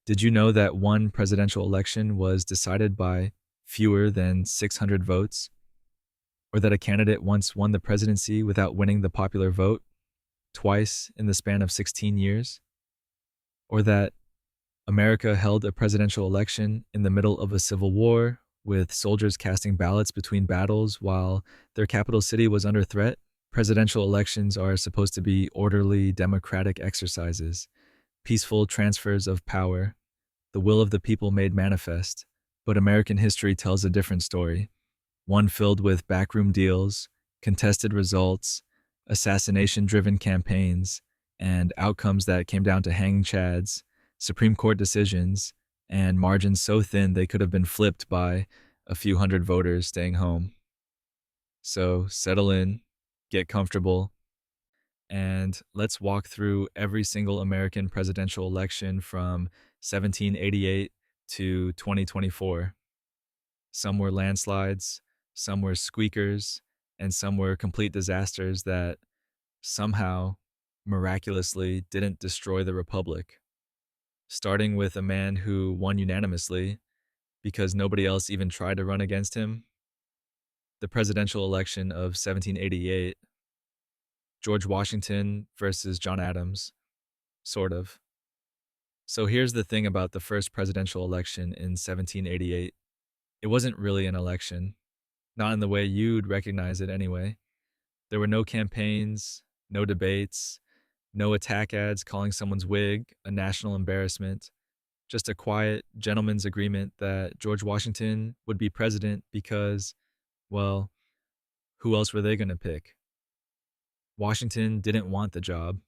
Did you know that one presidential election was decided by fewer than 600 votes? Or that a candidate once won the presidency without winning the popular vote twice in the span of 16 years? Or that America held a presidential election in the middle of a civil war with soldiers casting ballots between battles while their capital city was under threat? Presidential elections are supposed to be orderly, democratic exercises, peaceful transfers of power, the will of the people made manifest. But American history tells a different story, one filled with backroom deals, contested results, assassination driven campaigns, and outcomes that came down to hanging chads, Supreme Court decisions, and margins so thin they could have been flipped by a few hundred voters staying home. So settle in, get comfortable, and let's walk through every single American presidential election from 1788 to 2024. Some were landslides, some were squeakers, and some were complete disasters that somehow, miraculously, didn't destroy the Republic. Starting with a man who won unanimously because nobody else even tried to run against him. The presidential election of 1788, George Washington versus John Adams, sort of. So here's the thing about the first presidential election in 1788. It wasn't really an election, not in the way you'd recognize it anyway. There were no campaigns, no debates, no attack ads calling someone's wig a national embarrassment, just a quiet gentleman's agreement that George Washington would be president because, well, who else were they going to pick? Washington didn't want the job.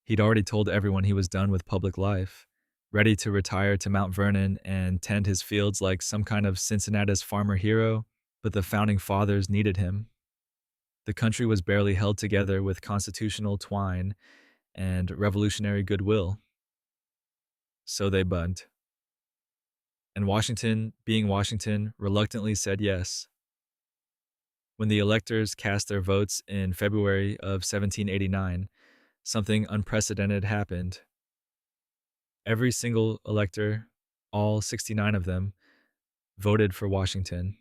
He'd already told everyone he was done with public life, ready to retire to Mount Vernon and tend his fields like some kind of Cincinnatus farmer hero, but the founding fathers needed him. The country was barely held together with constitutional twine and revolutionary goodwill. So they bugged. And Washington, being Washington, reluctantly said yes. When the electors cast their votes in February of 1789, something unprecedented happened. Every single elector, all 69 of them, voted for Washington.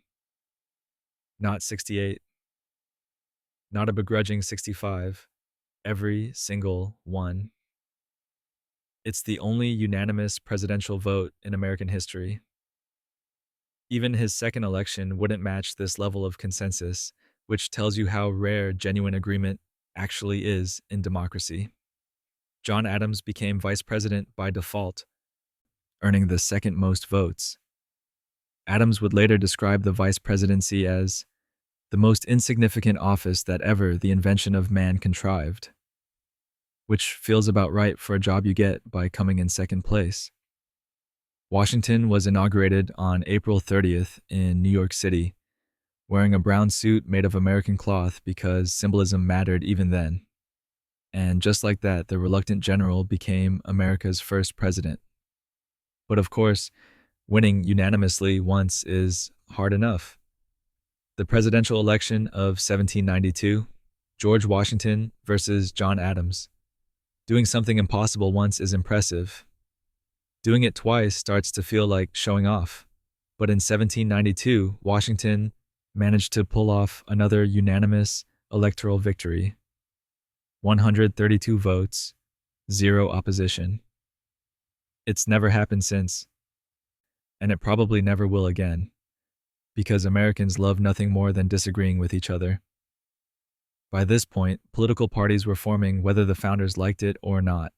Not 68, not a begrudging 65, every single one. It's the only unanimous presidential vote in American history. Even his second election wouldn't match this level of consensus, which tells you how rare genuine agreement actually is in democracy. John Adams became vice president by default, earning the second most votes. Adams would later describe the vice presidency as the most insignificant office that ever the invention of man contrived, which feels about right for a job you get by coming in second place. Washington was inaugurated on April 30th in New York City, wearing a brown suit made of American cloth because symbolism mattered even then. And just like that, the reluctant general became America's first president. But of course, winning unanimously once is hard enough. The presidential election of 1792, George Washington versus John Adams. Doing something impossible once is impressive. Doing it twice starts to feel like showing off. But in 1792, Washington managed to pull off another unanimous electoral victory. 132 votes, 0 opposition. It's never happened since, and it probably never will again, because Americans love nothing more than disagreeing with each other. By this point, political parties were forming whether the founders liked it or not.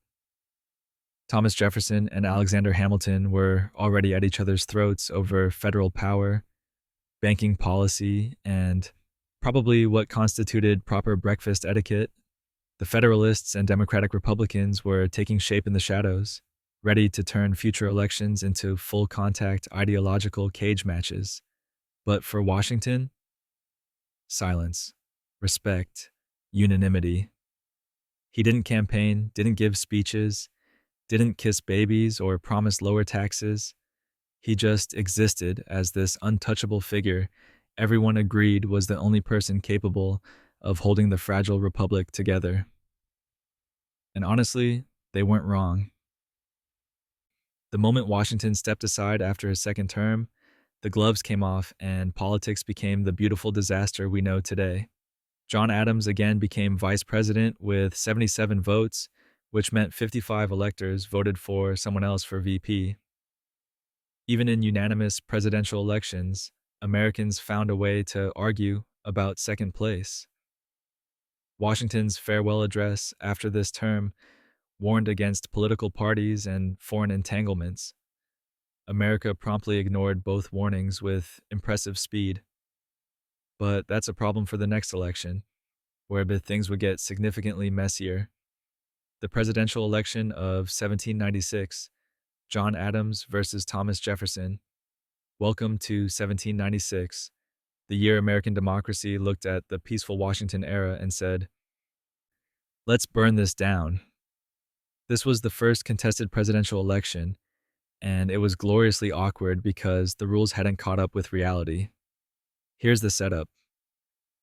Thomas Jefferson and Alexander Hamilton were already at each other's throats over federal power, banking policy, and probably what constituted proper breakfast etiquette. The Federalists and Democratic Republicans were taking shape in the shadows, ready to turn future elections into full-contact ideological cage matches. But for Washington, silence, respect, unanimity. He didn't campaign, didn't give speeches, didn't kiss babies or promise lower taxes. He just existed as this untouchable figure everyone agreed was the only person capable of holding the fragile republic together. And honestly, they weren't wrong. The moment Washington stepped aside after his second term, the gloves came off and politics became the beautiful disaster we know today. John Adams again became vice president with 77 votes, which meant 55 electors voted for someone else for VP. Even in unanimous presidential elections, Americans found a way to argue about second place. Washington's farewell address after this term warned against political parties and foreign entanglements. America promptly ignored both warnings with impressive speed. But that's a problem for the next election, where things would get significantly messier. The presidential election of 1796, John Adams versus Thomas Jefferson. Welcome to 1796, the year American democracy looked at the peaceful Washington era and said, "Let's burn this down." This was the first contested presidential election, and it was gloriously awkward because the rules hadn't caught up with reality. Here's the setup.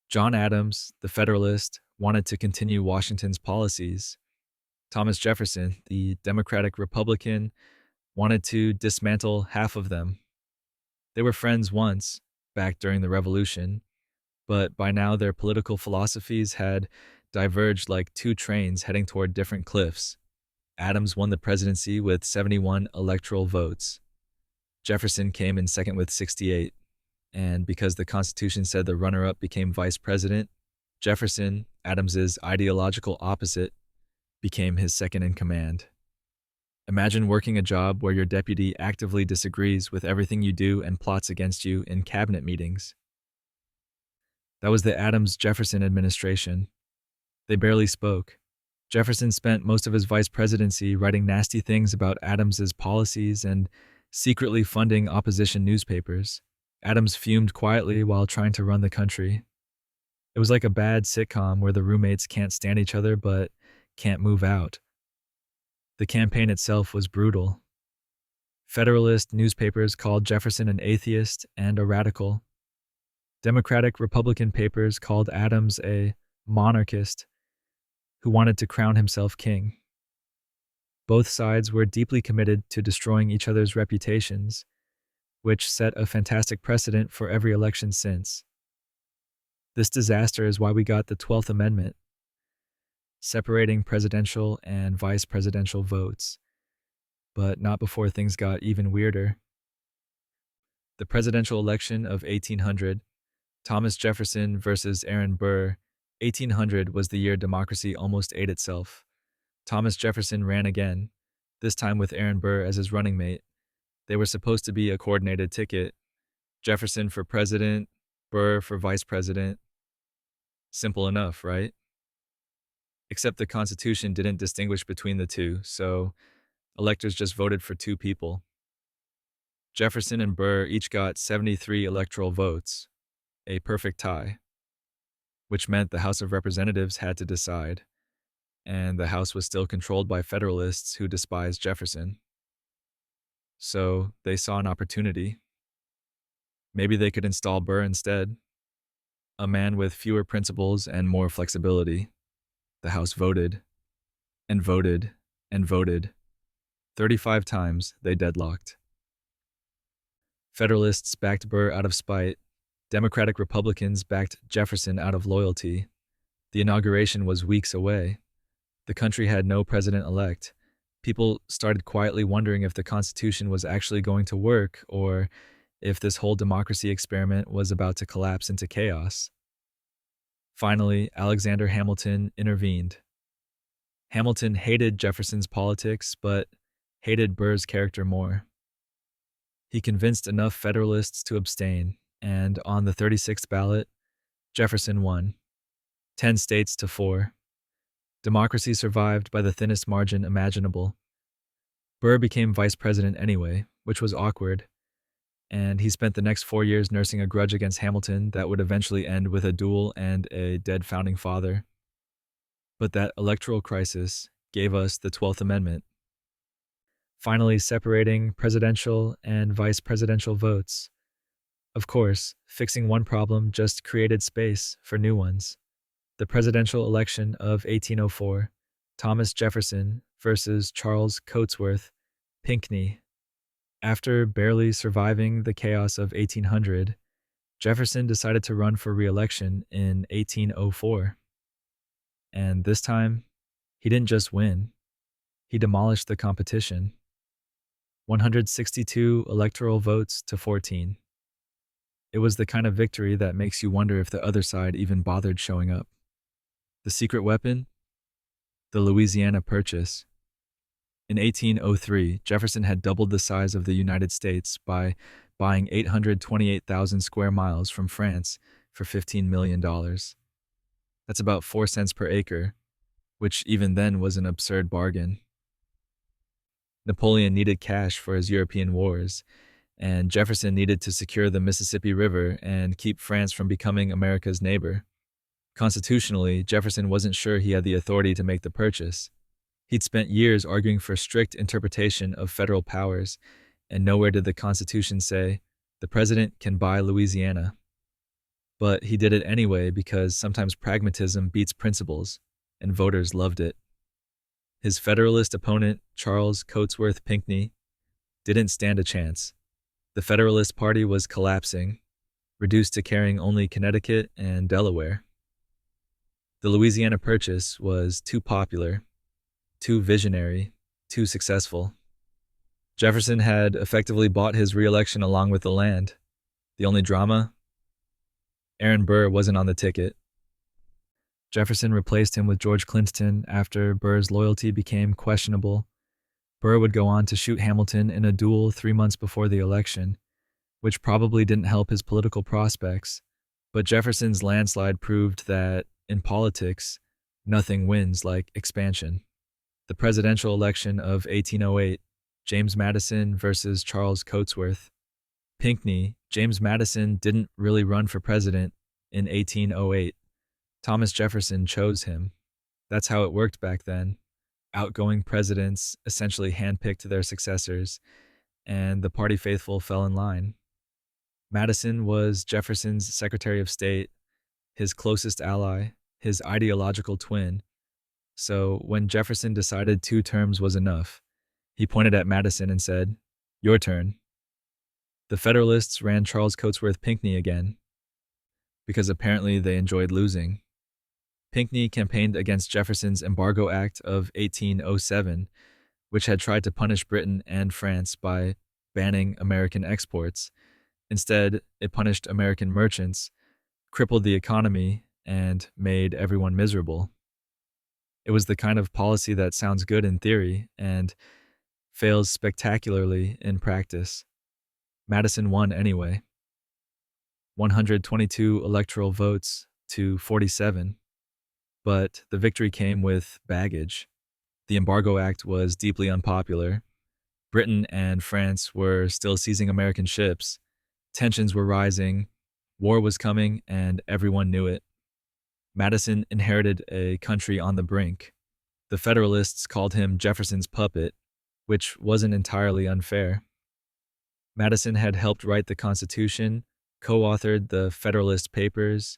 John Adams, the Federalist, wanted to continue Washington's policies. Thomas Jefferson, the Democratic Republican, wanted to dismantle half of them. They were friends once, back during the Revolution, but by now their political philosophies had diverged like two trains heading toward different cliffs. Adams won the presidency with 71 electoral votes. Jefferson came in second with 68, and because the Constitution said the runner-up became vice president, Jefferson, Adams's ideological opposite, became his second in command. Imagine working a job where your deputy actively disagrees with everything you do and plots against you in cabinet meetings. That was the Adams-Jefferson administration. They barely spoke. Jefferson spent most of his vice presidency writing nasty things about Adams's policies and secretly funding opposition newspapers. Adams fumed quietly while trying to run the country. It was like a bad sitcom where the roommates can't stand each other but can't move out. The campaign itself was brutal. Federalist newspapers called Jefferson an atheist and a radical. Democratic Republican papers called Adams a monarchist who wanted to crown himself king. Both sides were deeply committed to destroying each other's reputations, which set a fantastic precedent for every election since. This disaster is why we got the 12th Amendment, separating presidential and vice presidential votes, but not before things got even weirder. The presidential election of 1800, Thomas Jefferson versus Aaron Burr. 1800 was the year democracy almost ate itself. Thomas Jefferson ran again, this time with Aaron Burr as his running mate. They were supposed to be a coordinated ticket. Jefferson for president, Burr for vice president. Simple enough, right? Except the Constitution didn't distinguish between the two, so electors just voted for two people. Jefferson and Burr each got 73 electoral votes, a perfect tie, which meant the House of Representatives had to decide, and the House was still controlled by Federalists who despised Jefferson. So they saw an opportunity. Maybe they could install Burr instead, a man with fewer principles and more flexibility. The House voted, and voted, and voted. 35 times they deadlocked. Federalists backed Burr out of spite. Democratic Republicans backed Jefferson out of loyalty. The inauguration was weeks away. The country had no president-elect. People started quietly wondering if the Constitution was actually going to work or if this whole democracy experiment was about to collapse into chaos. Finally, Alexander Hamilton intervened. Hamilton hated Jefferson's politics, but hated Burr's character more. He convinced enough Federalists to abstain, and on the 36th ballot, Jefferson won, 10 states to 4. Democracy survived by the thinnest margin imaginable. Burr became vice president anyway, which was awkward, and he spent the next 4 years nursing a grudge against Hamilton that would eventually end with a duel and a dead founding father. But that electoral crisis gave us the 12th Amendment, finally separating presidential and vice presidential votes. Of course, fixing one problem just created space for new ones. The presidential election of 1804, Thomas Jefferson versus Charles Cotesworth Pinckney After barely surviving the chaos of 1800, Jefferson decided to run for re-election in 1804. And this time, he didn't just win, he demolished the competition. 162 electoral votes to 14. It was the kind of victory that makes you wonder if the other side even bothered showing up. The secret weapon? The Louisiana Purchase. In 1803, Jefferson had doubled the size of the United States by buying 828,000 square miles from France for $15 million. That's about 4 cents per acre, which even then was an absurd bargain. Napoleon needed cash for his European wars, and Jefferson needed to secure the Mississippi River and keep France from becoming America's neighbor. Constitutionally, Jefferson wasn't sure he had the authority to make the purchase. He'd spent years arguing for strict interpretation of federal powers, and nowhere did the Constitution say, the president can buy Louisiana. But he did it anyway because sometimes pragmatism beats principles, and voters loved it. His Federalist opponent, Charles Cotesworth Pinckney, didn't stand a chance. The Federalist Party was collapsing, reduced to carrying only Connecticut and Delaware. The Louisiana Purchase was too popular, too visionary, too successful. Jefferson had effectively bought his re-election along with the land. The only drama? Aaron Burr wasn't on the ticket. Jefferson replaced him with George Clinton after Burr's loyalty became questionable. Burr would go on to shoot Hamilton in a duel 3 months before the election, which probably didn't help his political prospects. But Jefferson's landslide proved that, in politics, nothing wins like expansion. The presidential election of 1808, James Madison versus Charles Cotesworth. Pinckney, James Madison didn't really run for president in 1808. Thomas Jefferson chose him. That's how it worked back then. Outgoing presidents essentially handpicked their successors, and the party faithful fell in line. Madison was Jefferson's Secretary of State, his closest ally, his ideological twin. So when Jefferson decided 2 terms was enough, he pointed at Madison and said, "Your turn." The Federalists ran Charles Cotesworth Pinckney again, because apparently they enjoyed losing. Pinckney campaigned against Jefferson's Embargo Act of 1807, which had tried to punish Britain and France by banning American exports. Instead, it punished American merchants, crippled the economy, and made everyone miserable. It was the kind of policy that sounds good in theory and fails spectacularly in practice. Madison won anyway. 122 electoral votes to 47. But the victory came with baggage. The Embargo Act was deeply unpopular. Britain and France were still seizing American ships. Tensions were rising. War was coming, and everyone knew it. Madison inherited a country on the brink. The Federalists called him Jefferson's puppet, which wasn't entirely unfair. Madison had helped write the Constitution, co-authored the Federalist Papers,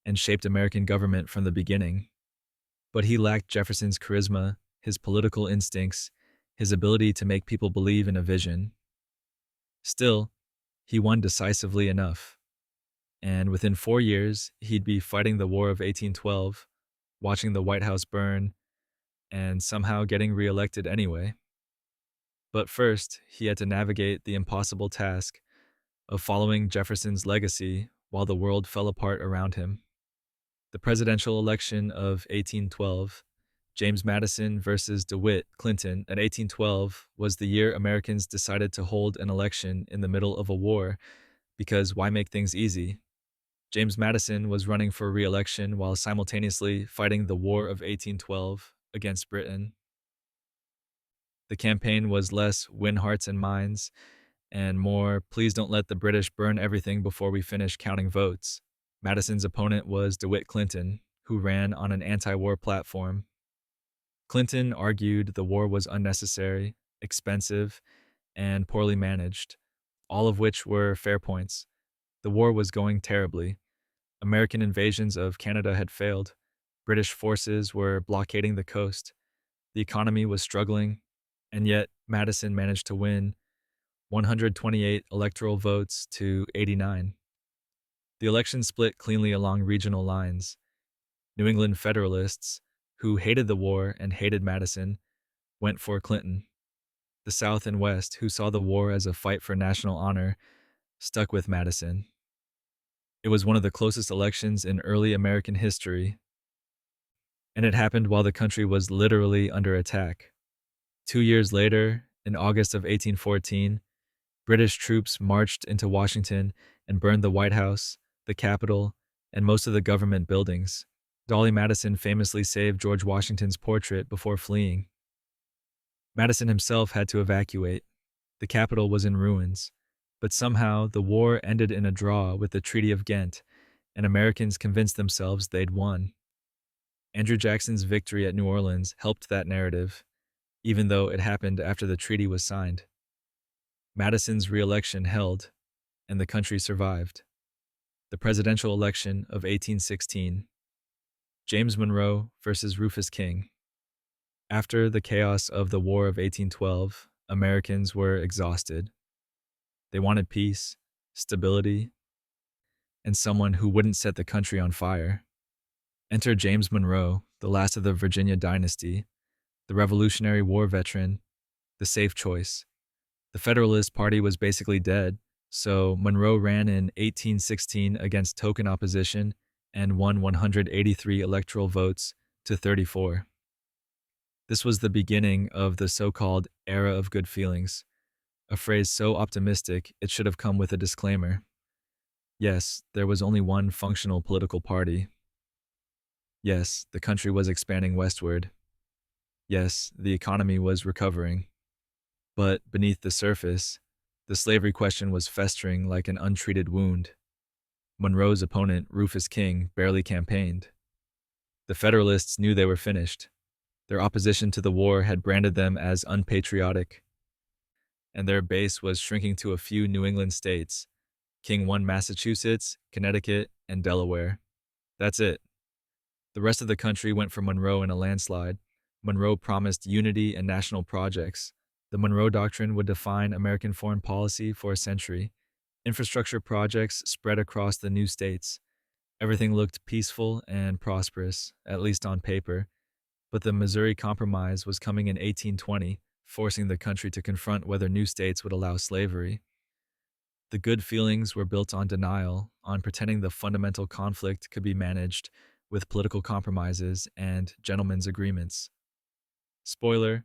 and shaped American government from the beginning. But he lacked Jefferson's charisma, his political instincts, his ability to make people believe in a vision. Still, he won decisively enough. And within 4 years, he'd be fighting the War of 1812, watching the White House burn, and somehow getting reelected anyway. But first, he had to navigate the impossible task of following Jefferson's legacy while the world fell apart around him. The presidential election of 1812, James Madison versus DeWitt Clinton at 1812, was the year Americans decided to hold an election in the middle of a war, because why make things easy? James Madison was running for re-election while simultaneously fighting the War of 1812 against Britain. The campaign was less win hearts and minds, and more, please don't let the British burn everything before we finish counting votes. Madison's opponent was DeWitt Clinton, who ran on an anti-war platform. Clinton argued the war was unnecessary, expensive, and poorly managed, all of which were fair points. The war was going terribly. American invasions of Canada had failed. British forces were blockading the coast. The economy was struggling, and yet Madison managed to win 128 electoral votes to 89. The election split cleanly along regional lines. New England Federalists, who hated the war and hated Madison, went for Clinton. The South and West, who saw the war as a fight for national honor, stuck with Madison. It was one of the closest elections in early American history, and it happened while the country was literally under attack. 2 years later, in August of 1814, British troops marched into Washington and burned the White House, the Capitol, and most of the government buildings. Dolly Madison famously saved George Washington's portrait before fleeing. Madison himself had to evacuate. The Capitol was in ruins, but somehow the war ended in a draw with the Treaty of Ghent, and Americans convinced themselves they'd won. Andrew Jackson's victory at New Orleans helped that narrative, even though it happened after the treaty was signed. Madison's reelection held, and the country survived. The presidential election of 1816. James Monroe versus Rufus King. After the chaos of the War of 1812, Americans were exhausted. They wanted peace, stability, and someone who wouldn't set the country on fire. Enter James Monroe, the last of the Virginia dynasty, the Revolutionary War veteran, the safe choice. The Federalist Party was basically dead, so Monroe ran in 1816 against token opposition and won 183 electoral votes to 34. This was the beginning of the so-called era of good feelings, a phrase so optimistic it should have come with a disclaimer. Yes, there was only one functional political party. Yes, the country was expanding westward. Yes, the economy was recovering. But beneath the surface, the slavery question was festering like an untreated wound. Monroe's opponent, Rufus King, barely campaigned. The Federalists knew they were finished. Their opposition to the war had branded them as unpatriotic, and their base was shrinking to a few New England states. King won Massachusetts, Connecticut, and Delaware. That's it. The rest of the country went for Monroe in a landslide. Monroe promised unity and national projects. The Monroe Doctrine would define American foreign policy for a century. Infrastructure projects spread across the new states. Everything looked peaceful and prosperous, at least on paper. But the Missouri Compromise was coming in 1820, forcing the country to confront whether new states would allow slavery. The good feelings were built on denial, on pretending the fundamental conflict could be managed with political compromises and gentlemen's agreements. Spoiler,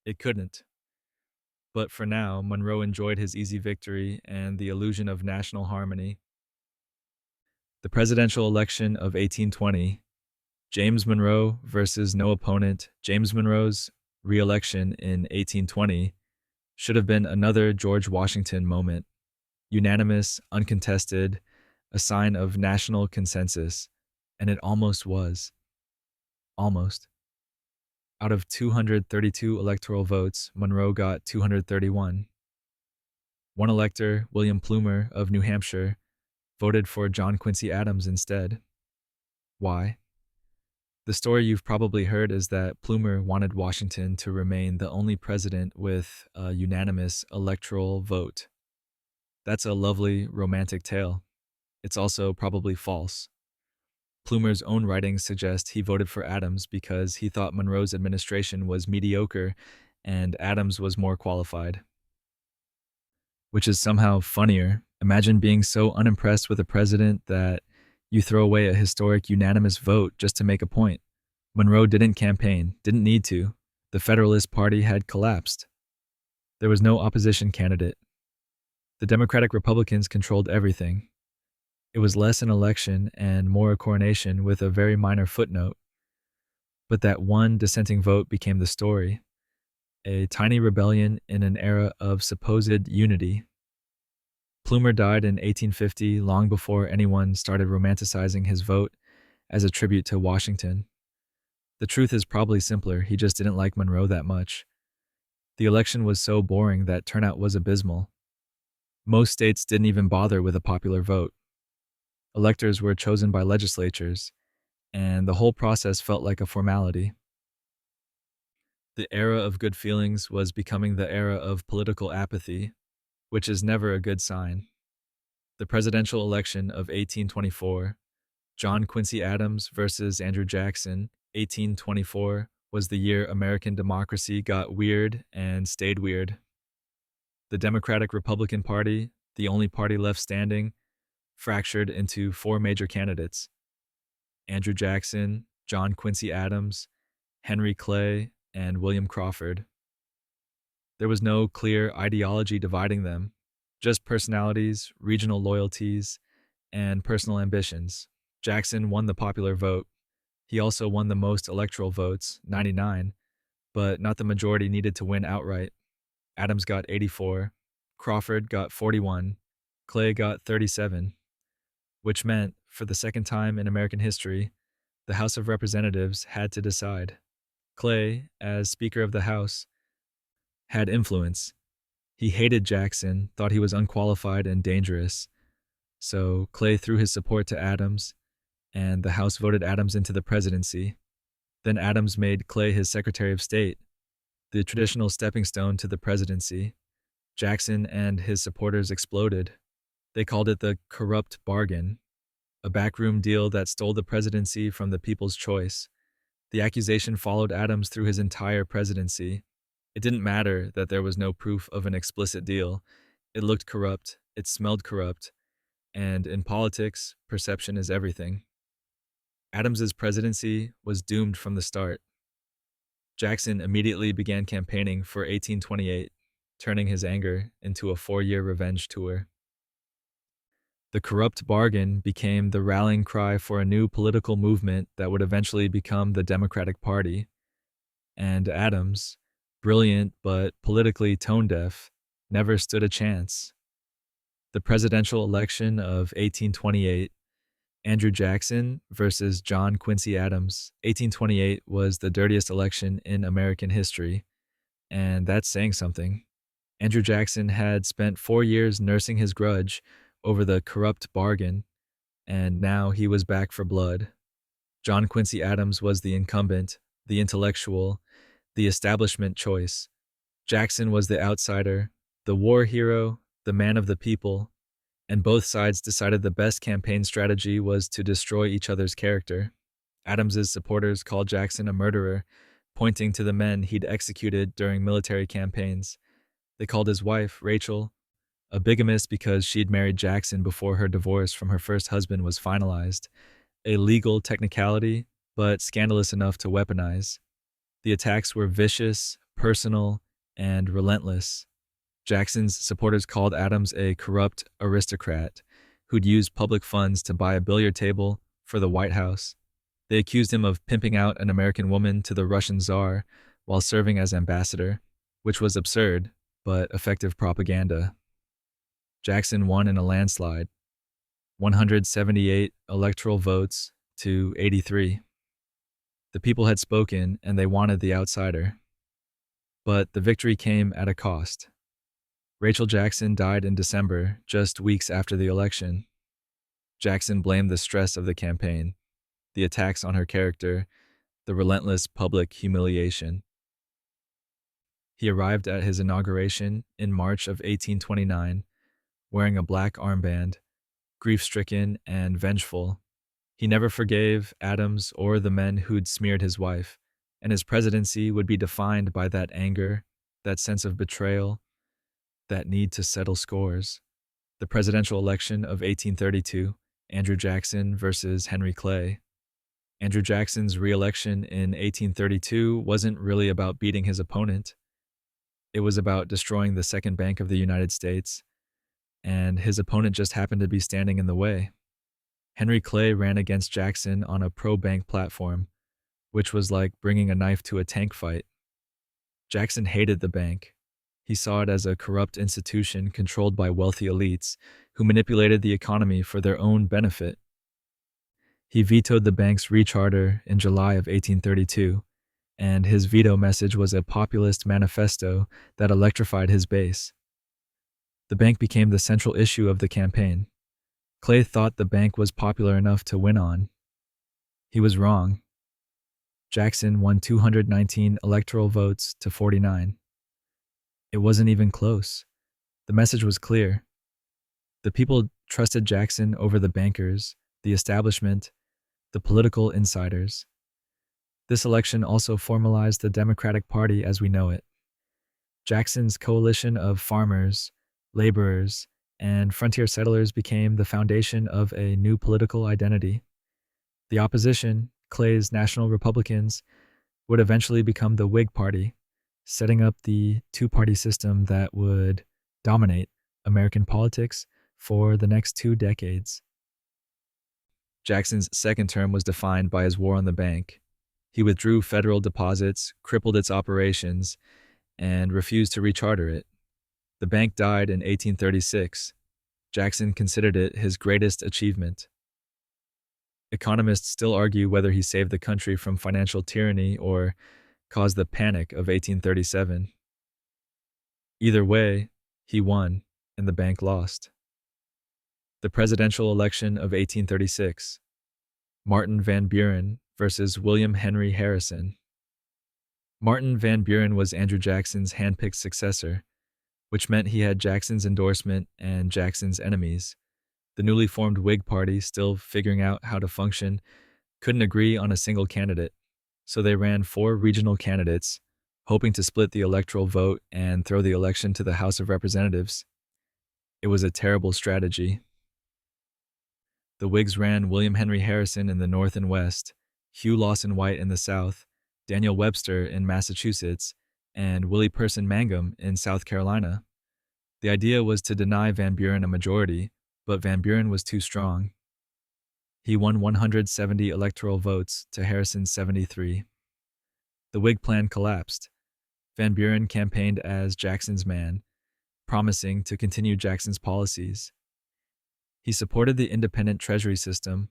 it couldn't. But for now, Monroe enjoyed his easy victory and the illusion of national harmony. The presidential election of 1820, James Monroe versus no opponent. James Monroe's re-election in 1820 should have been another George Washington moment. Unanimous, uncontested, a sign of national consensus, and it almost was. Almost. Out of 232 electoral votes, Monroe got 231. One elector, William Plumer of New Hampshire, voted for John Quincy Adams instead. Why? The story you've probably heard is that Plumer wanted Washington to remain the only president with a unanimous electoral vote. That's a lovely, romantic tale. It's also probably false. Plumer's own writings suggest he voted for Adams because he thought Monroe's administration was mediocre and Adams was more qualified. Which is somehow funnier. Imagine being so unimpressed with a president that you throw away a historic unanimous vote just to make a point. Monroe didn't campaign, didn't need to. The Federalist Party had collapsed. There was no opposition candidate. The Democratic Republicans controlled everything. It was less an election and more a coronation with a very minor footnote. But that one dissenting vote became the story. A tiny rebellion in an era of supposed unity. Plumer died in 1850, long before anyone started romanticizing his vote as a tribute to Washington. The truth is probably simpler, he just didn't like Monroe that much. The election was so boring that turnout was abysmal. Most states didn't even bother with a popular vote. Electors were chosen by legislatures, and the whole process felt like a formality. The era of good feelings was becoming the era of political apathy. which is never a good sign. The presidential election of 1824, John Quincy Adams versus Andrew Jackson, 1824, was the year American democracy got weird and stayed weird. The Democratic-Republican Party, the only party left standing, fractured into four major candidates: Andrew Jackson, John Quincy Adams, Henry Clay, and William Crawford. There was no clear ideology dividing them, just personalities, regional loyalties, and personal ambitions. Jackson won the popular vote. He also won the most electoral votes, 99, but not the majority needed to win outright. Adams got 84, Crawford got 41, Clay got 37, which meant, for the second time in American history, the House of Representatives had to decide. Clay, as Speaker of the House, had influence. He hated Jackson, thought he was unqualified and dangerous. So Clay threw his support to Adams, and the House voted Adams into the presidency. Then Adams made Clay his Secretary of State, the traditional stepping stone to the presidency. Jackson and his supporters exploded. They called it the corrupt bargain, a backroom deal that stole the presidency from the people's choice. The accusation followed Adams through his entire presidency. It didn't matter that there was no proof of an explicit deal. It looked corrupt, it smelled corrupt, and in politics, perception is everything. Adams's presidency was doomed from the start. Jackson immediately began campaigning for 1828, turning his anger into a 4-year revenge tour. The corrupt bargain became the rallying cry for a new political movement that would eventually become the Democratic Party. And Adams, brilliant but politically tone-deaf, never stood a chance. The presidential election of 1828, Andrew Jackson versus John Quincy Adams, 1828 was the dirtiest election in American history, and that's saying something. Andrew Jackson had spent 4 years nursing his grudge over the corrupt bargain, and now he was back for blood. John Quincy Adams was the incumbent, the intellectual, the establishment choice. Jackson was the outsider, the war hero, the man of the people, and both sides decided the best campaign strategy was to destroy each other's character. Adams's supporters called Jackson a murderer, pointing to the men he'd executed during military campaigns. They called his wife, Rachel, a bigamist because she'd married Jackson before her divorce from her first husband was finalized, a legal technicality, but scandalous enough to weaponize. The attacks were vicious, personal, and relentless. Jackson's supporters called Adams a corrupt aristocrat who'd used public funds to buy a billiard table for the White House. They accused him of pimping out an American woman to the Russian Tsar while serving as ambassador, which was absurd, but effective propaganda. Jackson won in a landslide, 178 electoral votes to 83. The people had spoken and they wanted the outsider. But the victory came at a cost. Rachel Jackson died in December, just weeks after the election. Jackson blamed the stress of the campaign, the attacks on her character, the relentless public humiliation. He arrived at his inauguration in March of 1829, wearing a black armband, grief-stricken and vengeful. He never forgave Adams or the men who'd smeared his wife, and his presidency would be defined by that anger, that sense of betrayal, that need to settle scores. The presidential election of 1832, Andrew Jackson versus Henry Clay. Andrew Jackson's reelection in 1832 wasn't really about beating his opponent. It was about destroying the Second Bank of the United States, and his opponent just happened to be standing in the way. Henry Clay ran against Jackson on a pro-bank platform, which was like bringing a knife to a tank fight. Jackson hated the bank. He saw it as a corrupt institution controlled by wealthy elites who manipulated the economy for their own benefit. He vetoed the bank's recharter in July of 1832, and his veto message was a populist manifesto that electrified his base. The bank became the central issue of the campaign. Clay thought the bank was popular enough to win on. He was wrong. Jackson won 219 electoral votes to 49. It wasn't even close. The message was clear. The people trusted Jackson over the bankers, the establishment, the political insiders. This election also formalized the Democratic Party as we know it. Jackson's coalition of farmers, laborers, and frontier settlers became the foundation of a new political identity. The opposition, Clay's National Republicans, would eventually become the Whig Party, setting up the two-party system that would dominate American politics for the next 2 decades. Jackson's second term was defined by his war on the bank. He withdrew federal deposits, crippled its operations, and refused to recharter it. The bank died in 1836. Jackson considered it his greatest achievement. Economists still argue whether he saved the country from financial tyranny or caused the Panic of 1837. Either way, he won and the bank lost. The presidential election of 1836. Martin Van Buren versus William Henry Harrison. Martin Van Buren was Andrew Jackson's handpicked successor, which meant he had Jackson's endorsement and Jackson's enemies. The newly formed Whig Party, still figuring out how to function, couldn't agree on a single candidate, so they ran 4 regional candidates, hoping to split the electoral vote and throw the election to the House of Representatives. It was a terrible strategy. The Whigs ran William Henry Harrison in the North and West, Hugh Lawson White in the South, Daniel Webster in Massachusetts, and Willie Person Mangum in South Carolina. The idea was to deny Van Buren a majority, but Van Buren was too strong. He won 170 electoral votes to Harrison's 73. The Whig plan collapsed. Van Buren campaigned as Jackson's man, promising to continue Jackson's policies. He supported the independent treasury system,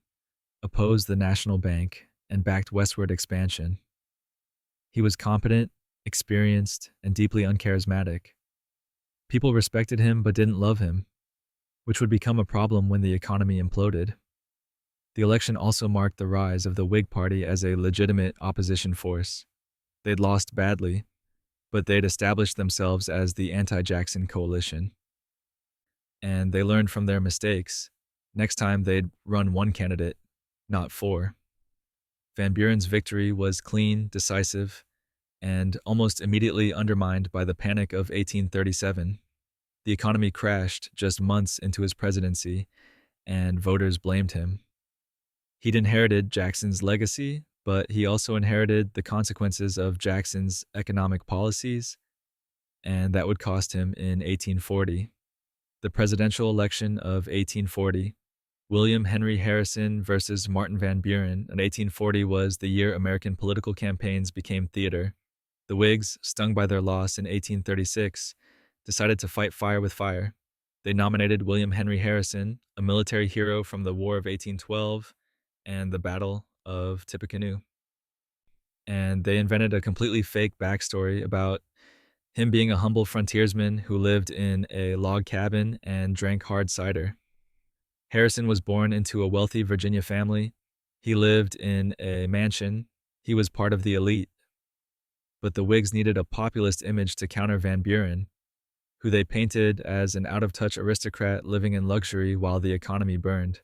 opposed the national bank, and backed westward expansion. He was competent, experienced, and deeply uncharismatic. People respected him but didn't love him, which would become a problem when the economy imploded. The election also marked the rise of the Whig Party as a legitimate opposition force. They'd lost badly, but they'd established themselves as the anti-Jackson coalition. And they learned from their mistakes. Next time they'd run 1 candidate, not 4. Van Buren's victory was clean, decisive, and almost immediately undermined by the Panic of 1837. The economy crashed just months into his presidency, and voters blamed him. He'd inherited Jackson's legacy, but he also inherited the consequences of Jackson's economic policies, and that would cost him in 1840. The presidential election of 1840, William Henry Harrison versus Martin Van Buren in 1840 was the year American political campaigns became theater. The Whigs, stung by their loss in 1836, decided to fight fire with fire. They nominated William Henry Harrison, a military hero from the War of 1812 and the Battle of Tippecanoe. And they invented a completely fake backstory about him being a humble frontiersman who lived in a log cabin and drank hard cider. Harrison was born into a wealthy Virginia family. He lived in a mansion. He was part of the elite. But the Whigs needed a populist image to counter Van Buren, who they painted as an out-of-touch aristocrat living in luxury while the economy burned.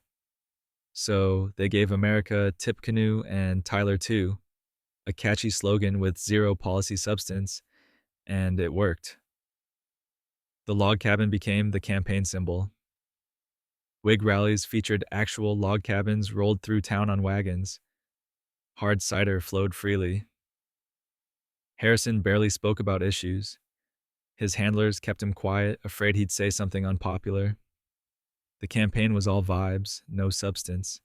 So they gave America Tippecanoe and Tyler too, a catchy slogan with zero policy substance, and it worked. The log cabin became the campaign symbol. Whig rallies featured actual log cabins rolled through town on wagons. Hard cider flowed freely. Harrison barely spoke about issues. His handlers kept him quiet, afraid he'd say something unpopular. The campaign was all vibes, no substance.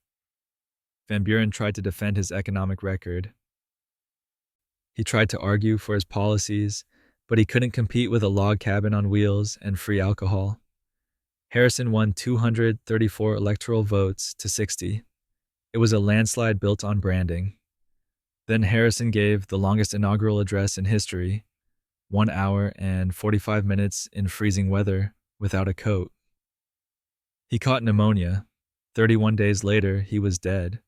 Van Buren tried to defend his economic record. He tried to argue for his policies, but he couldn't compete with a log cabin on wheels and free alcohol. Harrison won 234 electoral votes to 60. It was a landslide built on branding. Then Harrison gave the longest inaugural address in history, 1 hour and 45 minutes in freezing weather without a coat. He caught pneumonia. 31 days later, he was dead.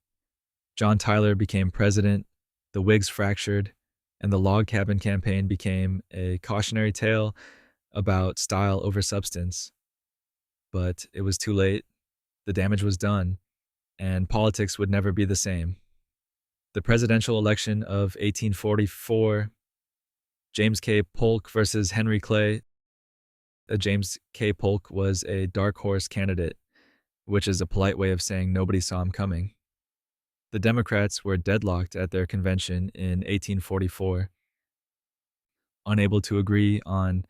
John Tyler became president, the Whigs fractured, and the log cabin campaign became a cautionary tale about style over substance. But it was too late. The damage was done, and politics would never be the same. The presidential election of 1844, James K. Polk versus Henry Clay. James K. Polk was a dark horse candidate, which is a polite way of saying nobody saw him coming. The Democrats were deadlocked at their convention in 1844, unable to agree on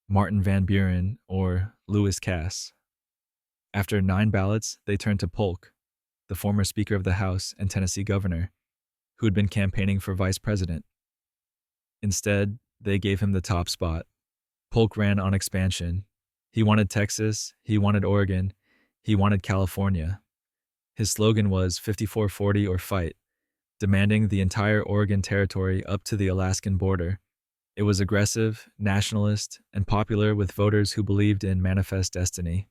Martin Van Buren or Lewis Cass. After 9 ballots, they turned to Polk, the former Speaker of the House and Tennessee governor, who had been campaigning for vice president. Instead, they gave him the top spot. Polk ran on expansion. He wanted Texas, he wanted Oregon, he wanted California. His slogan was 5440 or fight, demanding the entire Oregon territory up to the Alaskan border. It was aggressive, nationalist, and popular with voters who believed in manifest destiny.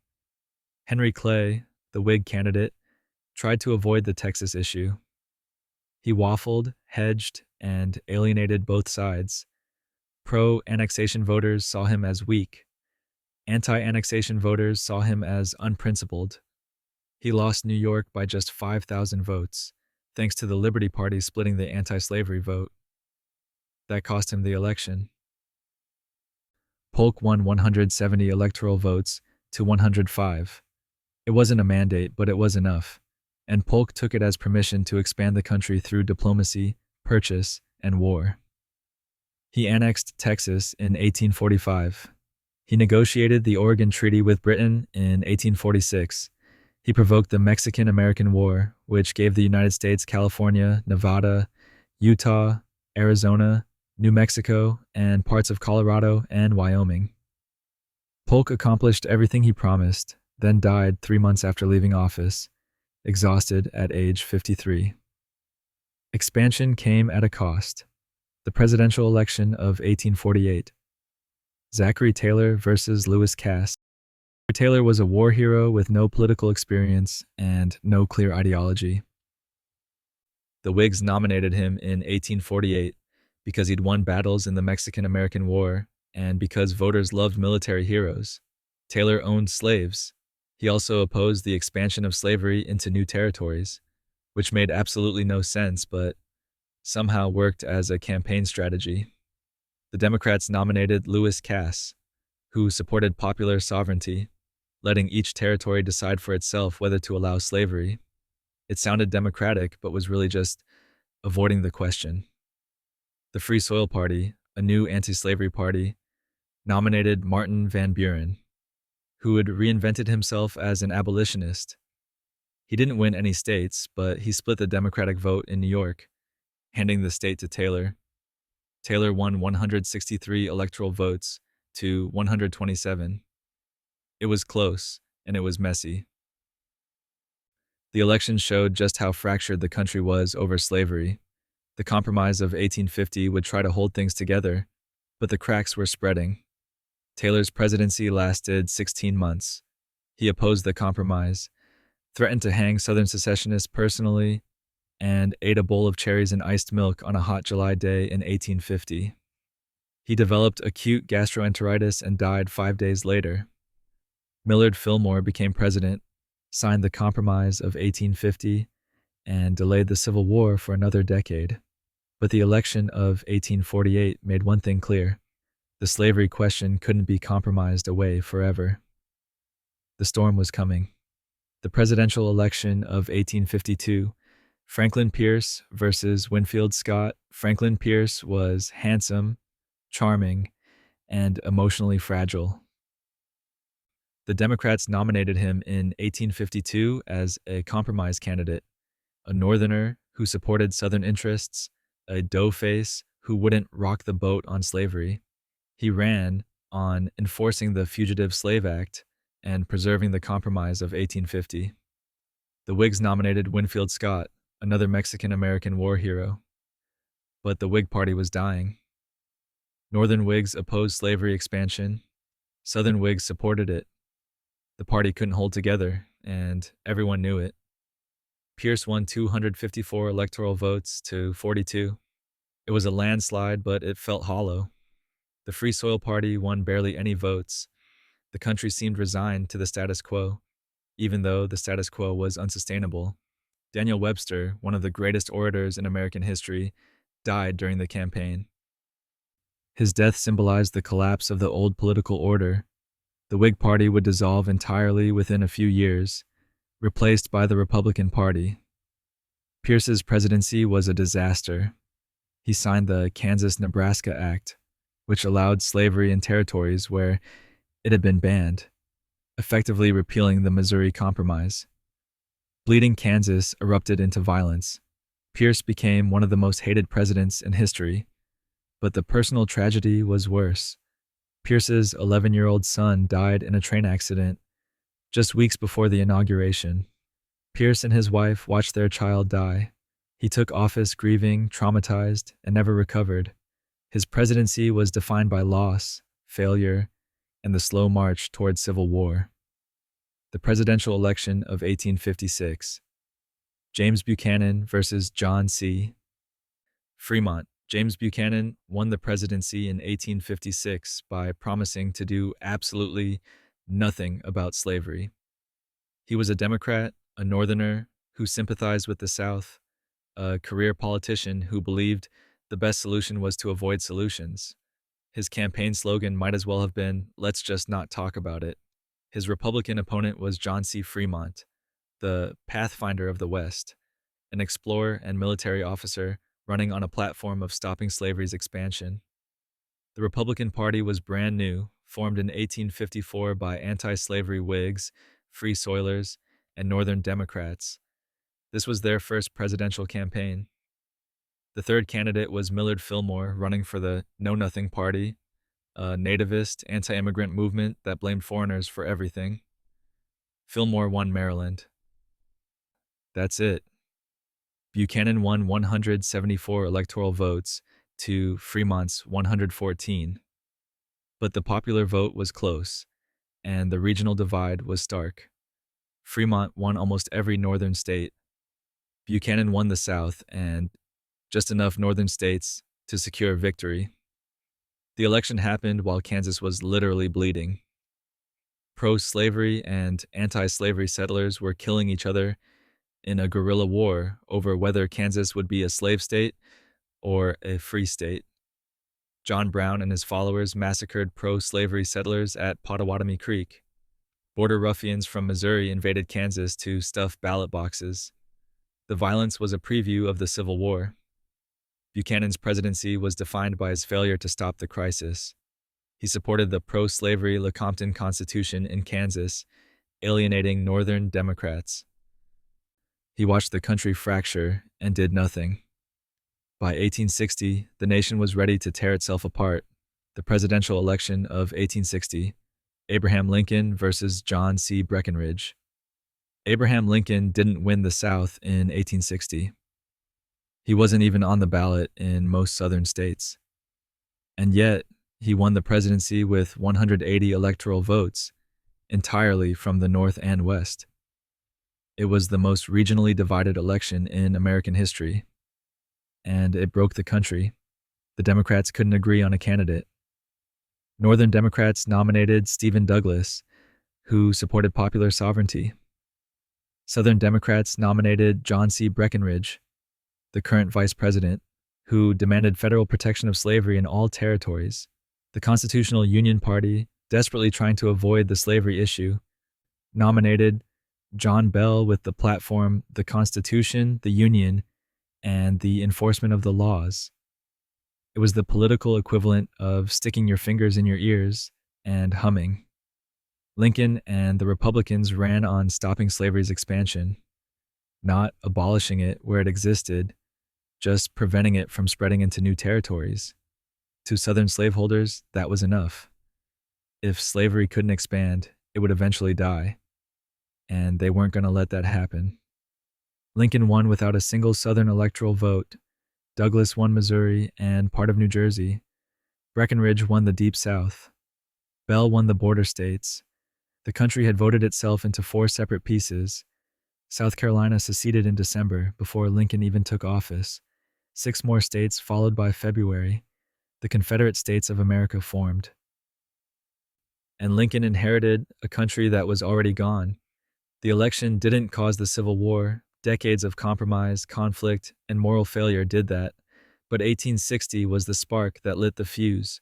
Henry Clay, the Whig candidate, tried to avoid the Texas issue. He waffled, hedged, and alienated both sides. Pro-annexation voters saw him as weak. Anti-annexation voters saw him as unprincipled. He lost New York by just 5,000 votes, thanks to the Liberty Party splitting the anti-slavery vote. That cost him the election. Polk won 170 electoral votes to 105. It wasn't a mandate, but it was enough, and Polk took it as permission to expand the country through diplomacy, purchase, and war. He annexed Texas in 1845. He negotiated the Oregon Treaty with Britain in 1846. He provoked the Mexican-American War, which gave the United States California, Nevada, Utah, Arizona, New Mexico, and parts of Colorado and Wyoming. Polk accomplished everything he promised, then died 3 months after leaving office, exhausted at age 53. Expansion came at a cost. The presidential election of 1848. Zachary Taylor versus Lewis Cass. Taylor was a war hero with no political experience and no clear ideology. The Whigs nominated him in 1848 because he'd won battles in the Mexican-American War and because voters loved military heroes. Taylor owned slaves. He also opposed the expansion of slavery into new territories, which made absolutely no sense but somehow worked as a campaign strategy. The Democrats nominated Lewis Cass, who supported popular sovereignty, letting each territory decide for itself whether to allow slavery. It sounded democratic, but was really just avoiding the question. The Free Soil Party, a new anti-slavery party, nominated Martin Van Buren, who had reinvented himself as an abolitionist. He didn't win any states, but he split the Democratic vote in New York, handing the state to Taylor. Taylor won 163 electoral votes to 127. It was close, and it was messy. The election showed just how fractured the country was over slavery. The Compromise of 1850 would try to hold things together, but the cracks were spreading. Taylor's presidency lasted 16 months. He opposed the compromise, threatened to hang Southern secessionists personally, and ate a bowl of cherries and iced milk on a hot July day in 1850. He developed acute gastroenteritis and died 5 days later. Millard Fillmore became president, signed the Compromise of 1850, and delayed the Civil War for another decade. But the election of 1848 made one thing clear. The slavery question couldn't be compromised away forever. The storm was coming. The presidential election of 1852, Franklin Pierce versus Winfield Scott. Franklin Pierce was handsome, charming, and emotionally fragile. The Democrats nominated him in 1852 as a compromise candidate, a Northerner who supported Southern interests, a doughface who wouldn't rock the boat on slavery. He ran on enforcing the Fugitive Slave Act and preserving the Compromise of 1850. The Whigs nominated Winfield Scott, another Mexican-American war hero. But the Whig Party was dying. Northern Whigs opposed slavery expansion. Southern Whigs supported it. The party couldn't hold together, and everyone knew it. Pierce won 254 electoral votes to 42. It was a landslide, but it felt hollow. The Free Soil Party won barely any votes. The country seemed resigned to the status quo, even though the status quo was unsustainable. Daniel Webster, one of the greatest orators in American history, died during the campaign. His death symbolized the collapse of the old political order. The Whig Party would dissolve entirely within a few years, replaced by the Republican Party. Pierce's presidency was a disaster. He signed the Kansas-Nebraska Act, which allowed slavery in territories where it had been banned, effectively repealing the Missouri Compromise. Bleeding Kansas erupted into violence. Pierce became one of the most hated presidents in history, but the personal tragedy was worse. Pierce's 11-year-old son died in a train accident just weeks before the inauguration. Pierce and his wife watched their child die. He took office grieving, traumatized, and never recovered. His presidency was defined by loss, failure, and the slow march toward civil war. The presidential election of 1856. James Buchanan versus John C. Fremont. James Buchanan won the presidency in 1856 by promising to do absolutely nothing about slavery. He was a Democrat, a Northerner who sympathized with the South, a career politician who believed the best solution was to avoid solutions. His campaign slogan might as well have been, "Let's just not talk about it." His Republican opponent was John C. Fremont, the Pathfinder of the West, an explorer and military officer running on a platform of stopping slavery's expansion. The Republican Party was brand new, formed in 1854 by anti-slavery Whigs, Free Soilers, and Northern Democrats. This was their first presidential campaign. The third candidate was Millard Fillmore, running for the Know Nothing Party, a nativist, anti-immigrant movement that blamed foreigners for everything. Fillmore won Maryland. That's it. Buchanan won 174 electoral votes to Fremont's 114. But the popular vote was close, and the regional divide was stark. Fremont won almost every northern state. Buchanan won the South and just enough northern states to secure victory. The election happened while Kansas was literally bleeding. Pro-slavery and anti-slavery settlers were killing each other in a guerrilla war over whether Kansas would be a slave state or a free state. John Brown and his followers massacred pro-slavery settlers at Pottawatomie Creek. Border ruffians from Missouri invaded Kansas to stuff ballot boxes. The violence was a preview of the Civil War. Buchanan's presidency was defined by his failure to stop the crisis. He supported the pro-slavery Lecompton Constitution in Kansas, alienating Northern Democrats. He watched the country fracture and did nothing. By 1860, the nation was ready to tear itself apart. The presidential election of 1860, Abraham Lincoln versus John C. Breckinridge. Abraham Lincoln didn't win the South in 1860. He wasn't even on the ballot in most southern states. And yet, he won the presidency with 180 electoral votes, entirely from the North and West. It was the most regionally divided election in American history, and it broke the country. The Democrats couldn't agree on a candidate. Northern Democrats nominated Stephen Douglas, who supported popular sovereignty. Southern Democrats nominated John C. Breckinridge, the current vice president, who demanded federal protection of slavery in all territories. The Constitutional Union Party, desperately trying to avoid the slavery issue, nominated John Bell with the platform "The Constitution, the Union, and the Enforcement of the Laws." It was the political equivalent of sticking your fingers in your ears and humming. Lincoln and the Republicans ran on stopping slavery's expansion, not abolishing it where it existed, just preventing it from spreading into new territories. To Southern slaveholders, that was enough. If slavery couldn't expand, it would eventually die. And they weren't going to let that happen. Lincoln won without a single Southern electoral vote. Douglas won Missouri and part of New Jersey. Breckinridge won the Deep South. Bell won the border states. The country had voted itself into 4 separate pieces. South Carolina seceded in December before Lincoln even took office. 6 more states followed by February. The Confederate States of America formed. And Lincoln inherited a country that was already gone. The election didn't cause the Civil War. Decades of compromise, conflict, and moral failure did that. But 1860 was the spark that lit the fuse.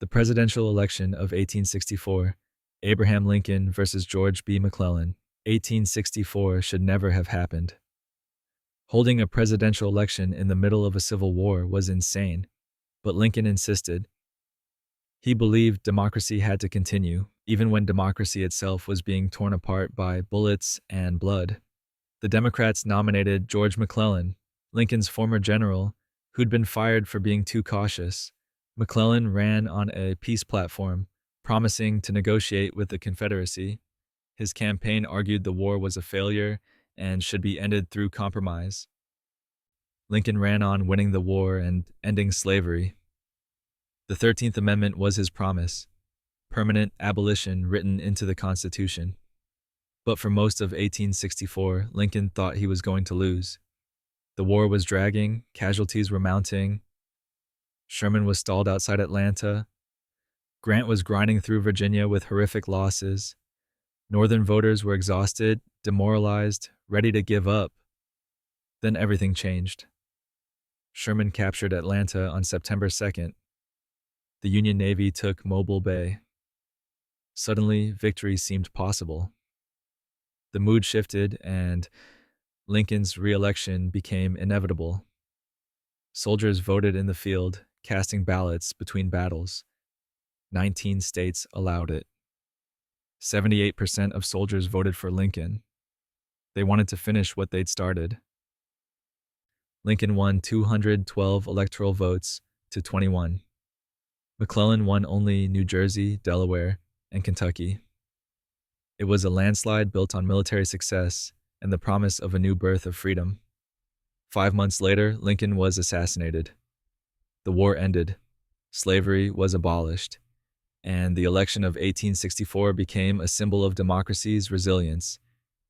The presidential election of 1864, Abraham Lincoln versus George B. McClellan. 1864 should never have happened. Holding a presidential election in the middle of a civil war was insane, but Lincoln insisted. He believed democracy had to continue, even when democracy itself was being torn apart by bullets and blood. The Democrats nominated George McClellan, Lincoln's former general, who'd been fired for being too cautious. McClellan ran on a peace platform, promising to negotiate with the Confederacy. His campaign argued the war was a failure and should be ended through compromise. Lincoln ran on winning the war and ending slavery. The 13th Amendment was his promise, permanent abolition written into the Constitution. But for most of 1864, Lincoln thought he was going to lose. The war was dragging, casualties were mounting. Sherman was stalled outside Atlanta. Grant was grinding through Virginia with horrific losses. Northern voters were exhausted, demoralized, ready to give up. Then everything changed. Sherman captured Atlanta on September 2nd. The Union Navy took Mobile Bay. Suddenly, victory seemed possible. The mood shifted, and Lincoln's reelection became inevitable. Soldiers voted in the field, casting ballots between battles. 19 states allowed it. 78% of soldiers voted for Lincoln. They wanted to finish what they'd started. Lincoln won 212 electoral votes to 21. McClellan won only New Jersey, Delaware, and Kentucky. It was a landslide built on military success and the promise of a new birth of freedom. 5 months later, Lincoln was assassinated. The war ended. Slavery was abolished. And the election of 1864 became a symbol of democracy's resilience,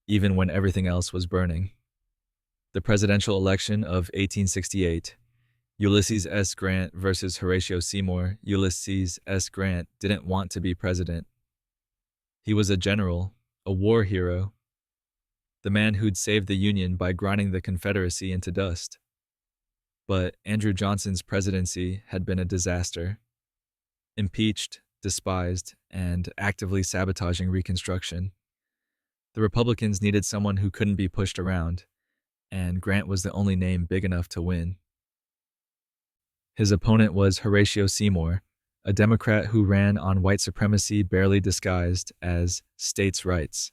even when everything else was burning. The presidential election of 1868, Ulysses S. Grant versus Horatio Seymour. Ulysses S. Grant didn't want to be president. He was a general, a war hero, the man who'd saved the Union by grinding the Confederacy into dust. But Andrew Johnson's presidency had been a disaster. Impeached, despised, and actively sabotaging Reconstruction. The Republicans needed someone who couldn't be pushed around, and Grant was the only name big enough to win. His opponent was Horatio Seymour, a Democrat who ran on white supremacy barely disguised as states' rights.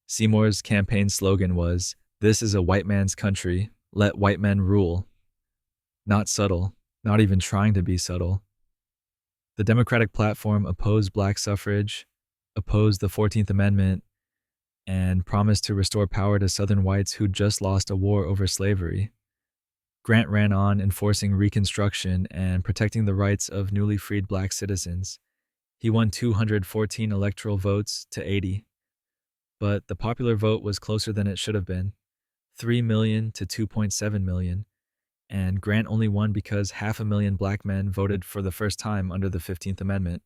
Seymour's campaign slogan was, "This is a white man's country, let white men rule." Not subtle, not even trying to be subtle. The Democratic platform opposed black suffrage, opposed the 14th Amendment, and promised to restore power to Southern whites who'd just lost a war over slavery. Grant ran on enforcing Reconstruction and protecting the rights of newly freed black citizens. He won 214 electoral votes to 80. But the popular vote was closer than it should have been, 3 million to 2.7 million, and Grant only won because 500,000 black men voted for the first time under the 15th Amendment.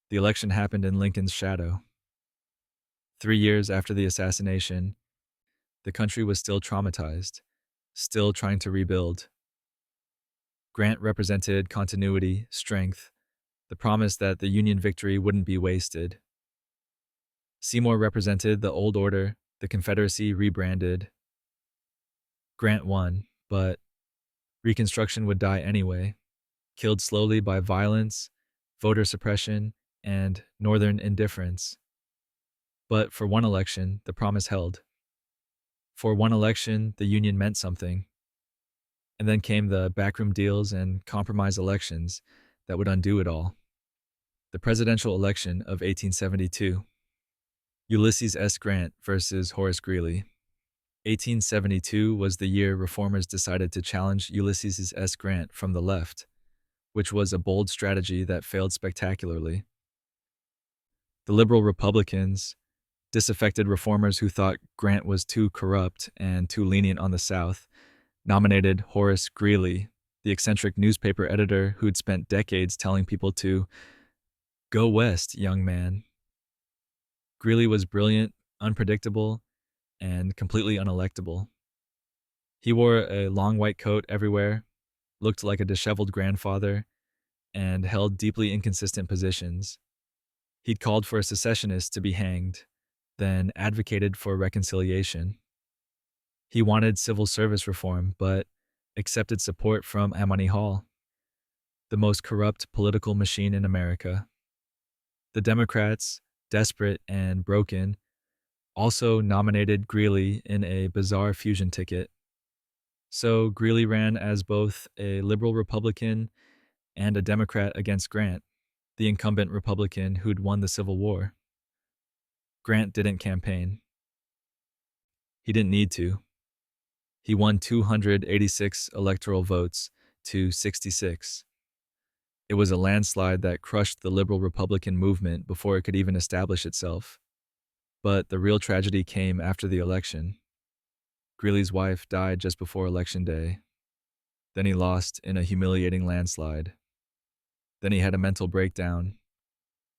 The election happened in Lincoln's shadow. 3 years after the assassination, the country was still traumatized, still trying to rebuild. Grant represented continuity, strength, the promise that the Union victory wouldn't be wasted. Seymour represented the old order, the Confederacy rebranded. Grant won, but Reconstruction would die anyway, killed slowly by violence, voter suppression, and Northern indifference. But for one election, the promise held. For one election, the Union meant something. And then came the backroom deals and compromise elections that would undo it all. The presidential election of 1872. Ulysses S. Grant versus Horace Greeley. 1872 was the year reformers decided to challenge Ulysses S. Grant from the left, which was a bold strategy that failed spectacularly. The liberal Republicans, disaffected reformers who thought Grant was too corrupt and too lenient on the South, nominated Horace Greeley, the eccentric newspaper editor who'd spent decades telling people to go west, young man. Greeley was brilliant, unpredictable, and completely unelectable. He wore a long white coat everywhere, looked like a disheveled grandfather, and held deeply inconsistent positions. He'd called for secessionists to be hanged, then advocated for reconciliation. He wanted civil service reform, but accepted support from Tammany Hall, the most corrupt political machine in America. The Democrats, desperate and broken, also nominated Greeley in a bizarre fusion ticket. So Greeley ran as both a liberal Republican and a Democrat against Grant, the incumbent Republican who'd won the Civil War. Grant didn't campaign. He didn't need to. He won 286 electoral votes to 66. It was a landslide that crushed the liberal Republican movement before it could even establish itself. But the real tragedy came after the election. Greeley's wife died just before Election Day. Then he lost in a humiliating landslide. Then he had a mental breakdown.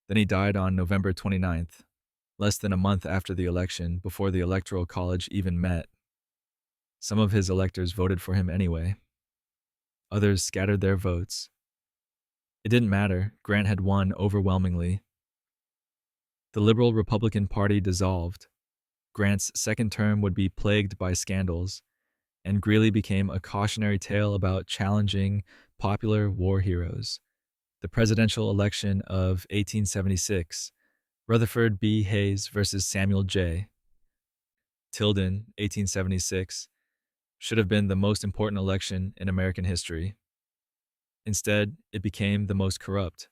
Then he died on November 29th, less than a month after the election, before the Electoral College even met. Some of his electors voted for him anyway. Others scattered their votes. It didn't matter. Grant had won overwhelmingly. The Liberal Republican Party dissolved. Grant's second term would be plagued by scandals, and Greeley became a cautionary tale about challenging popular war heroes. The presidential election of 1876, Rutherford B. Hayes versus Samuel J. Tilden, 1876, should have been the most important election in American history. Instead, it became the most corrupt.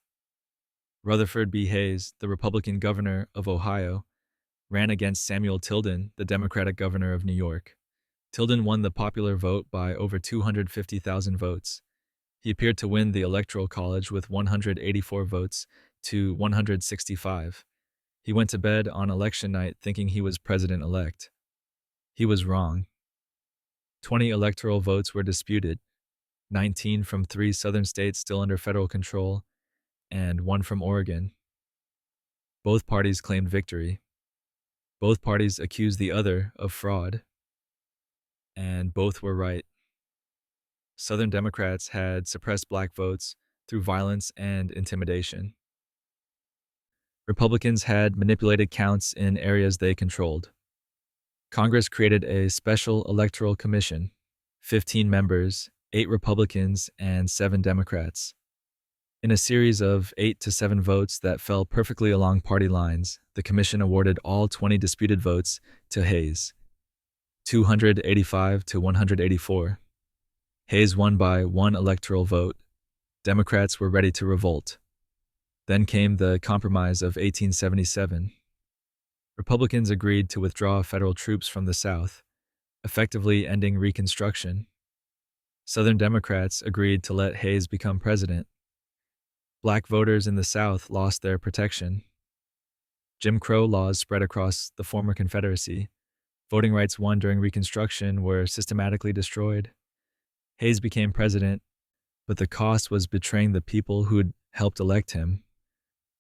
Rutherford B. Hayes, the Republican governor of Ohio, ran against Samuel Tilden, the Democratic governor of New York. Tilden won the popular vote by over 250,000 votes. He appeared to win the Electoral College with 184 votes to 165. He went to bed on election night thinking he was president-elect. He was wrong. 20 electoral votes were disputed, 19 from 3 southern states still under federal control, and 1 from Oregon. Both parties claimed victory. Both parties accused the other of fraud. And both were right. Southern Democrats had suppressed black votes through violence and intimidation. Republicans had manipulated counts in areas they controlled. Congress created a special electoral commission, 15 members, 8 Republicans, and 7 Democrats. In a series of 8 to 7 votes that fell perfectly along party lines, the commission awarded all 20 disputed votes to Hayes, 285 to 184. Hayes won by 1 electoral vote. Democrats were ready to revolt. Then came the Compromise of 1877. Republicans agreed to withdraw federal troops from the South, effectively ending Reconstruction. Southern Democrats agreed to let Hayes become president. Black voters in the South lost their protection. Jim Crow laws spread across the former Confederacy. Voting rights won during Reconstruction were systematically destroyed. Hayes became president, but the cost was betraying the people who'd helped elect him.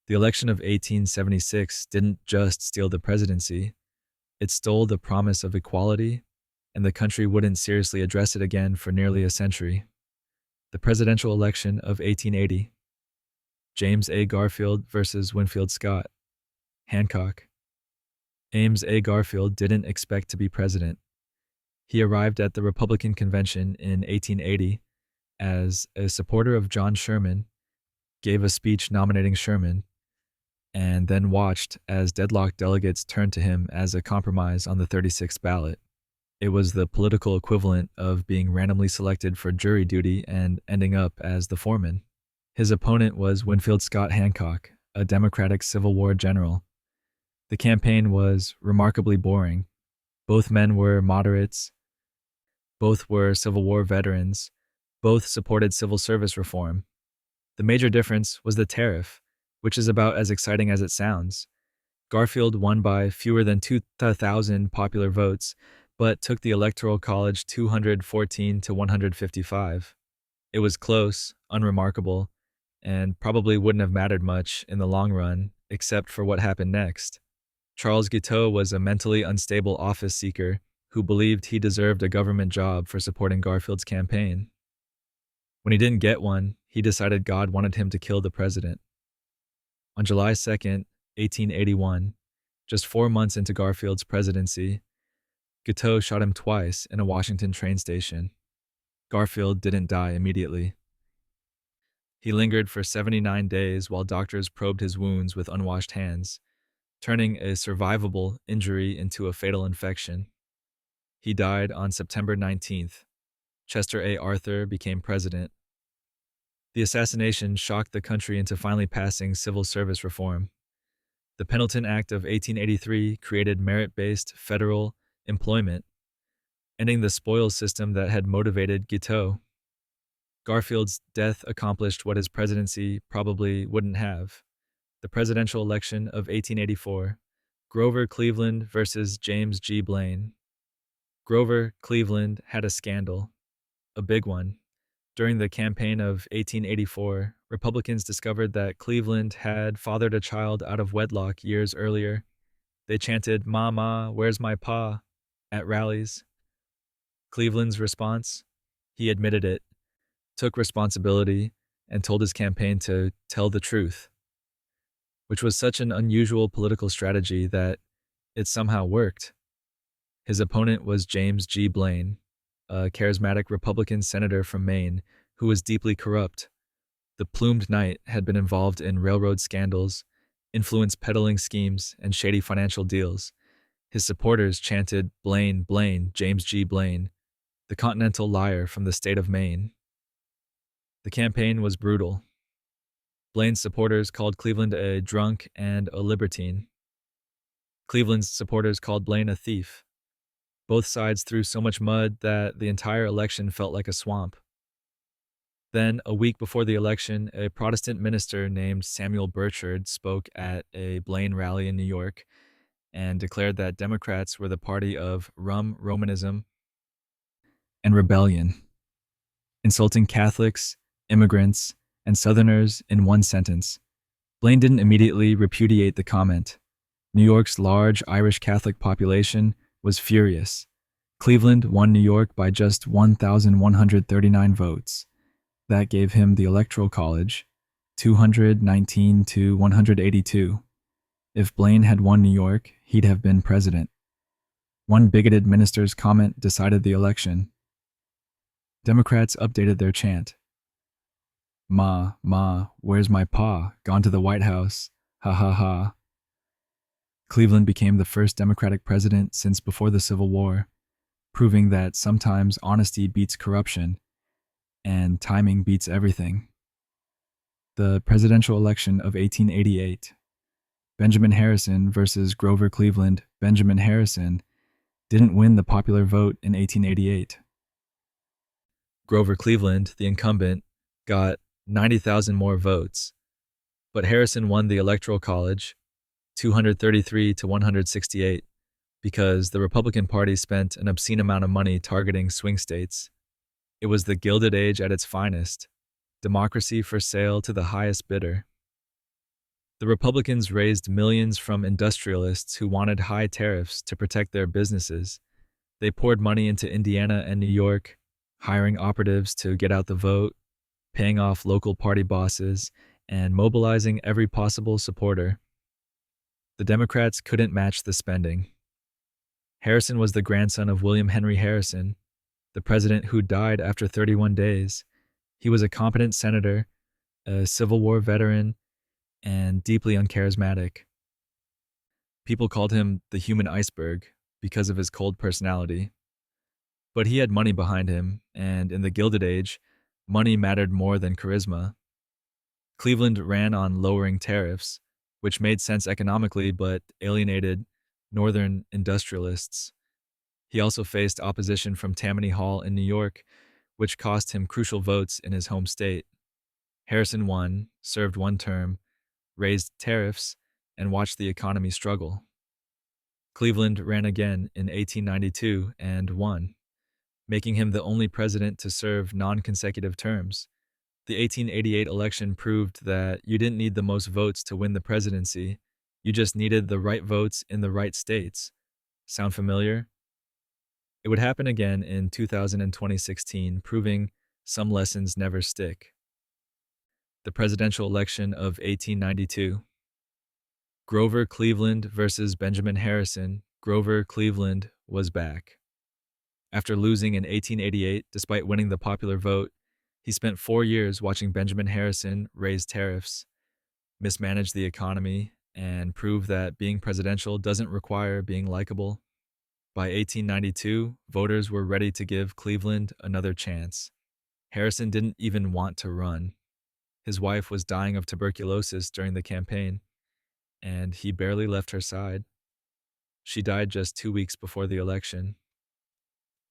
The election of 1876 didn't just steal the presidency, it stole the promise of equality, and the country wouldn't seriously address it again for nearly a century. The presidential election of 1880. James A. Garfield versus Winfield Scott. Hancock. Ames A. Garfield didn't expect to be president. He arrived at the Republican convention in 1880 as a supporter of John Sherman, gave a speech nominating Sherman, and then watched as deadlocked delegates turned to him as a compromise on the 36th ballot. It was the political equivalent of being randomly selected for jury duty and ending up as the foreman. His opponent was Winfield Scott Hancock, a Democratic Civil War general. The campaign was remarkably boring. Both men were moderates. Both were Civil War veterans. Both supported civil service reform. The major difference was the tariff, which is about as exciting as it sounds. Garfield won by fewer than 2,000 popular votes, but took the Electoral College 214 to 155. It was close, unremarkable, and probably wouldn't have mattered much in the long run, except for what happened next. Charles Guiteau was a mentally unstable office seeker who believed he deserved a government job for supporting Garfield's campaign. When he didn't get one, he decided God wanted him to kill the president. On July 2nd, 1881, just 4 months into Garfield's presidency, Guiteau shot him twice in a Washington train station. Garfield didn't die immediately. He lingered for 79 days while doctors probed his wounds with unwashed hands, turning a survivable injury into a fatal infection. He died on September 19th. Chester A. Arthur became president. The assassination shocked the country into finally passing civil service reform. The Pendleton Act of 1883 created merit-based federal employment, ending the spoils system that had motivated Guiteau. Garfield's death accomplished what his presidency probably wouldn't have. The presidential election of 1884, Grover Cleveland versus James G. Blaine. Grover Cleveland had a scandal, a big one. During the campaign of 1884, Republicans discovered that Cleveland had fathered a child out of wedlock years earlier. They chanted, "Ma, ma, where's my pa?" at rallies. Cleveland's response? He admitted it, took responsibility, and told his campaign to tell the truth, which was such an unusual political strategy that it somehow worked. His opponent was James G. Blaine, a charismatic Republican senator from Maine who was deeply corrupt. The plumed knight had been involved in railroad scandals, influence peddling schemes, and shady financial deals. His supporters chanted, "Blaine, Blaine, James G. Blaine, the continental liar from the state of Maine." The campaign was brutal. Blaine's supporters called Cleveland a drunk and a libertine. Cleveland's supporters called Blaine a thief. Both sides threw so much mud that the entire election felt like a swamp. Then, a week before the election, a Protestant minister named Samuel Burchard spoke at a Blaine rally in New York and declared that Democrats were the party of rum Romanism and rebellion, insulting Catholics, immigrants, and Southerners in one sentence. Blaine didn't immediately repudiate the comment. New York's large Irish Catholic population was furious. Cleveland won New York by just 1,139 votes. That gave him the Electoral College, 219 to 182. If Blaine had won New York, he'd have been president. One bigoted minister's comment decided the election. Democrats updated their chant. "Ma, ma, where's my pa? Gone to the White House. Ha ha ha." Cleveland became the first Democratic president since before the Civil War, proving that sometimes honesty beats corruption, and timing beats everything. The presidential election of 1888. Benjamin Harrison versus Grover Cleveland. Benjamin Harrison didn't win the popular vote in 1888. Grover Cleveland, the incumbent, got 90,000 more votes, but Harrison won the Electoral College, 233 to 168, because the Republican Party spent an obscene amount of money targeting swing states. It was the Gilded Age at its finest, democracy for sale to the highest bidder. The Republicans raised millions from industrialists who wanted high tariffs to protect their businesses. They poured money into Indiana and New York, hiring operatives to get out the vote, paying off local party bosses, and mobilizing every possible supporter. The Democrats couldn't match the spending. Harrison was the grandson of William Henry Harrison, the president who died after 31 days. He was a competent senator, a Civil War veteran, and deeply uncharismatic. People called him the human iceberg because of his cold personality. But he had money behind him, and in the Gilded Age, money mattered more than charisma. Cleveland ran on lowering tariffs, which made sense economically but alienated Northern industrialists. He also faced opposition from Tammany Hall in New York, which cost him crucial votes in his home state. Harrison won, served one term, raised tariffs, and watched the economy struggle. Cleveland ran again in 1892 and won. making him the only president to serve non-consecutive terms. The 1888 election proved that you didn't need the most votes to win the presidency. You just needed the right votes in the right states. Sound familiar? It would happen again in 2000 and 2016, proving some lessons never stick. The presidential election of 1892. Grover Cleveland versus Benjamin Harrison. Grover Cleveland was back. After losing in 1888, despite winning the popular vote, he spent 4 years watching Benjamin Harrison raise tariffs, mismanage the economy, and prove that being presidential doesn't require being likable. By 1892, voters were ready to give Cleveland another chance. Harrison didn't even want to run. His wife was dying of tuberculosis during the campaign, and he barely left her side. She died just 2 weeks before the election.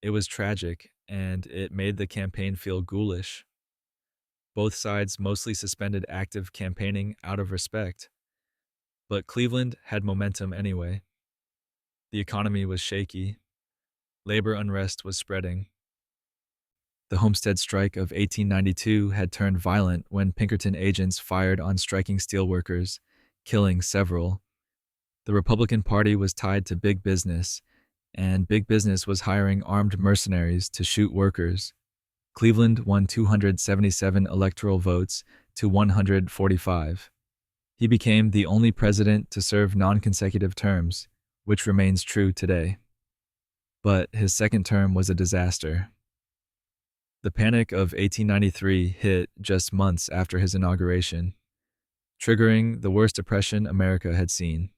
It was tragic, and it made the campaign feel ghoulish. Both sides mostly suspended active campaigning out of respect, but Cleveland had momentum anyway. The economy was shaky. Labor unrest was spreading. The Homestead Strike of 1892 had turned violent when Pinkerton agents fired on striking steelworkers, killing several. The Republican Party was tied to big business, and big business was hiring armed mercenaries to shoot workers. Cleveland won 277 electoral votes to 145. He became the only president to serve non-consecutive terms, which remains true today. But his second term was a disaster. The Panic of 1893 hit just months after his inauguration, triggering the worst depression America had seen.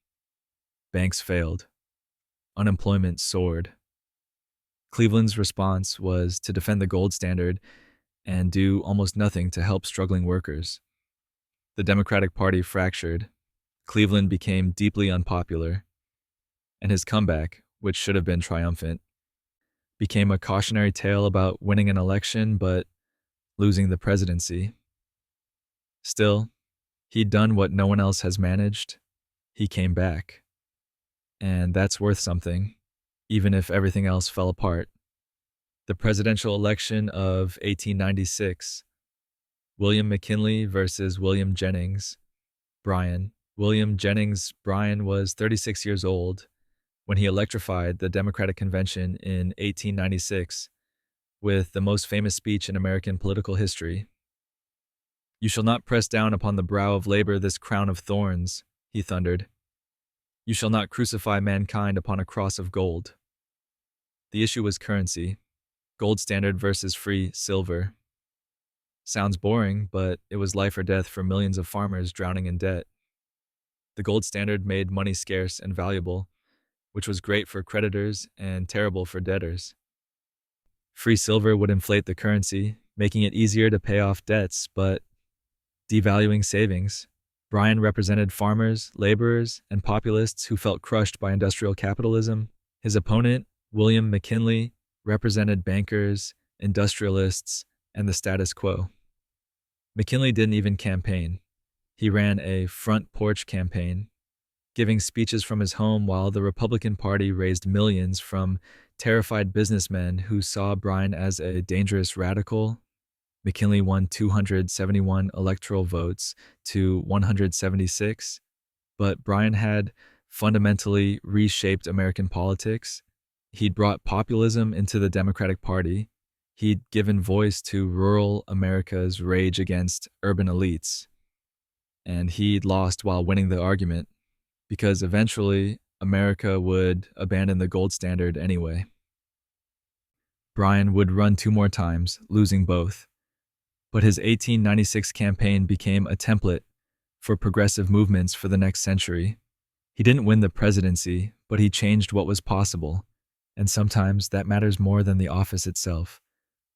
Banks failed. Unemployment soared. Cleveland's response was to defend the gold standard and do almost nothing to help struggling workers. The Democratic Party fractured. Cleveland became deeply unpopular, and his comeback, which should have been triumphant, became a cautionary tale about winning an election but losing the presidency. Still, he'd done what no one else has managed. He came back. And that's worth something, even if everything else fell apart. The presidential election of 1896. William McKinley versus William Jennings Bryan. William Jennings Bryan was 36 years old when he electrified the Democratic Convention in 1896 with the most famous speech in American political history. "You shall not press down upon the brow of labor this crown of thorns," he thundered. "You shall not crucify mankind upon a cross of gold." The issue was currency, gold standard versus free silver. Sounds boring, but it was life or death for millions of farmers drowning in debt. The gold standard made money scarce and valuable, which was great for creditors and terrible for debtors. Free silver would inflate the currency, making it easier to pay off debts, but devaluing savings. Bryan represented farmers, laborers, and populists who felt crushed by industrial capitalism. His opponent, William McKinley, represented bankers, industrialists, and the status quo. McKinley didn't even campaign. He ran a front porch campaign, giving speeches from his home while the Republican Party raised millions from terrified businessmen who saw Bryan as a dangerous radical. McKinley won 271 electoral votes to 176, but Bryan had fundamentally reshaped American politics. He'd brought populism into the Democratic Party. He'd given voice to rural America's rage against urban elites. And he'd lost while winning the argument, because eventually America would abandon the gold standard anyway. Bryan would run 2 more times, losing both. But his 1896 campaign became a template for progressive movements for the next century. He didn't win the presidency, but he changed what was possible, and sometimes that matters more than the office itself,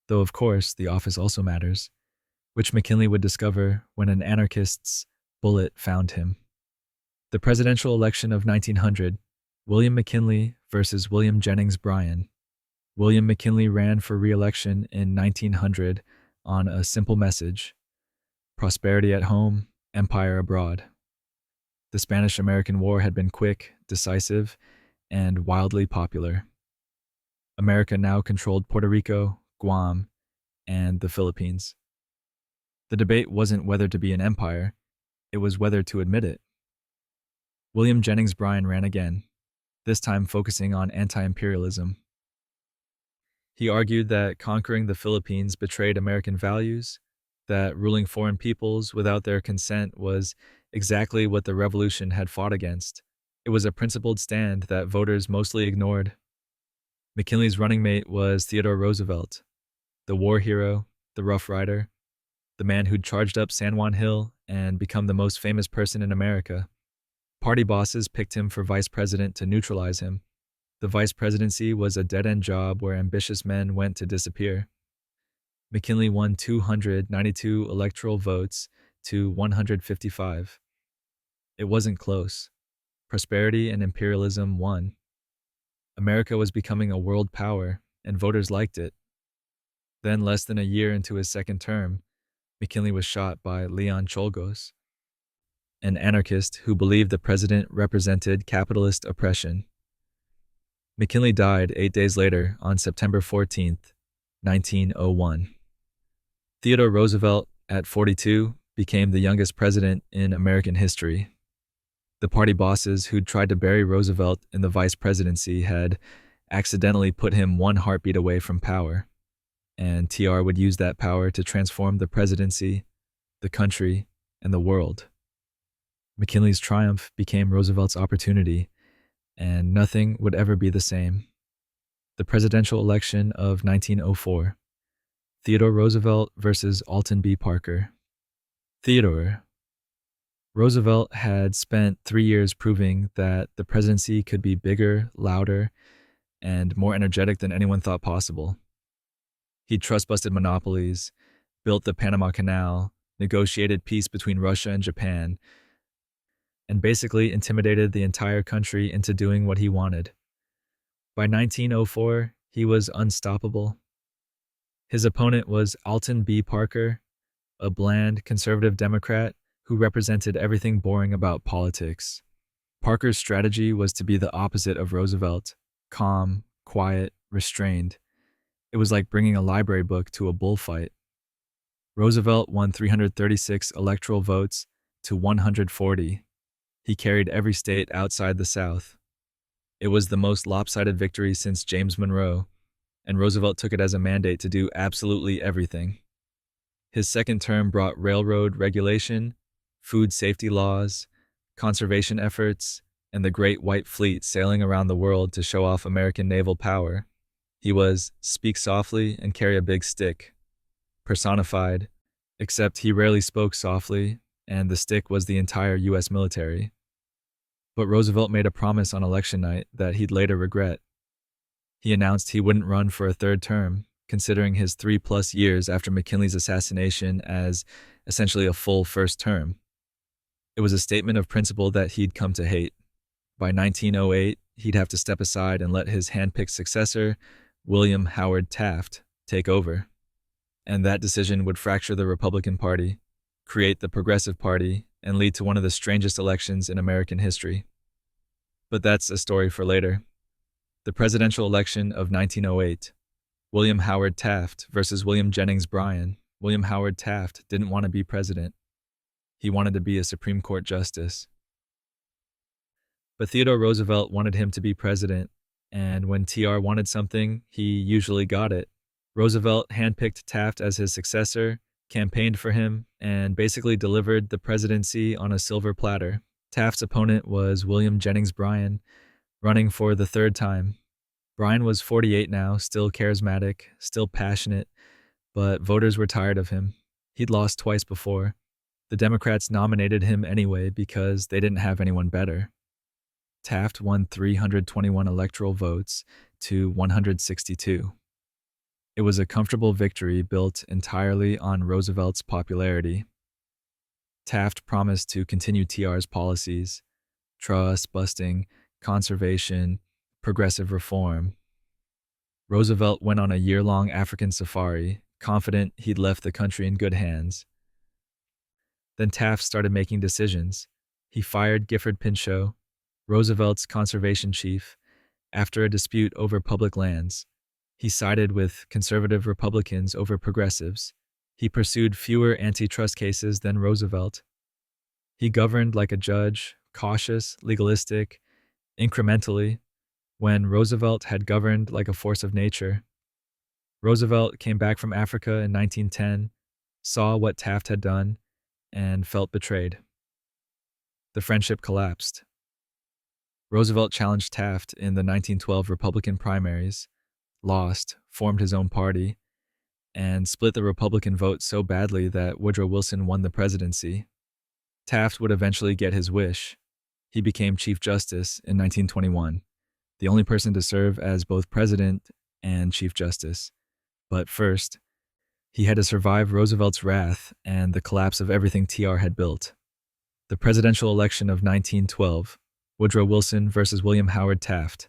though of course the office also matters, which McKinley would discover when an anarchist's bullet found him. The presidential election of 1900, William McKinley versus William Jennings Bryan. William McKinley ran for re-election in 1900 on a simple message: prosperity at home, empire abroad. The Spanish-American War had been quick, decisive, and wildly popular. America now controlled Puerto Rico, Guam, and the Philippines. The debate wasn't whether to be an empire, it was whether to admit it. William Jennings Bryan ran again, this time focusing on anti-imperialism. He argued that conquering the Philippines betrayed American values, that ruling foreign peoples without their consent was exactly what the revolution had fought against. It was a principled stand that voters mostly ignored. McKinley's running mate was Theodore Roosevelt, the war hero, the Rough Rider, the man who'd charged up San Juan Hill and become the most famous person in America. Party bosses picked him for vice president to neutralize him. The vice presidency was a dead-end job where ambitious men went to disappear. McKinley won 292 electoral votes to 155. It wasn't close. Prosperity and imperialism won. America was becoming a world power, and voters liked it. Then, less than a year into his second term, McKinley was shot by Leon Czolgosz, an anarchist who believed the president represented capitalist oppression. McKinley died 8 days later on September 14, 1901. Theodore Roosevelt, at 42, became the youngest president in American history. The party bosses who'd tried to bury Roosevelt in the vice presidency had accidentally put him one heartbeat away from power, and TR would use that power to transform the presidency, the country, and the world. McKinley's triumph became Roosevelt's opportunity, and nothing would ever be the same. The presidential election of 1904. Theodore Roosevelt versus Alton B. Parker. Theodore. Roosevelt had spent 3 years proving that the presidency could be bigger, louder, and more energetic than anyone thought possible. He'd trust-busted monopolies, built the Panama Canal, negotiated peace between Russia and Japan, and basically intimidated the entire country into doing what he wanted. By 1904, he was unstoppable. His opponent was Alton B. Parker, a bland, conservative Democrat who represented everything boring about politics. Parker's strategy was to be the opposite of Roosevelt: calm, quiet, restrained. It was like bringing a library book to a bullfight. Roosevelt won 336 electoral votes to 140. He carried every state outside the South. It was the most lopsided victory since James Monroe, and Roosevelt took it as a mandate to do absolutely everything. His second term brought railroad regulation, food safety laws, conservation efforts, and the Great White Fleet sailing around the world to show off American naval power. He was speak softly and carry a big stick, personified, except he rarely spoke softly, and the stick was the entire U.S. military. But Roosevelt made a promise on election night that he'd later regret. He announced he wouldn't run for a third term, considering his 3+ years after McKinley's assassination as essentially a full first term. It was a statement of principle that he'd come to hate. By 1908, he'd have to step aside and let his handpicked successor, William Howard Taft, take over. And that decision would fracture the Republican Party, create the Progressive Party, and lead to one of the strangest elections in American history. But that's a story for later. The presidential election of 1908. William Howard Taft versus William Jennings Bryan. William Howard Taft didn't want to be president. He wanted to be a Supreme Court justice. But Theodore Roosevelt wanted him to be president, and when TR wanted something, he usually got it. Roosevelt handpicked Taft as his successor, campaigned for him, and basically delivered the presidency on a silver platter. Taft's opponent was William Jennings Bryan, running for the third time. Bryan was 48 now, still charismatic, still passionate, but voters were tired of him. He'd lost twice before. The Democrats nominated him anyway because they didn't have anyone better. Taft won 321 electoral votes to 162. It was a comfortable victory built entirely on Roosevelt's popularity. Taft promised to continue TR's policies: trust busting, conservation, progressive reform. Roosevelt went on a year-long African safari, confident he'd left the country in good hands. Then Taft started making decisions. He fired Gifford Pinchot, Roosevelt's conservation chief, after a dispute over public lands, He sided with conservative Republicans over progressives. He pursued fewer antitrust cases than Roosevelt. He governed like a judge, cautious, legalistic, incrementally, when Roosevelt had governed like a force of nature. Roosevelt came back from Africa in 1910, saw what Taft had done, and felt betrayed. The friendship collapsed. Roosevelt challenged Taft in the 1912 Republican primaries, lost, formed his own party, and split the Republican vote so badly that Woodrow Wilson won the presidency. Taft would eventually get his wish. He became Chief Justice in 1921, the only person to serve as both President and Chief Justice. But first, he had to survive Roosevelt's wrath and the collapse of everything TR had built. The presidential election of 1912, Woodrow Wilson versus William Howard Taft.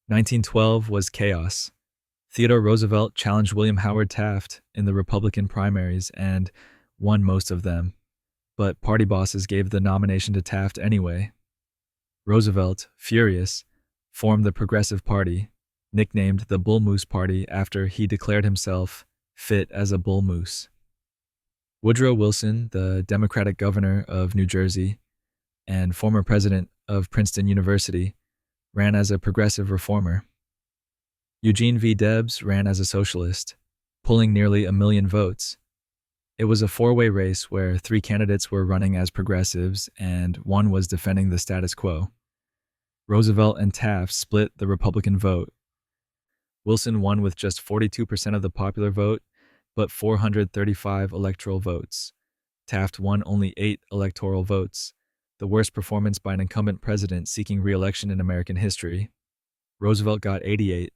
1912 was chaos. Theodore Roosevelt challenged William Howard Taft in the Republican primaries and won most of them, but party bosses gave the nomination to Taft anyway. Roosevelt, furious, formed the Progressive Party, nicknamed the Bull Moose Party after he declared himself fit as a bull moose. Woodrow Wilson, the Democratic governor of New Jersey and former president of Princeton University, ran as a progressive reformer. Eugene V. Debs ran as a socialist, pulling nearly 1 million votes. It was a four-way race where 3 candidates were running as progressives and 1 was defending the status quo. Roosevelt and Taft split the Republican vote. Wilson won with just 42% of the popular vote, but 435 electoral votes. Taft won only 8 electoral votes, the worst performance by an incumbent president seeking re-election in American history. Roosevelt got 88.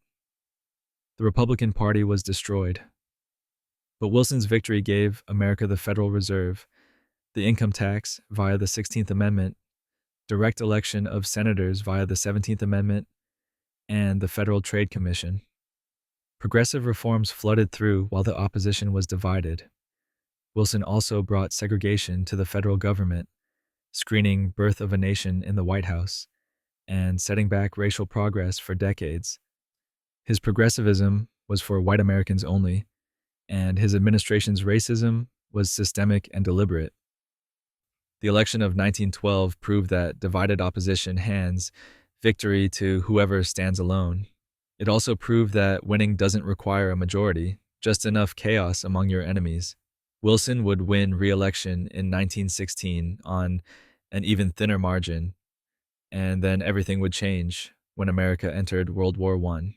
The Republican Party was destroyed. But Wilson's victory gave America the Federal Reserve, the income tax via the 16th Amendment, direct election of senators via the 17th Amendment, and the Federal Trade Commission. Progressive reforms flooded through while the opposition was divided. Wilson also brought segregation to the federal government, screening Birth of a Nation in the White House, and setting back racial progress for decades. His progressivism was for white Americans only, and his administration's racism was systemic and deliberate. The election of 1912 proved that divided opposition hands victory to whoever stands alone. It also proved that winning doesn't require a majority, just enough chaos among your enemies. Wilson would win re-election in 1916 on an even thinner margin, and then everything would change when America entered World War I.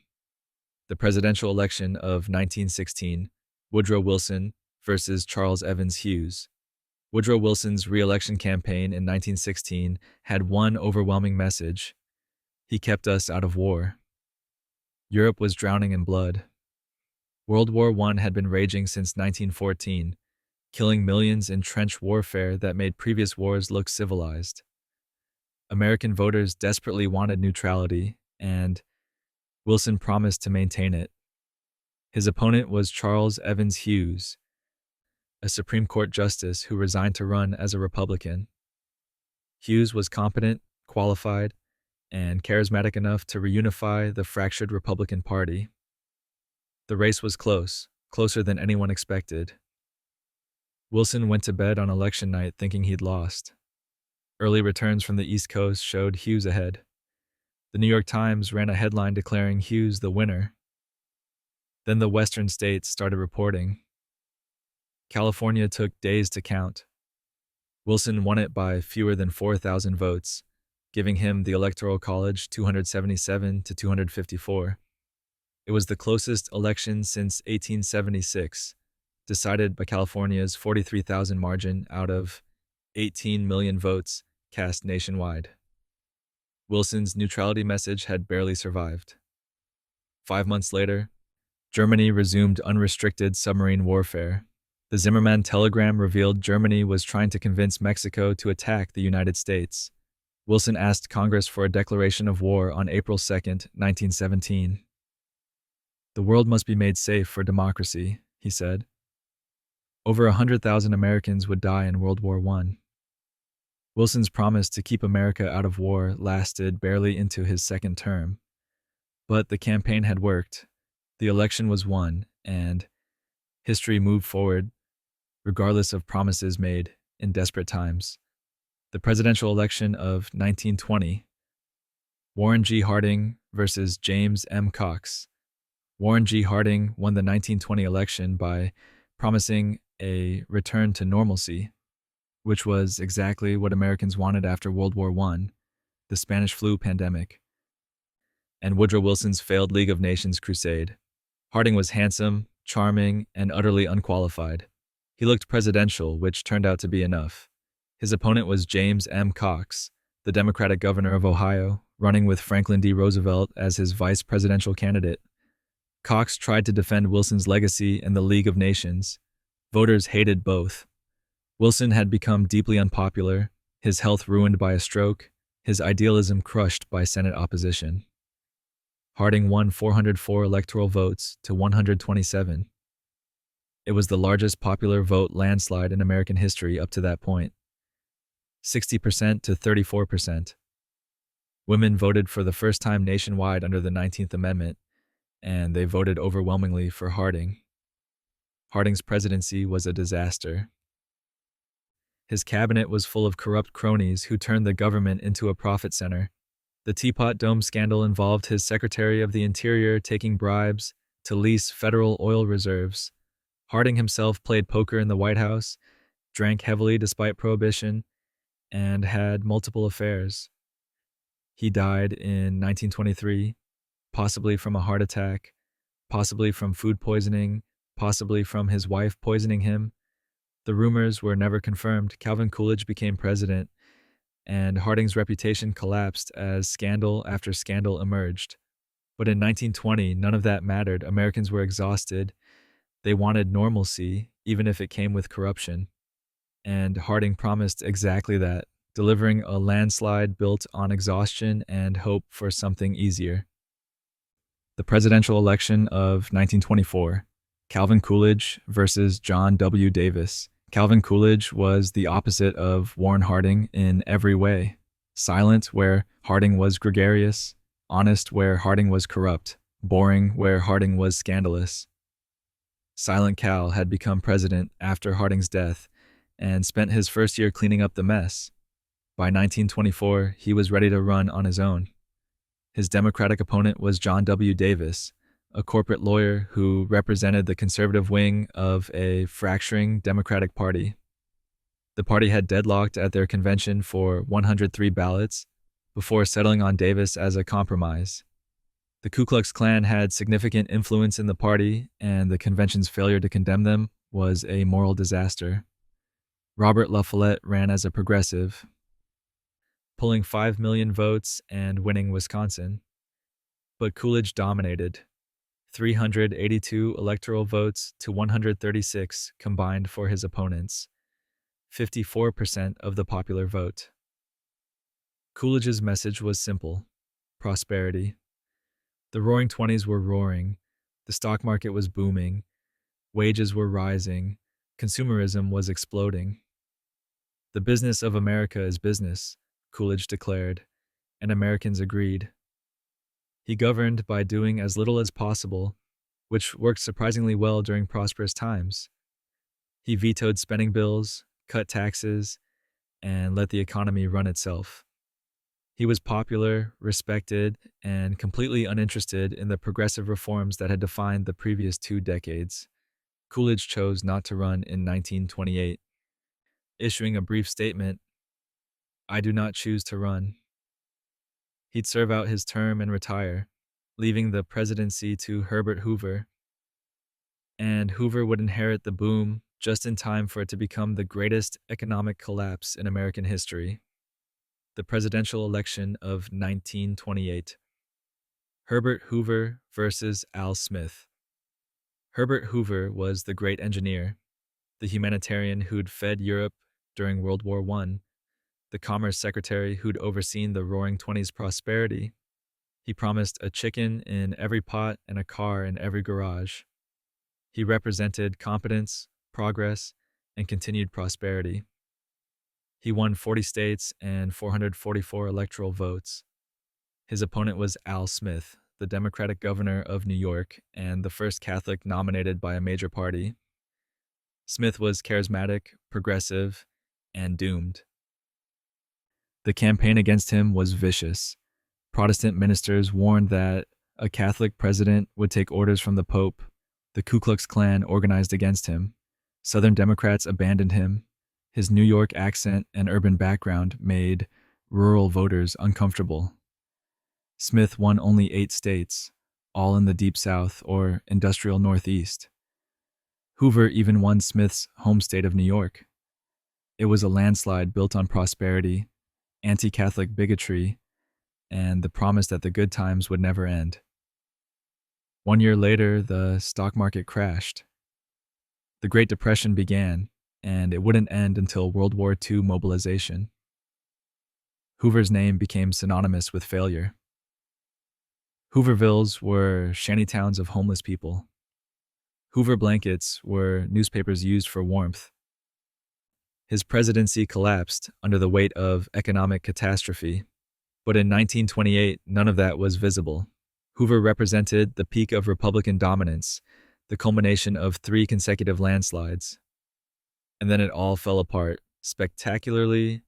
The presidential election of 1916, Woodrow Wilson versus Charles Evans Hughes. Woodrow Wilson's re-election campaign in 1916 had one overwhelming message: he kept us out of war. Europe was drowning in blood. World War I had been raging since 1914, killing millions in trench warfare that made previous wars look civilized. American voters desperately wanted neutrality, and Wilson promised to maintain it. His opponent was Charles Evans Hughes, a Supreme Court justice who resigned to run as a Republican. Hughes was competent, qualified, and charismatic enough to reunify the fractured Republican Party. The race was close, closer than anyone expected. Wilson went to bed on election night thinking he'd lost. Early returns from the East Coast showed Hughes ahead. The New York Times ran a headline declaring Hughes the winner. Then the Western states started reporting. California took days to count. Wilson won it by fewer than 4,000 votes, giving him the Electoral College 277 to 254. It was the closest election since 1876, decided by California's 43,000 margin out of 18 million votes cast nationwide. Wilson's neutrality message had barely survived. 5 months later, Germany resumed unrestricted submarine warfare. The Zimmermann telegram revealed Germany was trying to convince Mexico to attack the United States. Wilson asked Congress for a declaration of war on April 2, 1917. The world must be made safe for democracy, he said. Over 100,000 Americans would die in World War I. Wilson's promise to keep America out of war lasted barely into his second term. But the campaign had worked. The election was won, and history moved forward regardless of promises made in desperate times. The presidential election of 1920, Warren G. Harding versus James M. Cox. Warren G. Harding won the 1920 election by promising a return to normalcy, which was exactly what Americans wanted after World War I, the Spanish flu pandemic, and Woodrow Wilson's failed League of Nations crusade. Harding was handsome, charming, and utterly unqualified. He looked presidential, which turned out to be enough. His opponent was James M. Cox, the Democratic governor of Ohio, running with Franklin D. Roosevelt as his vice presidential candidate. Cox tried to defend Wilson's legacy in the League of Nations. Voters hated both. Wilson had become deeply unpopular, his health ruined by a stroke, his idealism crushed by Senate opposition. Harding won 404 electoral votes to 127. It was the largest popular vote landslide in American history up to that point. 60% to 34%. Women voted for the first time nationwide under the 19th Amendment, and they voted overwhelmingly for Harding. Harding's presidency was a disaster. His cabinet was full of corrupt cronies who turned the government into a profit center. The Teapot Dome scandal involved his Secretary of the Interior taking bribes to lease federal oil reserves. Harding himself played poker in the White House, drank heavily despite prohibition, and had multiple affairs. He died in 1923, possibly from a heart attack, possibly from food poisoning, possibly from his wife poisoning him. The rumors were never confirmed. Calvin Coolidge became president, and Harding's reputation collapsed as scandal after scandal emerged. But in 1920, none of that mattered. Americans were exhausted. They wanted normalcy, even if it came with corruption. And Harding promised exactly that, delivering a landslide built on exhaustion and hope for something easier. The presidential election of 1924, Calvin Coolidge versus John W. Davis. Calvin Coolidge was the opposite of Warren Harding in every way. Silent where Harding was gregarious, honest where Harding was corrupt, boring where Harding was scandalous. Silent Cal had become president after Harding's death and spent his first year cleaning up the mess. By 1924, he was ready to run on his own. His Democratic opponent was John W. Davis, a corporate lawyer who represented the conservative wing of a fracturing Democratic Party. The party had deadlocked at their convention for 103 ballots before settling on Davis as a compromise. The Ku Klux Klan had significant influence in the party, and the convention's failure to condemn them was a moral disaster. Robert La Follette ran as a progressive, pulling 5 million votes and winning Wisconsin. But Coolidge dominated. 382 electoral votes to 136 combined for his opponents, 54% of the popular vote. Coolidge's message was simple: prosperity. The Roaring Twenties were roaring, the stock market was booming, wages were rising, consumerism was exploding. The business of America is business, Coolidge declared, and Americans agreed. He governed by doing as little as possible, which worked surprisingly well during prosperous times. He vetoed spending bills, cut taxes, and let the economy run itself. He was popular, respected, and completely uninterested in the progressive reforms that had defined the previous 2 decades. Coolidge chose not to run in 1928, issuing a brief statement, "I do not choose to run." He'd serve out his term and retire, leaving the presidency to Herbert Hoover. And Hoover would inherit the boom just in time for it to become the greatest economic collapse in American history. The presidential election of 1928. Herbert Hoover versus Al Smith. Herbert Hoover was the great engineer, the humanitarian who'd fed Europe during World War I, the commerce secretary who'd overseen the Roaring Twenties prosperity. He promised a chicken in every pot and a car in every garage. He represented competence, progress, and continued prosperity. He won 40 states and 444 electoral votes. His opponent was Al Smith, the Democratic governor of New York and the first Catholic nominated by a major party. Smith was charismatic, progressive, and doomed. The campaign against him was vicious. Protestant ministers warned that a Catholic president would take orders from the Pope. The Ku Klux Klan organized against him. Southern Democrats abandoned him. His New York accent and urban background made rural voters uncomfortable. Smith won only 8 states, all in the Deep South or industrial Northeast. Hoover even won Smith's home state of New York. It was a landslide built on prosperity, anti-Catholic bigotry, and the promise that the good times would never end. 1 year later, the stock market crashed. The Great Depression began, and it wouldn't end until World War II mobilization. Hoover's name became synonymous with failure. Hoovervilles were shantytowns of homeless people. Hoover blankets were newspapers used for warmth. His presidency collapsed under the weight of economic catastrophe, but in 1928, none of that was visible. Hoover represented the peak of Republican dominance, the culmination of 3 consecutive landslides. And then it all fell apart, spectacularly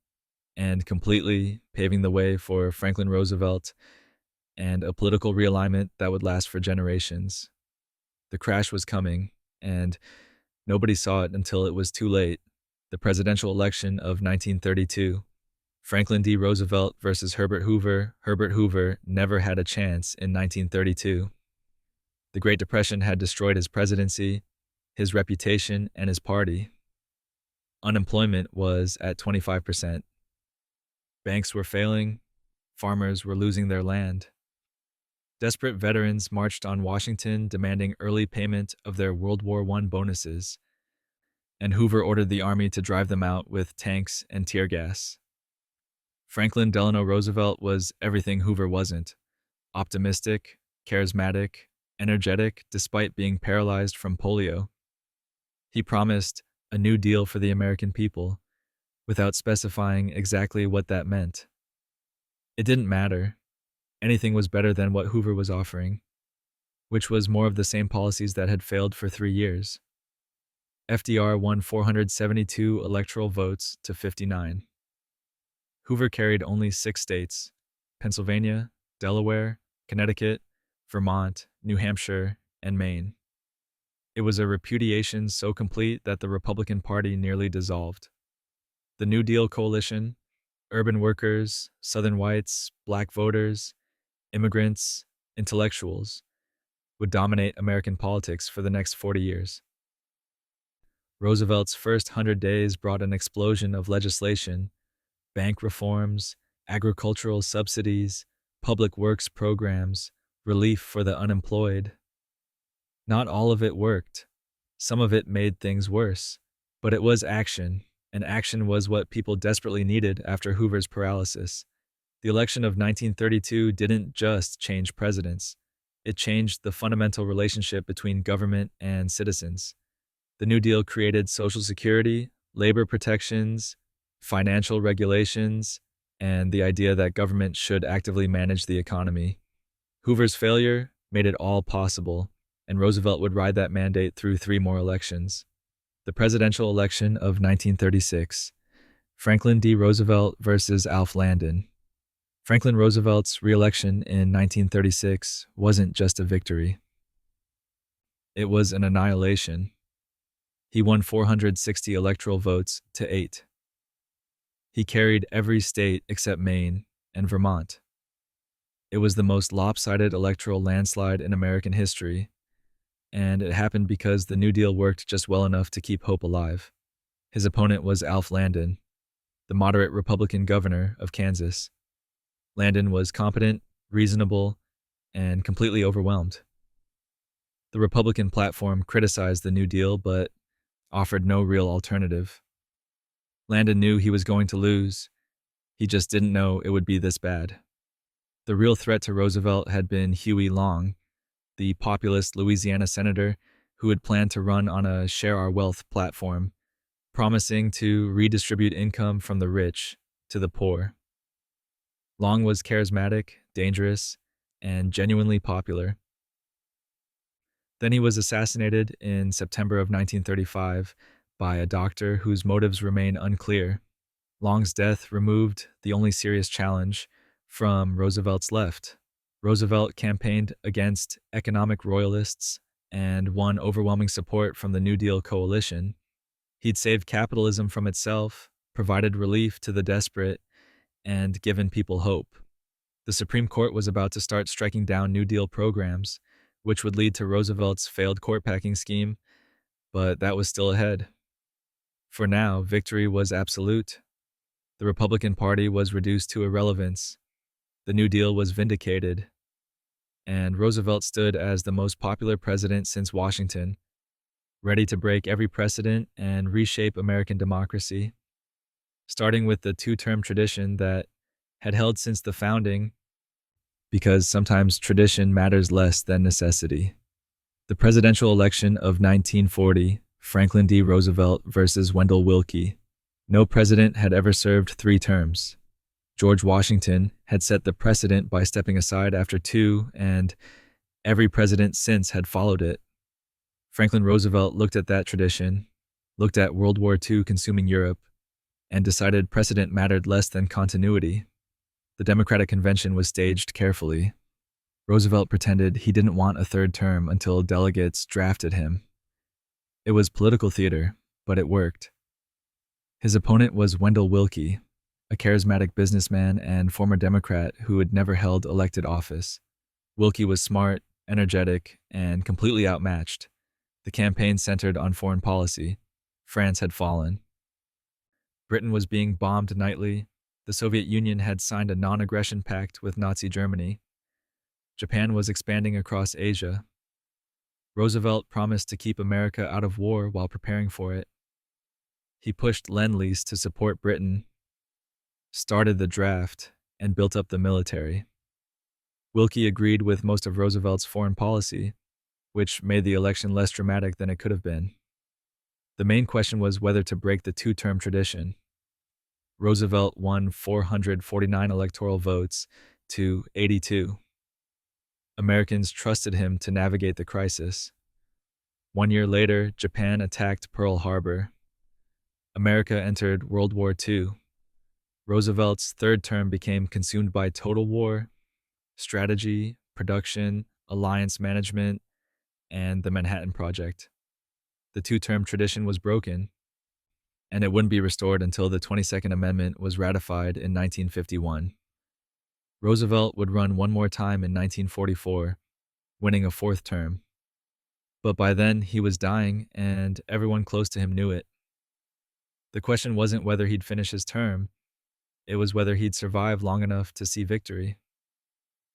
and completely, paving the way for Franklin Roosevelt and a political realignment that would last for generations. The crash was coming, and nobody saw it until it was too late. The presidential election of 1932. Franklin D. Roosevelt versus Herbert Hoover. Herbert Hoover never had a chance in 1932. The Great Depression had destroyed his presidency, his reputation, and his party. Unemployment was at 25%. Banks were failing. Farmers were losing their land. Desperate veterans marched on Washington demanding early payment of their World War I bonuses, and Hoover ordered the army to drive them out with tanks and tear gas. Franklin Delano Roosevelt was everything Hoover wasn't: optimistic, charismatic, energetic despite being paralyzed from polio. He promised a new deal for the American people, without specifying exactly what that meant. It didn't matter. Anything was better than what Hoover was offering, which was more of the same policies that had failed for 3 years. FDR won 472 electoral votes to 59. Hoover carried only 6 states: Pennsylvania, Delaware, Connecticut, Vermont, New Hampshire, and Maine. It was a repudiation so complete that the Republican Party nearly dissolved. The New Deal coalition, urban workers, Southern whites, black voters, immigrants, intellectuals, would dominate American politics for the next 40 years. Roosevelt's first 100 days brought an explosion of legislation: bank reforms, agricultural subsidies, public works programs, relief for the unemployed. Not all of it worked. Some of it made things worse, but it was action, and action was what people desperately needed after Hoover's paralysis. The election of 1932 didn't just change presidents. It changed the fundamental relationship between government and citizens. The New Deal created Social Security, labor protections, financial regulations, and the idea that government should actively manage the economy. Hoover's failure made it all possible, and Roosevelt would ride that mandate through 3 more elections. The presidential election of 1936, Franklin D. Roosevelt versus Alf Landon. Franklin Roosevelt's reelection in 1936 wasn't just a victory. It was an annihilation. He won 460 electoral votes to 8. He carried every state except Maine and Vermont. It was the most lopsided electoral landslide in American history, and it happened because the New Deal worked just well enough to keep hope alive. His opponent was Alf Landon, the moderate Republican governor of Kansas. Landon was competent, reasonable, and completely overwhelmed. The Republican platform criticized the New Deal, but offered no real alternative. Landon knew he was going to lose. He just didn't know it would be this bad. The real threat to Roosevelt had been Huey Long, the populist Louisiana senator who had planned to run on a share our wealth platform, promising to redistribute income from the rich to the poor. Long was charismatic, dangerous, and genuinely popular. Then he was assassinated in September of 1935 by a doctor whose motives remain unclear. Long's death removed the only serious challenge from Roosevelt's left. Roosevelt campaigned against economic royalists and won overwhelming support from the New Deal coalition. He'd saved capitalism from itself, provided relief to the desperate, and given people hope. The Supreme Court was about to start striking down New Deal programs, which would lead to Roosevelt's failed court-packing scheme, but that was still ahead. For now, victory was absolute. The Republican Party was reduced to irrelevance. The New Deal was vindicated, and Roosevelt stood as the most popular president since Washington, ready to break every precedent and reshape American democracy, starting with the two-term tradition that had held since the founding, because sometimes tradition matters less than necessity. The presidential election of 1940, Franklin D. Roosevelt versus Wendell Willkie. No president had ever served 3 terms. George Washington had set the precedent by stepping aside after 2, and every president since had followed it. Franklin Roosevelt looked at that tradition, looked at World War II consuming Europe, and decided precedent mattered less than continuity. The Democratic Convention was staged carefully. Roosevelt pretended he didn't want a 3rd term until delegates drafted him. It was political theater, but it worked. His opponent was Wendell Willkie, a charismatic businessman and former Democrat who had never held elected office. Willkie was smart, energetic, and completely outmatched. The campaign centered on foreign policy. France had fallen. Britain was being bombed nightly. The Soviet Union had signed a non-aggression pact with Nazi Germany. Japan was expanding across Asia. Roosevelt promised to keep America out of war while preparing for it. He pushed Lend-Lease to support Britain, started the draft, and built up the military. Willkie agreed with most of Roosevelt's foreign policy, which made the election less dramatic than it could have been. The main question was whether to break the 2-term tradition. Roosevelt won 449 electoral votes to 82. Americans trusted him to navigate the crisis. 1 year later, Japan attacked Pearl Harbor. America entered World War II. Roosevelt's 3rd term became consumed by total war, strategy, production, alliance management, and the Manhattan Project. The 2-term tradition was broken, and it wouldn't be restored until the 22nd Amendment was ratified in 1951. Roosevelt would run one more time in 1944, winning a 4th term. But by then, he was dying, and everyone close to him knew it. The question wasn't whether he'd finish his term, it was whether he'd survive long enough to see victory.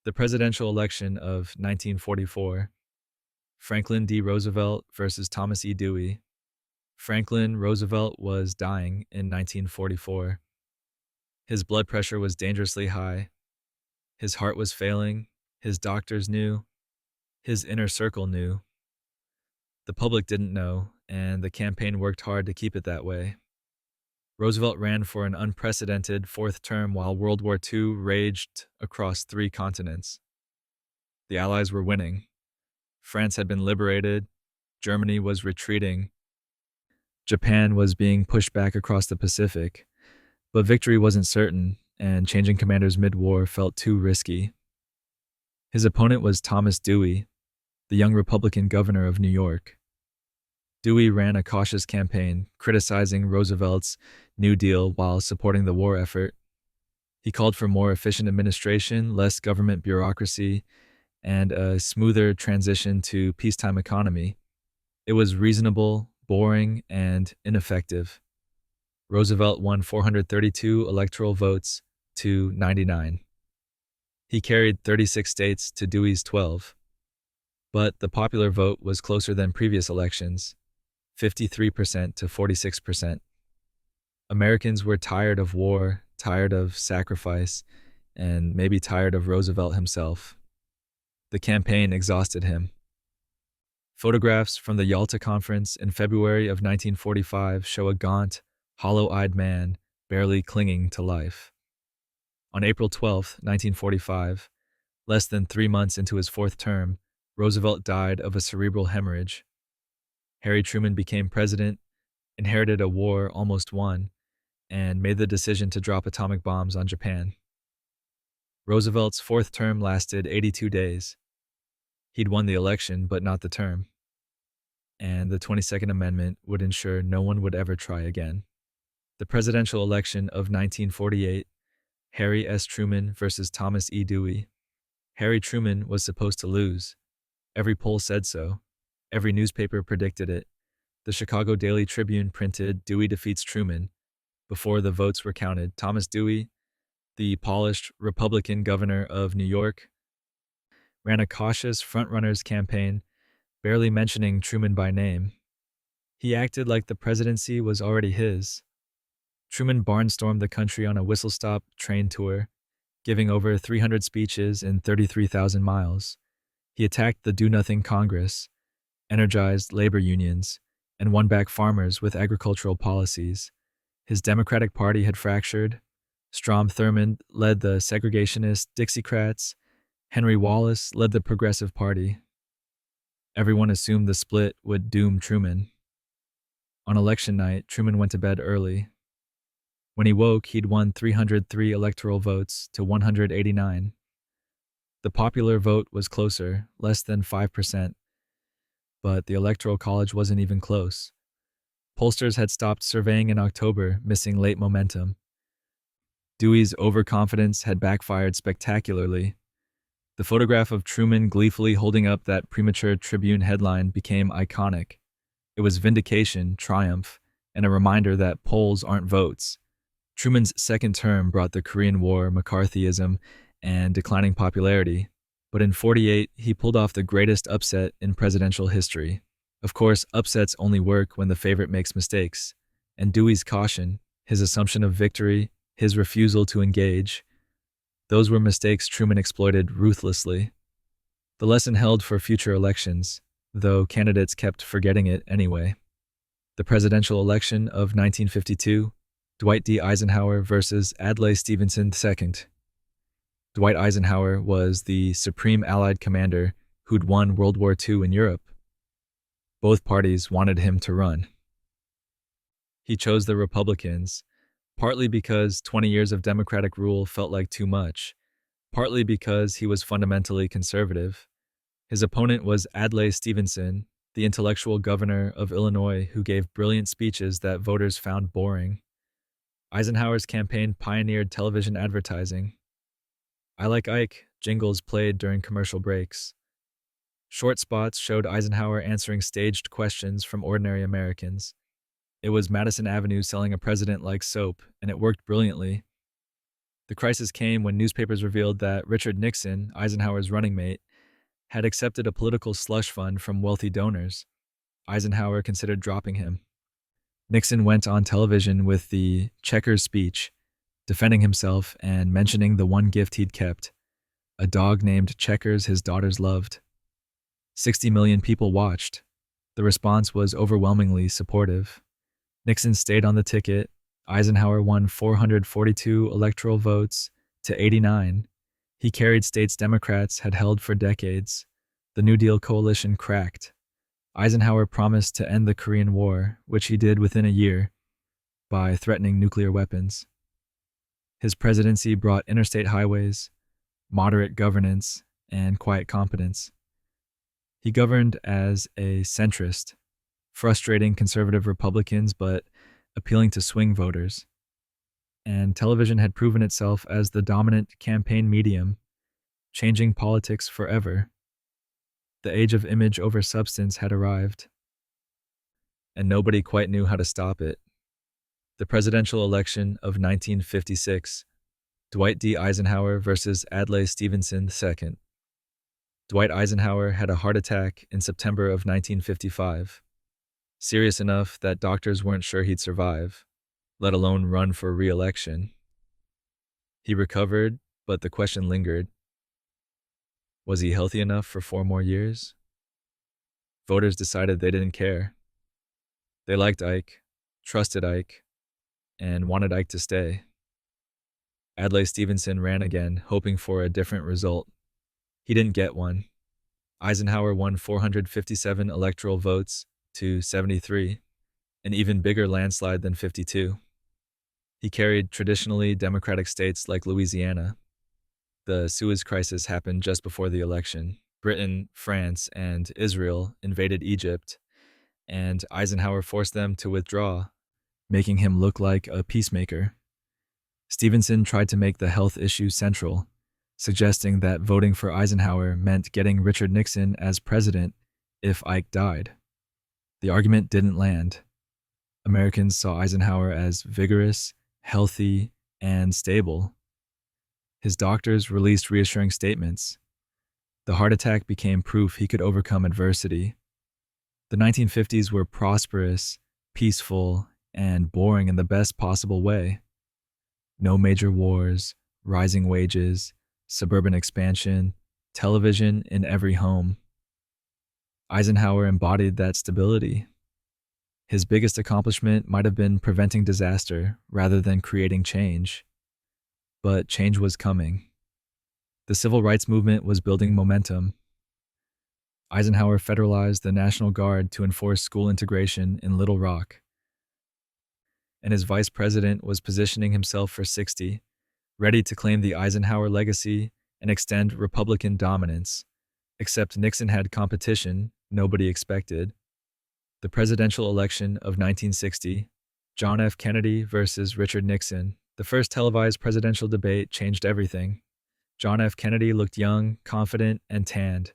The presidential election of 1944, Franklin D. Roosevelt versus Thomas E. Dewey. Franklin Roosevelt was dying in 1944. His blood pressure was dangerously high. His heart was failing. His doctors knew. His inner circle knew. The public didn't know, and the campaign worked hard to keep it that way. Roosevelt ran for an unprecedented 4th term while World War II raged across 3 continents. The Allies were winning. France had been liberated. Germany was retreating. Japan was being pushed back across the Pacific. But victory wasn't certain, and changing commanders mid-war felt too risky. His opponent was Thomas Dewey, the young Republican governor of New York. Dewey ran a cautious campaign, criticizing Roosevelt's New Deal while supporting the war effort. He called for more efficient administration, less government bureaucracy, and a smoother transition to peacetime economy. It was reasonable, boring, and ineffective. Roosevelt won 432 electoral votes to 99. He carried 36 states to Dewey's 12. But the popular vote was closer than previous elections, 53% to 46%. Americans were tired of war, tired of sacrifice, and maybe tired of Roosevelt himself. The campaign exhausted him. Photographs from the Yalta Conference in February of 1945 show a gaunt, hollow-eyed man barely clinging to life. On April 12, 1945, Less than 3 months into his fourth term, Roosevelt died of a cerebral hemorrhage. Harry Truman became president, inherited a war almost won, and made the decision to drop atomic bombs on Japan. Roosevelt's fourth term lasted 82 days. He'd won the election, but not the term. And the 22nd Amendment would ensure no one would ever try again. The presidential election of 1948, Harry S. Truman versus Thomas E. Dewey. Harry Truman was supposed to lose. Every poll said so. Every newspaper predicted it. The Chicago Daily Tribune printed Dewey defeats Truman. Before the votes were counted, Thomas Dewey, the polished Republican governor of New York, ran a cautious frontrunner's campaign, barely mentioning Truman by name. He acted like the presidency was already his. Truman barnstormed the country on a whistle-stop train tour, giving over 300 speeches in 33,000 miles. He attacked the Do-Nothing Congress, energized labor unions, and won back farmers with agricultural policies. His Democratic Party had fractured. Strom Thurmond led the segregationist Dixiecrats. Henry Wallace led the Progressive Party. Everyone assumed the split would doom Truman. On election night, Truman went to bed early. When he woke, he'd won 303 electoral votes to 189. The popular vote was closer, less than 5%, but the Electoral College wasn't even close. Pollsters had stopped surveying in October, missing late momentum. Dewey's overconfidence had backfired spectacularly. The photograph of Truman gleefully holding up that premature Tribune headline became iconic. It was vindication, triumph, and a reminder that polls aren't votes. Truman's second term brought the Korean War, McCarthyism, and declining popularity. But in '48, he pulled off the greatest upset in presidential history. Of course, upsets only work when the favorite makes mistakes. And Dewey's caution, his assumption of victory, his refusal to engage, those were mistakes Truman exploited ruthlessly. The lesson held for future elections, though candidates kept forgetting it anyway. The presidential election of 1952, Dwight D. Eisenhower versus Adlai Stevenson II. Dwight Eisenhower was the supreme Allied commander who'd won World War II in Europe. Both parties wanted him to run. He chose the Republicans, partly because 20 years of Democratic rule felt like too much, partly because he was fundamentally conservative. His opponent was Adlai Stevenson, the intellectual governor of Illinois who gave brilliant speeches that voters found boring. Eisenhower's campaign pioneered television advertising. "I like Ike" jingles played during commercial breaks. Short spots showed Eisenhower answering staged questions from ordinary Americans. It was Madison Avenue selling a president like soap, and it worked brilliantly. The crisis came when newspapers revealed that Richard Nixon, Eisenhower's running mate, had accepted a political slush fund from wealthy donors. Eisenhower considered dropping him. Nixon went on television with the Checkers speech, defending himself and mentioning the one gift he'd kept, a dog named Checkers his daughters loved. 60 million people watched. The response was overwhelmingly supportive. Nixon stayed on the ticket. Eisenhower won 442 electoral votes to 89. He carried states Democrats had held for decades. The New Deal coalition cracked. Eisenhower promised to end the Korean War, which he did within a year, by threatening nuclear weapons. His presidency brought interstate highways, moderate governance, and quiet competence. He governed as a centrist, frustrating conservative Republicans but appealing to swing voters. And television had proven itself as the dominant campaign medium, changing politics forever. The age of image over substance had arrived, and nobody quite knew how to stop it. The presidential election of 1956, Dwight D. Eisenhower versus Adlai Stevenson II. Dwight Eisenhower had a heart attack in September of 1955, serious enough that doctors weren't sure he'd survive, let alone run for re-election. He recovered, but the question lingered. Was he healthy enough for 4 more years? Voters decided they didn't care. They liked Ike, trusted Ike, and wanted Ike to stay. Adlai Stevenson ran again, hoping for a different result. He didn't get one. Eisenhower won 457 electoral votes to 73, an even bigger landslide than 52. He carried traditionally Democratic states like Louisiana. The Suez Crisis happened just before the election. Britain, France, and Israel invaded Egypt, and Eisenhower forced them to withdraw, making him look like a peacemaker. Stevenson tried to make the health issue central, suggesting that voting for Eisenhower meant getting Richard Nixon as president if Ike died. The argument didn't land. Americans saw Eisenhower as vigorous, healthy, and stable. His doctors released reassuring statements. The heart attack became proof he could overcome adversity. The 1950s were prosperous, peaceful, and boring in the best possible way. No major wars, rising wages, suburban expansion, television in every home. Eisenhower embodied that stability. His biggest accomplishment might have been preventing disaster rather than creating change. But change was coming. The civil rights movement was building momentum. Eisenhower federalized the National Guard to enforce school integration in Little Rock. And his vice president was positioning himself for 60, ready to claim the Eisenhower legacy and extend Republican dominance. Except Nixon had competition nobody expected. The presidential election of 1960, John F. Kennedy versus Richard Nixon. The first televised presidential debate changed everything. John F. Kennedy looked young, confident, and tanned.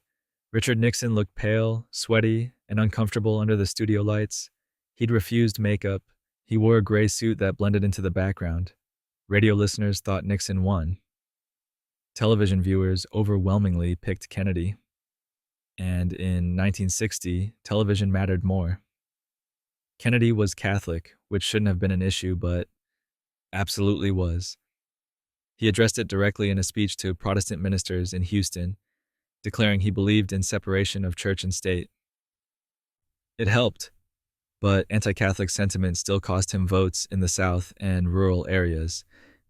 Richard Nixon looked pale, sweaty, and uncomfortable under the studio lights. He'd refused makeup. He wore a gray suit that blended into the background. Radio listeners thought Nixon won. Television viewers overwhelmingly picked Kennedy. And in 1960, television mattered more. Kennedy was Catholic, which shouldn't have been an issue, but absolutely was. He addressed it directly in a speech to Protestant ministers in Houston, declaring he believed in separation of church and state. It helped, but anti-Catholic sentiment still cost him votes in the South and rural areas.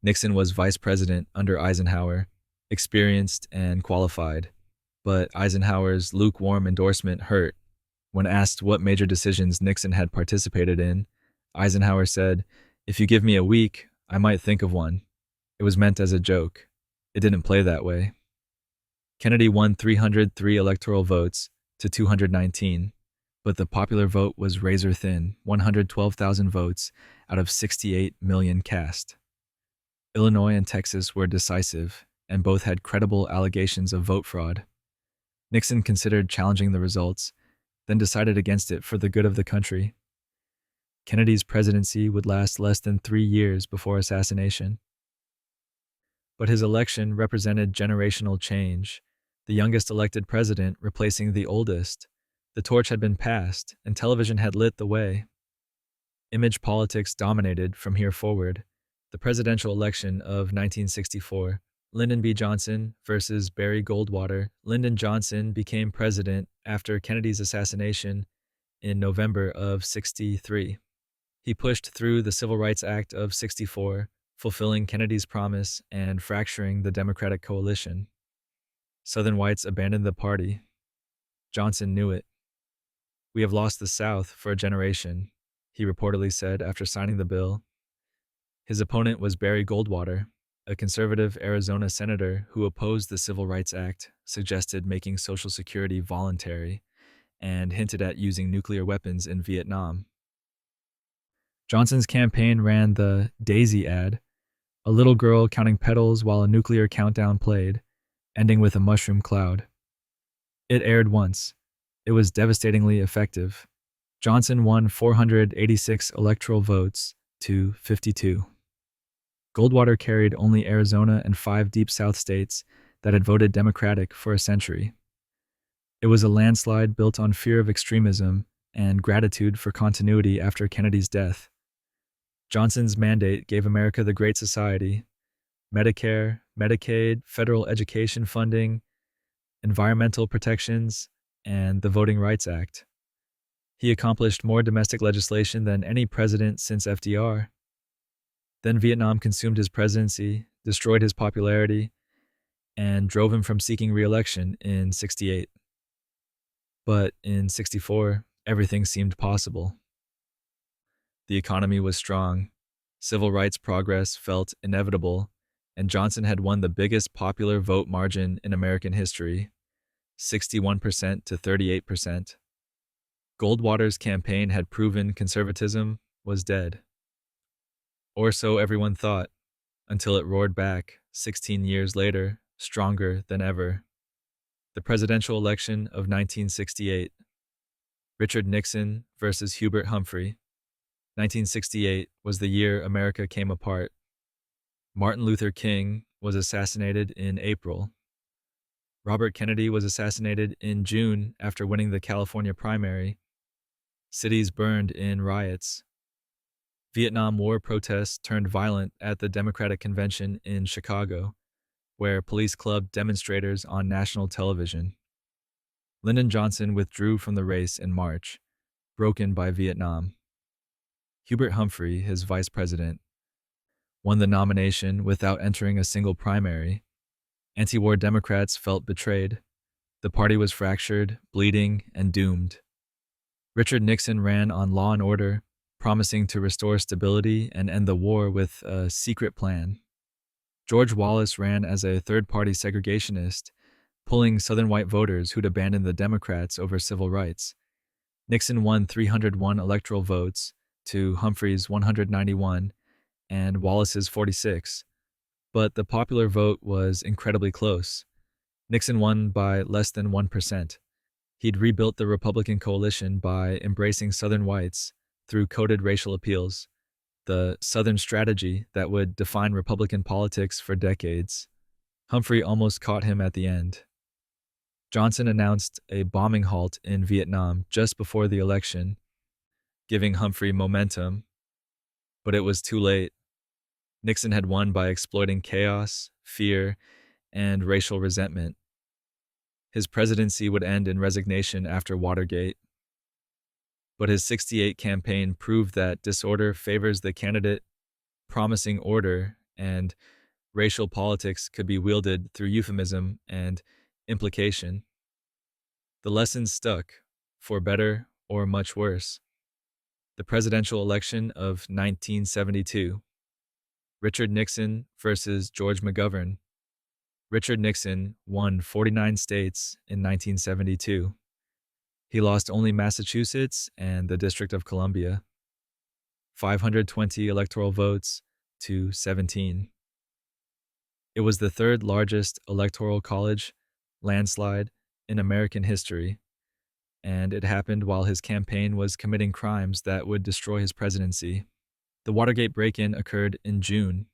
Nixon was vice president under Eisenhower, experienced and qualified, but Eisenhower's lukewarm endorsement hurt. When asked what major decisions Nixon had participated in, Eisenhower said, "If you give me a week, I might think of one." It was meant as a joke. It didn't play that way. Kennedy won 303 electoral votes to 219, but the popular vote was razor thin, 112,000 votes out of 68 million cast. Illinois and Texas were decisive, and both had credible allegations of vote fraud. Nixon considered challenging the results, then decided against it for the good of the country. Kennedy's presidency would last less than 3 years before assassination. But his election represented generational change, the youngest elected president replacing the oldest. The torch had been passed, and television had lit the way. Image politics dominated from here forward. The presidential election of 1964, Lyndon B. Johnson versus Barry Goldwater. Lyndon Johnson became president after Kennedy's assassination in November of '63. He pushed through the Civil Rights Act of '64, fulfilling Kennedy's promise and fracturing the Democratic coalition. Southern whites abandoned the party. Johnson knew it. "We have lost the South for a generation," he reportedly said after signing the bill. His opponent was Barry Goldwater, a conservative Arizona senator who opposed the Civil Rights Act, suggested making Social Security voluntary, and hinted at using nuclear weapons in Vietnam. Johnson's campaign ran the Daisy ad, a little girl counting petals while a nuclear countdown played, ending with a mushroom cloud. It aired once. It was devastatingly effective. Johnson won 486 electoral votes to 52. Goldwater carried only Arizona and 5 Deep South states that had voted Democratic for a century. It was a landslide built on fear of extremism and gratitude for continuity after Kennedy's death. Johnson's mandate gave America the Great Society, Medicare, Medicaid, federal education funding, environmental protections, and the Voting Rights Act. He accomplished more domestic legislation than any president since FDR. Then Vietnam consumed his presidency, destroyed his popularity, and drove him from seeking reelection in 68. But in 64, everything seemed possible. The economy was strong, civil rights progress felt inevitable, and Johnson had won the biggest popular vote margin in American history, 61% to 38%. Goldwater's campaign had proven conservatism was dead. Or so everyone thought, until it roared back 16 years later, stronger than ever. The presidential election of 1968. Richard Nixon versus Hubert Humphrey. 1968 was the year America came apart. Martin Luther King was assassinated in April. Robert Kennedy was assassinated in June after winning the California primary. Cities burned in riots. Vietnam War protests turned violent at the Democratic Convention in Chicago, where police clubbed demonstrators on national television. Lyndon Johnson withdrew from the race in March, broken by Vietnam. Hubert Humphrey, his vice president, won the nomination without entering a single primary. Anti-war Democrats felt betrayed. The party was fractured, bleeding, and doomed. Richard Nixon ran on law and order, promising to restore stability and end the war with a secret plan. George Wallace ran as a third-party segregationist, pulling Southern white voters who'd abandoned the Democrats over civil rights. Nixon won 301 electoral votes to Humphrey's 191 and Wallace's 46, but the popular vote was incredibly close. Nixon won by less than 1%. He'd rebuilt the Republican coalition by embracing Southern whites through coded racial appeals, the Southern strategy that would define Republican politics for decades. Humphrey almost caught him at the end. Johnson announced a bombing halt in Vietnam just before the election, giving Humphrey momentum, but it was too late. Nixon had won by exploiting chaos, fear, and racial resentment. His presidency would end in resignation after Watergate. But his 68 campaign proved that disorder favors the candidate promising order, and racial politics could be wielded through euphemism and implication. The lessons stuck, for better or much worse. The presidential election of 1972. Richard Nixon versus George McGovern. Richard Nixon won 49 states in 1972. He lost only Massachusetts and the District of Columbia. 520 electoral votes to 17. It was the third largest electoral college landslide in American history, and it happened while his campaign was committing crimes that would destroy his presidency. The Watergate break-in occurred in June.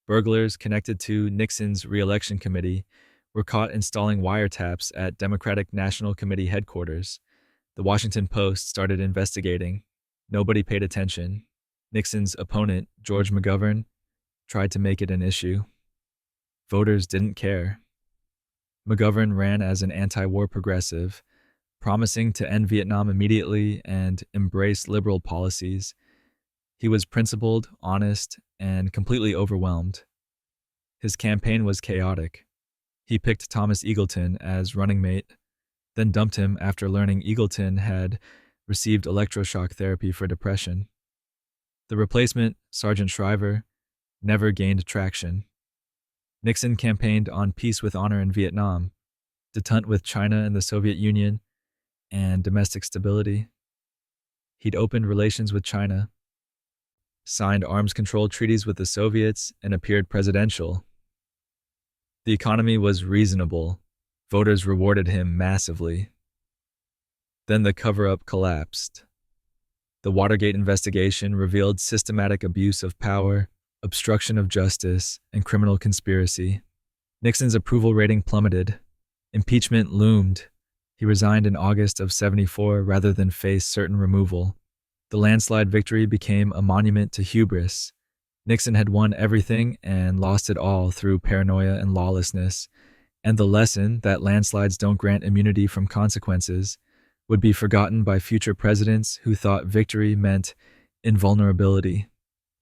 Burglars connected to Nixon's reelection committee were caught installing wiretaps at Democratic National Committee headquarters. The Washington Post started investigating. Nobody paid attention. Nixon's opponent, George McGovern, tried to make it an issue. Voters didn't care. McGovern ran as an anti-war progressive, promising to end Vietnam immediately and embrace liberal policies. He was principled, honest, and completely overwhelmed. His campaign was chaotic. He picked Thomas Eagleton as running mate, then dumped him after learning Eagleton had received electroshock therapy for depression. The replacement, Sergeant Shriver, never gained traction. Nixon campaigned on peace with honor in Vietnam, détente with China and the Soviet Union, and domestic stability. He'd opened relations with China, signed arms control treaties with the Soviets, and appeared presidential. The economy was reasonable. Voters rewarded him massively. Then the cover-up collapsed. The Watergate investigation revealed systematic abuse of power, obstruction of justice, and criminal conspiracy. Nixon's approval rating plummeted. Impeachment loomed. He resigned in August of '74 rather than face certain removal. The landslide victory became a monument to hubris. Nixon had won everything and lost it all through paranoia and lawlessness, and the lesson that landslides don't grant immunity from consequences would be forgotten by future presidents who thought victory meant invulnerability.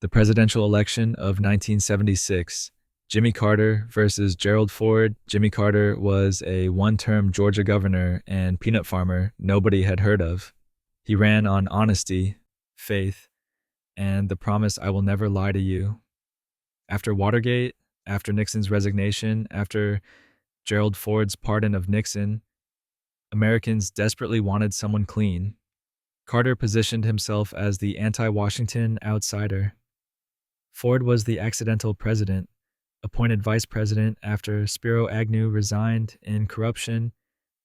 The presidential election of 1976 Jimmy Carter versus Gerald Ford. Jimmy Carter was a one-term Georgia governor and peanut farmer nobody had heard of. He ran on honesty, faith, and the promise, "I will never lie to you." After Watergate, after Nixon's resignation, after Gerald Ford's pardon of Nixon, Americans desperately wanted someone clean. Carter positioned himself as the anti-Washington outsider. Ford was the accidental president, appointed vice president after Spiro Agnew resigned in corruption,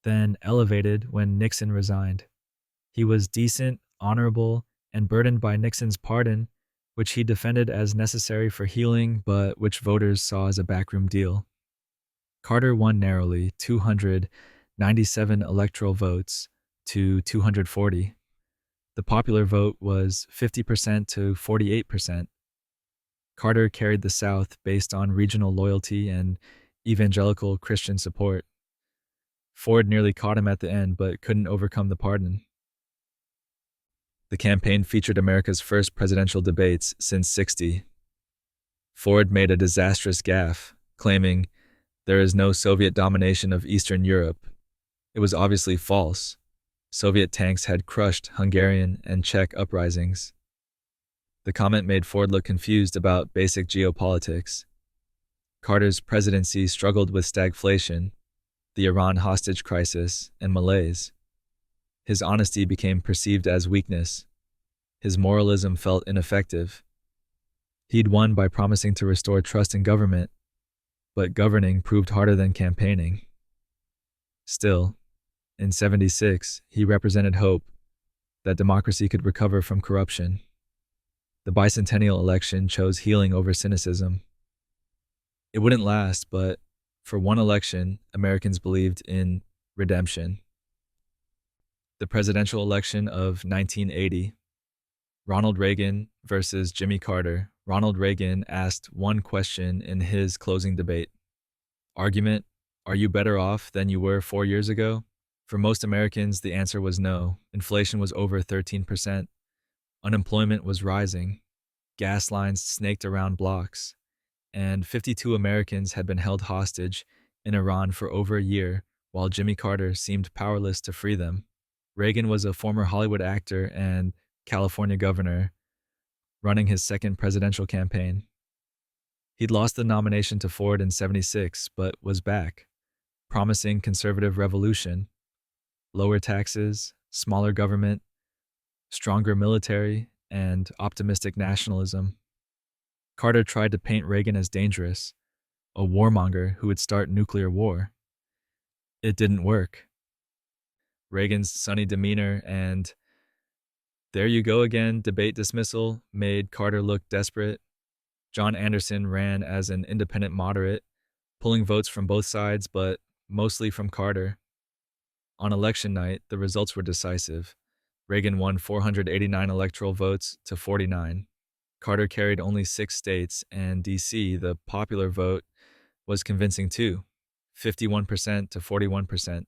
then elevated when Nixon resigned. He was decent, honorable, and burdened by Nixon's pardon, which he defended as necessary for healing, but which voters saw as a backroom deal. Carter won narrowly, 297 electoral votes to 240. The popular vote was 50% to 48%. Carter carried the South based on regional loyalty and evangelical Christian support. Ford nearly caught him at the end, but couldn't overcome the pardon. The campaign featured America's first presidential debates since '60. Ford made a disastrous gaffe, claiming, "There is no Soviet domination of Eastern Europe." It was obviously false. Soviet tanks had crushed Hungarian and Czech uprisings. The comment made Ford look confused about basic geopolitics. Carter's presidency struggled with stagflation, the Iran hostage crisis, and malaise. His honesty became perceived as weakness. His moralism felt ineffective. He'd won by promising to restore trust in government, but governing proved harder than campaigning. Still, in '76, he represented hope that democracy could recover from corruption. The bicentennial election chose healing over cynicism. It wouldn't last, but for one election, Americans believed in redemption. The presidential election of 1980. Ronald Reagan versus Jimmy Carter. Ronald Reagan asked one question in his closing debate. Argument: are you better off than you were 4 years ago? For most Americans, the answer was no. Inflation was over 13%. Unemployment was rising. Gas lines snaked around blocks. And 52 Americans had been held hostage in Iran for over a year, while Jimmy Carter seemed powerless to free them. Reagan was a former Hollywood actor and California governor, running his second presidential campaign. He'd lost the nomination to Ford in '76, but was back, promising conservative revolution, lower taxes, smaller government, stronger military, and optimistic nationalism. Carter tried to paint Reagan as dangerous, a warmonger who would start nuclear war. It didn't work. Reagan's sunny demeanor and "there you go again" debate dismissal made Carter look desperate. John Anderson ran as an independent moderate, pulling votes from both sides, but mostly from Carter. On election night, the results were decisive. Reagan won 489 electoral votes to 49. Carter carried only 6 states, and D.C., the popular vote, was convincing too, 51% to 41%.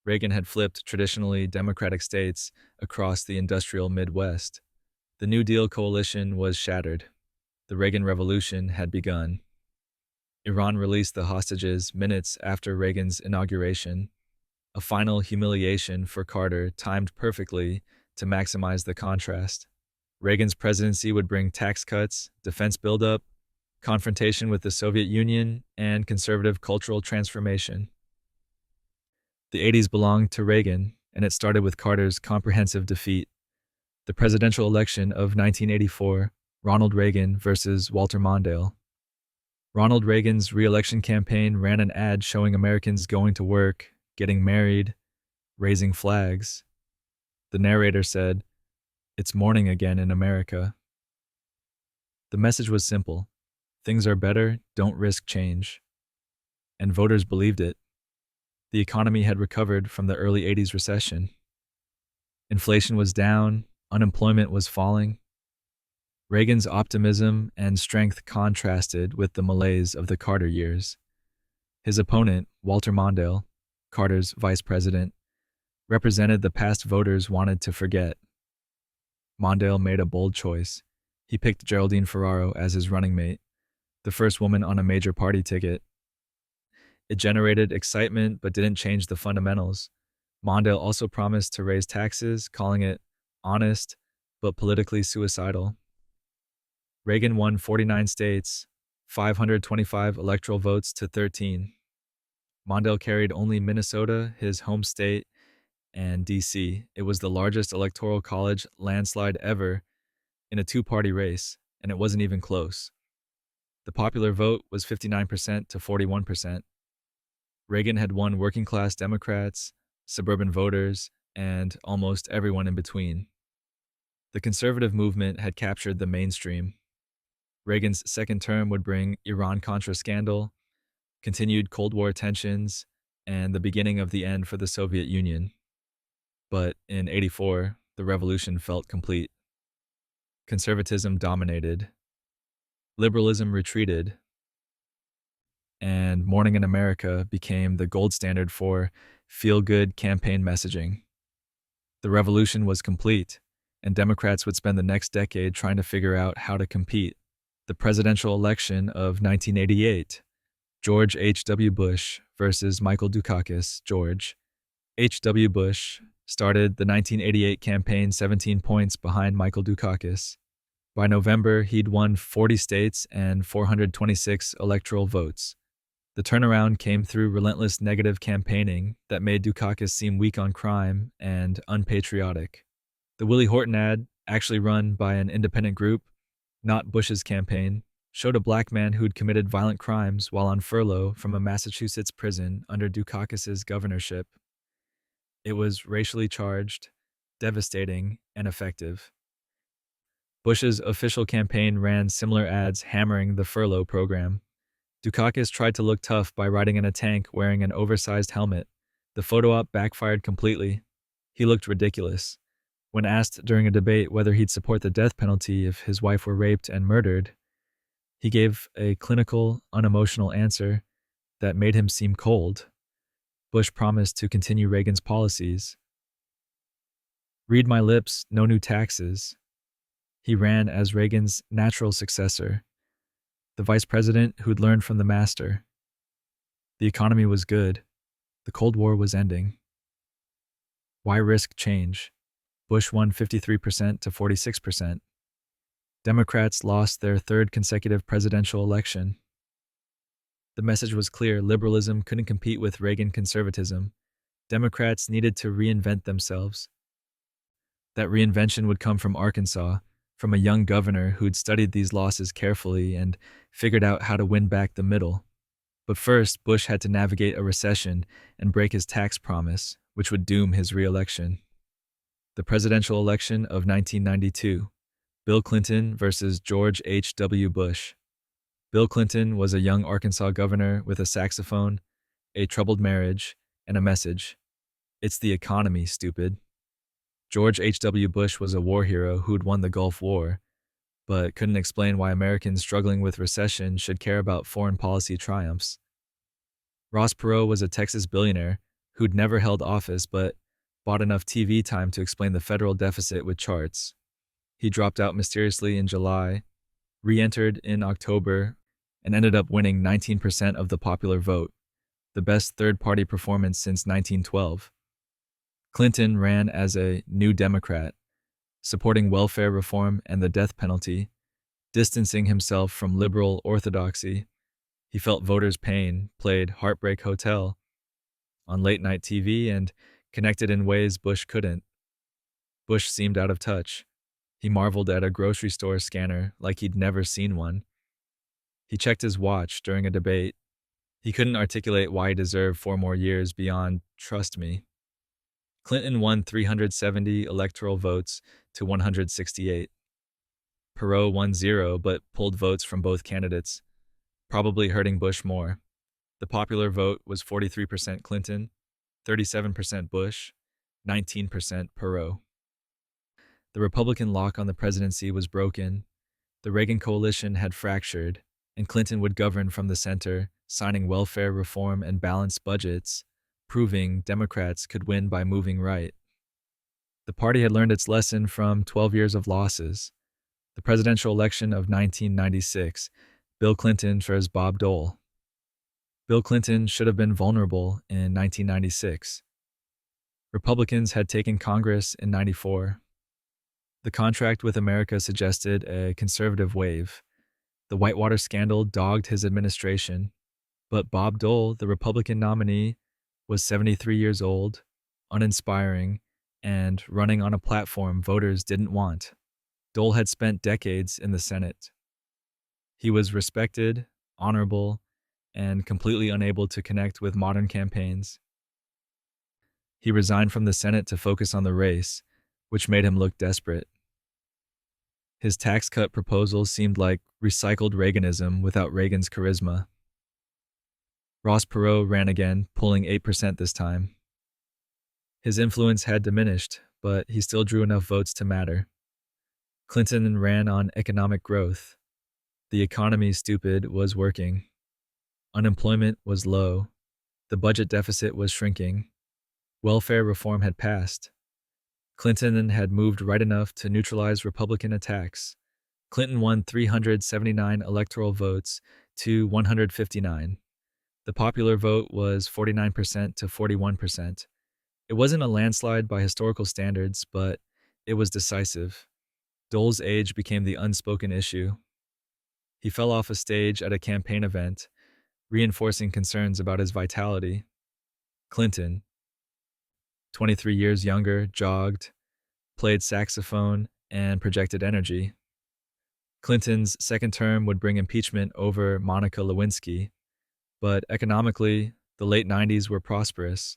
Reagan had flipped traditionally Democratic states across the industrial Midwest. The New Deal coalition was shattered. The Reagan Revolution had begun. Iran released the hostages minutes after Reagan's inauguration, a final humiliation for Carter timed perfectly to maximize the contrast. Reagan's presidency would bring tax cuts, defense buildup, confrontation with the Soviet Union, and conservative cultural transformation. The '80s belonged to Reagan, and it started with Carter's comprehensive defeat. The presidential election of 1984, Ronald Reagan versus Walter Mondale. Ronald Reagan's reelection campaign ran an ad showing Americans going to work, getting married, raising flags. The narrator said, "It's morning again in America." The message was simple: things are better, don't risk change. And voters believed it. The economy had recovered from the early '80s recession. Inflation was down, unemployment was falling. Reagan's optimism and strength contrasted with the malaise of the Carter years. His opponent, Walter Mondale, Carter's vice president, represented the past voters wanted to forget. Mondale made a bold choice. He picked Geraldine Ferraro as his running mate, the first woman on a major party ticket. It generated excitement but didn't change the fundamentals. Mondale also promised to raise taxes, calling it honest but politically suicidal. Reagan won 49 states, 525 electoral votes to 13. Mondale carried only Minnesota, his home state, and D.C. It was the largest electoral college landslide ever in a two-party race, and it wasn't even close. The popular vote was 59% to 41%. Reagan had won working-class Democrats, suburban voters, and almost everyone in between. The conservative movement had captured the mainstream. Reagan's second term would bring Iran-Contra scandal, continued Cold War tensions, and the beginning of the end for the Soviet Union. But in '84, the revolution felt complete. Conservatism dominated. Liberalism retreated. And Morning in America became the gold standard for feel-good campaign messaging. The revolution was complete, and Democrats would spend the next decade trying to figure out how to compete. The presidential election of 1988, George H.W. Bush versus Michael Dukakis. George H.W. Bush started the 1988 campaign 17 points behind Michael Dukakis. By November, he'd won 40 states and 426 electoral votes. The turnaround came through relentless negative campaigning that made Dukakis seem weak on crime and unpatriotic. The Willie Horton ad, actually run by an independent group, not Bush's campaign, showed a black man who'd committed violent crimes while on furlough from a Massachusetts prison under Dukakis's governorship. It was racially charged, devastating, and effective. Bush's official campaign ran similar ads hammering the furlough program. Dukakis tried to look tough by riding in a tank wearing an oversized helmet. The photo op backfired completely. He looked ridiculous. When asked during a debate whether he'd support the death penalty if his wife were raped and murdered, he gave a clinical, unemotional answer that made him seem cold. Bush promised to continue Reagan's policies. Read my lips, no new taxes. He ran as Reagan's natural successor, the vice president who'd learned from the master. The economy was good. The Cold War was ending. Why risk change? Bush won 53% to 46%. Democrats lost their third consecutive presidential election. The message was clear: liberalism couldn't compete with Reagan conservatism. Democrats needed to reinvent themselves. That reinvention would come from Arkansas, from a young governor who'd studied these losses carefully and figured out how to win back the middle. But first, Bush had to navigate a recession and break his tax promise, which would doom his reelection. The presidential election of 1992, Bill Clinton versus George H.W. Bush. Bill Clinton was a young Arkansas governor with a saxophone, a troubled marriage, and a message: "It's the economy, stupid." George H.W. Bush was a war hero who'd won the Gulf War, but couldn't explain why Americans struggling with recession should care about foreign policy triumphs. Ross Perot was a Texas billionaire who'd never held office but bought enough TV time to explain the federal deficit with charts. He dropped out mysteriously in July, re-entered in October, and ended up winning 19% of the popular vote, the best third-party performance since 1912. Clinton ran as a New Democrat, supporting welfare reform and the death penalty, distancing himself from liberal orthodoxy. He felt voters' pain, played Heartbreak Hotel on late-night TV, and connected in ways Bush couldn't. Bush seemed out of touch. He marveled at a grocery store scanner like he'd never seen one. He checked his watch during a debate. He couldn't articulate why he deserved 4 more years beyond "trust me." Clinton won 370 electoral votes to 168. Perot won 0 but pulled votes from both candidates, probably hurting Bush more. The popular vote was 43% Clinton, 37% Bush, 19% Perot. The Republican lock on the presidency was broken. The Reagan coalition had fractured, and Clinton would govern from the center, signing welfare reform and balanced budgets, proving Democrats could win by moving right. The party had learned its lesson from 12 years of losses. The presidential election of 1996, Bill Clinton versus Bob Dole. Bill Clinton should have been vulnerable in 1996. Republicans had taken Congress in 94. The contract with America suggested a conservative wave. The Whitewater scandal dogged his administration, but Bob Dole, the Republican nominee, was 73 years old, uninspiring, and running on a platform voters didn't want. Dole had spent decades in the Senate. He was respected, honorable, and completely unable to connect with modern campaigns. He resigned from the Senate to focus on the race, which made him look desperate. His tax cut proposals seemed like recycled Reaganism without Reagan's charisma. Ross Perot ran again, pulling 8% this time. His influence had diminished, but he still drew enough votes to matter. Clinton ran on economic growth. The economy, stupid, was working. Unemployment was low. The budget deficit was shrinking. Welfare reform had passed. Clinton had moved right enough to neutralize Republican attacks. Clinton won 379 electoral votes to 159. The popular vote was 49% to 41%. It wasn't a landslide by historical standards, but it was decisive. Dole's age became the unspoken issue. He fell off a stage at a campaign event, reinforcing concerns about his vitality. Clinton, 23 years younger, jogged, played saxophone, and projected energy. Clinton's second term would bring impeachment over Monica Lewinsky, but economically, the late 90s were prosperous.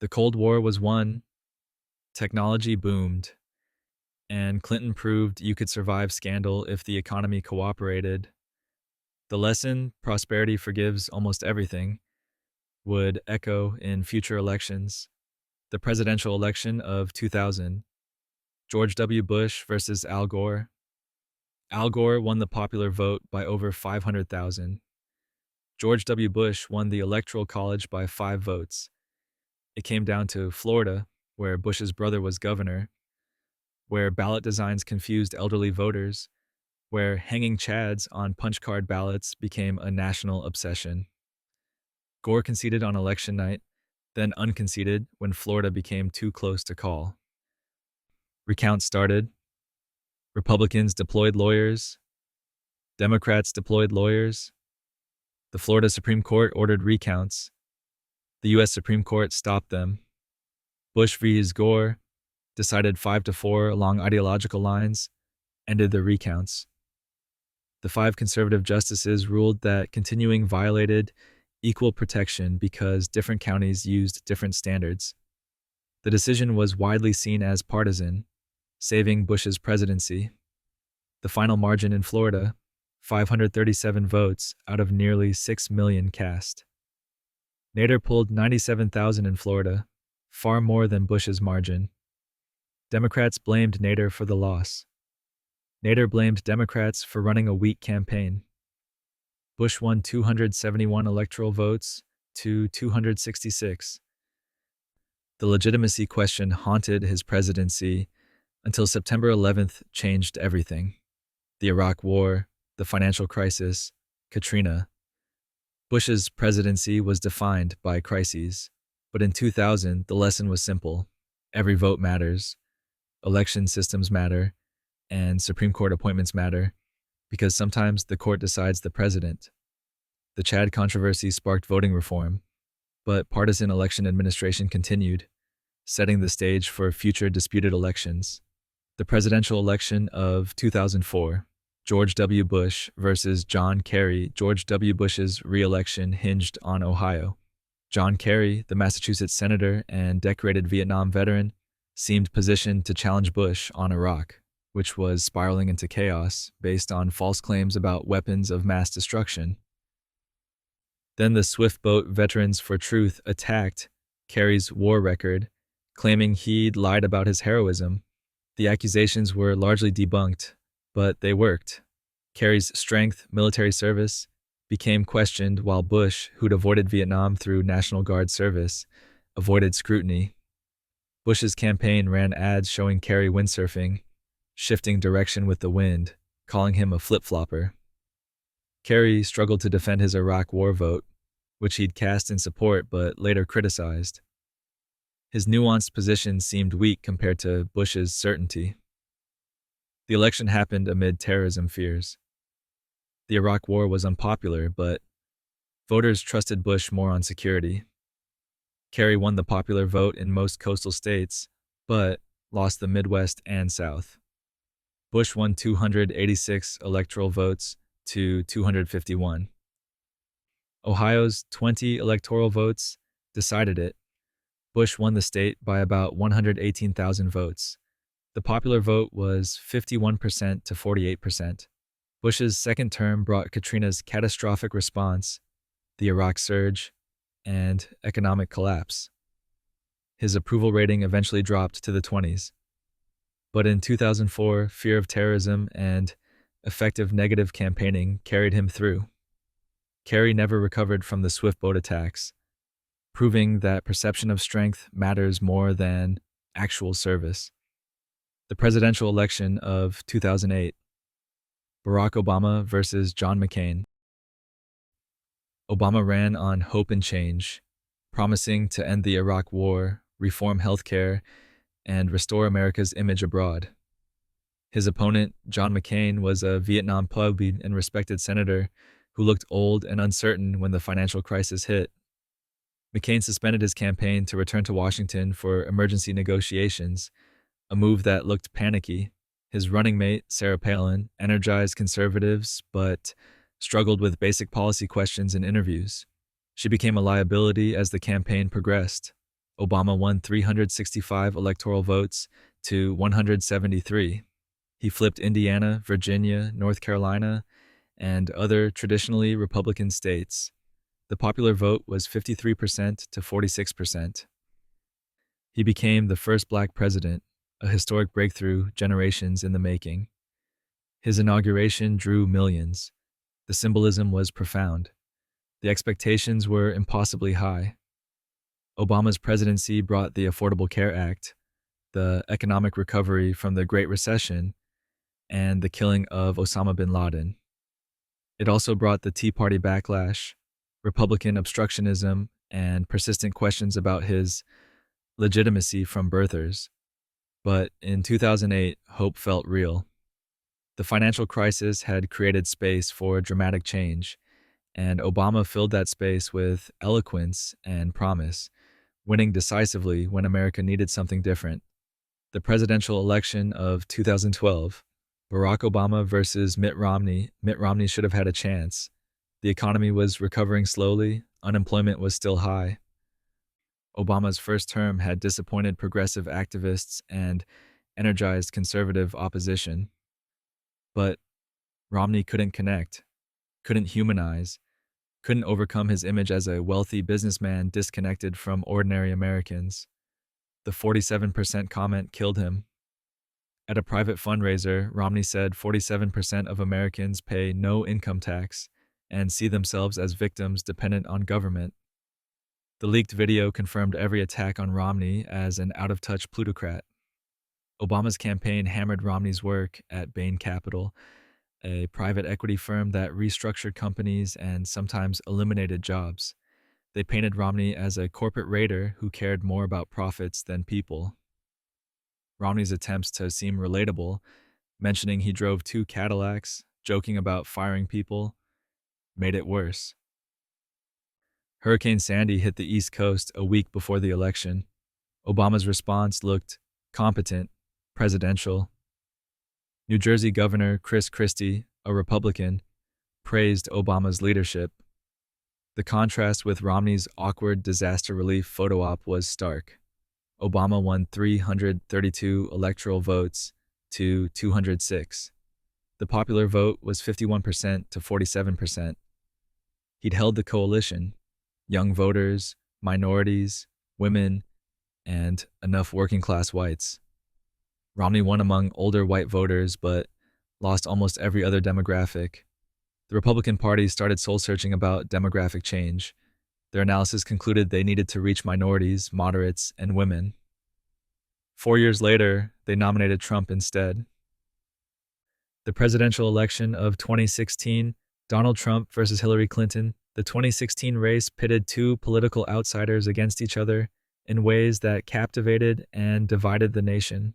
The Cold War was won, technology boomed, and Clinton proved you could survive scandal if the economy cooperated. The lesson, prosperity forgives almost everything, would echo in future elections. The presidential election of 2000, George W. Bush versus Al Gore. Al Gore won the popular vote by over 500,000. George W. Bush won the Electoral College by 5 votes. It came down to Florida, where Bush's brother was governor, where ballot designs confused elderly voters, where hanging chads on punch card ballots became a national obsession. Gore conceded on election night, then unconceded when Florida became too close to call. Recounts started. Republicans deployed lawyers. Democrats deployed lawyers. The Florida Supreme Court ordered recounts. The U.S. Supreme Court stopped them. Bush vs. Gore, decided 5-4 along ideological lines, ended the recounts. The 5 conservative justices ruled that continuing violated equal protection because different counties used different standards. The decision was widely seen as partisan, saving Bush's presidency. The final margin in Florida, 537 votes out of nearly 6 million cast. Nader pulled 97,000 in Florida, far more than Bush's margin. Democrats blamed Nader for the loss. Nader blamed Democrats for running a weak campaign. Bush won 271 electoral votes to 266. The legitimacy question haunted his presidency until September 11th changed everything. The Iraq War, the financial crisis, Katrina. Bush's presidency was defined by crises, but in 2000, the lesson was simple. Every vote matters, election systems matter, and Supreme Court appointments matter, because sometimes the court decides the president. The Chad controversy sparked voting reform, but partisan election administration continued, setting the stage for future disputed elections. The presidential election of 2004, George W. Bush versus John Kerry. George W. Bush's reelection hinged on Ohio. John Kerry, the Massachusetts senator and decorated Vietnam veteran, seemed positioned to challenge Bush on Iraq, which was spiraling into chaos based on false claims about weapons of mass destruction. Then the swift boat Veterans for Truth attacked Kerry's war record, claiming he'd lied about his heroism. The accusations were largely debunked, but they worked. Kerry's strength, military service, became questioned while Bush, who'd avoided Vietnam through National Guard service, avoided scrutiny. Bush's campaign ran ads showing Kerry windsurfing, shifting direction with the wind, calling him a flip-flopper. Kerry struggled to defend his Iraq War vote, which he'd cast in support but later criticized. His nuanced position seemed weak compared to Bush's certainty. The election happened amid terrorism fears. The Iraq War was unpopular, but voters trusted Bush more on security. Kerry won the popular vote in most coastal states, but lost the Midwest and South. Bush won 286 electoral votes to 251. Ohio's 20 electoral votes decided it. Bush won the state by about 118,000 votes. The popular vote was 51% to 48%. Bush's second term brought Katrina's catastrophic response, the Iraq surge, and economic collapse. His approval rating eventually dropped to the 20s. But in 2004, fear of terrorism and effective negative campaigning carried him through. Kerry never recovered from the swift boat attacks, proving that perception of strength matters more than actual service. The presidential election of 2008, Barack Obama versus John McCain. Obama ran on hope and change, promising to end the Iraq War, reform healthcare, and restore America's image abroad. His opponent, John McCain, was a Vietnam plebe and respected senator who looked old and uncertain when the financial crisis hit. McCain suspended his campaign to return to Washington for emergency negotiations, a move that looked panicky. His running mate, Sarah Palin, energized conservatives, but struggled with basic policy questions in interviews. She became a liability as the campaign progressed. Obama won 365 electoral votes to 173. He flipped Indiana, Virginia, North Carolina, and other traditionally Republican states. The popular vote was 53% to 46%. He became the first black president, a historic breakthrough generations in the making. His inauguration drew millions. The symbolism was profound. The expectations were impossibly high. Obama's presidency brought the Affordable Care Act, the economic recovery from the Great Recession, and the killing of Osama bin Laden. It also brought the Tea Party backlash, Republican obstructionism, and persistent questions about his legitimacy from birthers. But in 2008, hope felt real. The financial crisis had created space for dramatic change, and Obama filled that space with eloquence and promise, winning decisively when America needed something different. The presidential election of 2012, Barack Obama versus Mitt Romney. Mitt Romney should have had a chance. The economy was recovering slowly, unemployment was still high. Obama's first term had disappointed progressive activists and energized conservative opposition. But Romney couldn't connect, couldn't humanize, couldn't overcome his image as a wealthy businessman disconnected from ordinary Americans. The 47% comment killed him. At a private fundraiser, Romney said 47% of Americans pay no income tax and see themselves as victims dependent on government. The leaked video confirmed every attack on Romney as an out-of-touch plutocrat. Obama's campaign hammered Romney's work at Bain Capital, a private equity firm that restructured companies and sometimes eliminated jobs. They painted Romney as a corporate raider who cared more about profits than people. Romney's attempts to seem relatable, mentioning he drove 2 Cadillacs, joking about firing people, made it worse. Hurricane Sandy hit the East Coast a week before the election. Obama's response looked competent, presidential. New Jersey Governor Chris Christie, a Republican, praised Obama's leadership. The contrast with Romney's awkward disaster relief photo op was stark. Obama won 332 electoral votes to 206. The popular vote was 51% to 47%. He'd held the coalition, young voters, minorities, women, and enough working-class whites. Romney won among older white voters, but lost almost every other demographic. The Republican Party started soul-searching about demographic change. Their analysis concluded they needed to reach minorities, moderates, and women. 4 years later, they nominated Trump instead. The presidential election of 2016 Donald Trump versus Hillary Clinton. The 2016 race pitted two political outsiders against each other in ways that captivated and divided the nation.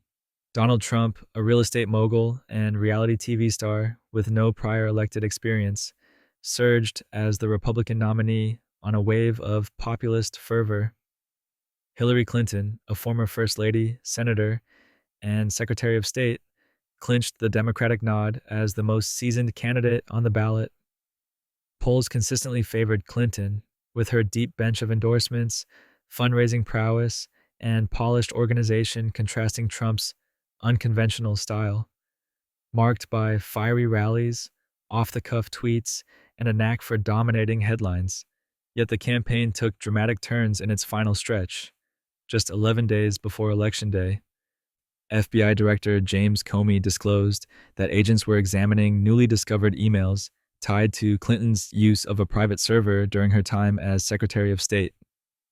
Donald Trump, a real estate mogul and reality TV star with no prior elected experience, surged as the Republican nominee on a wave of populist fervor. Hillary Clinton, a former First Lady, Senator, and Secretary of State, clinched the Democratic nod as the most seasoned candidate on the ballot. Polls consistently favored Clinton, with her deep bench of endorsements, fundraising prowess, and polished organization contrasting Trump's unconventional style, marked by fiery rallies, off-the-cuff tweets, and a knack for dominating headlines. Yet the campaign took dramatic turns in its final stretch, just 11 days before Election Day. FBI Director James Comey disclosed that agents were examining newly discovered emails tied to Clinton's use of a private server during her time as Secretary of State.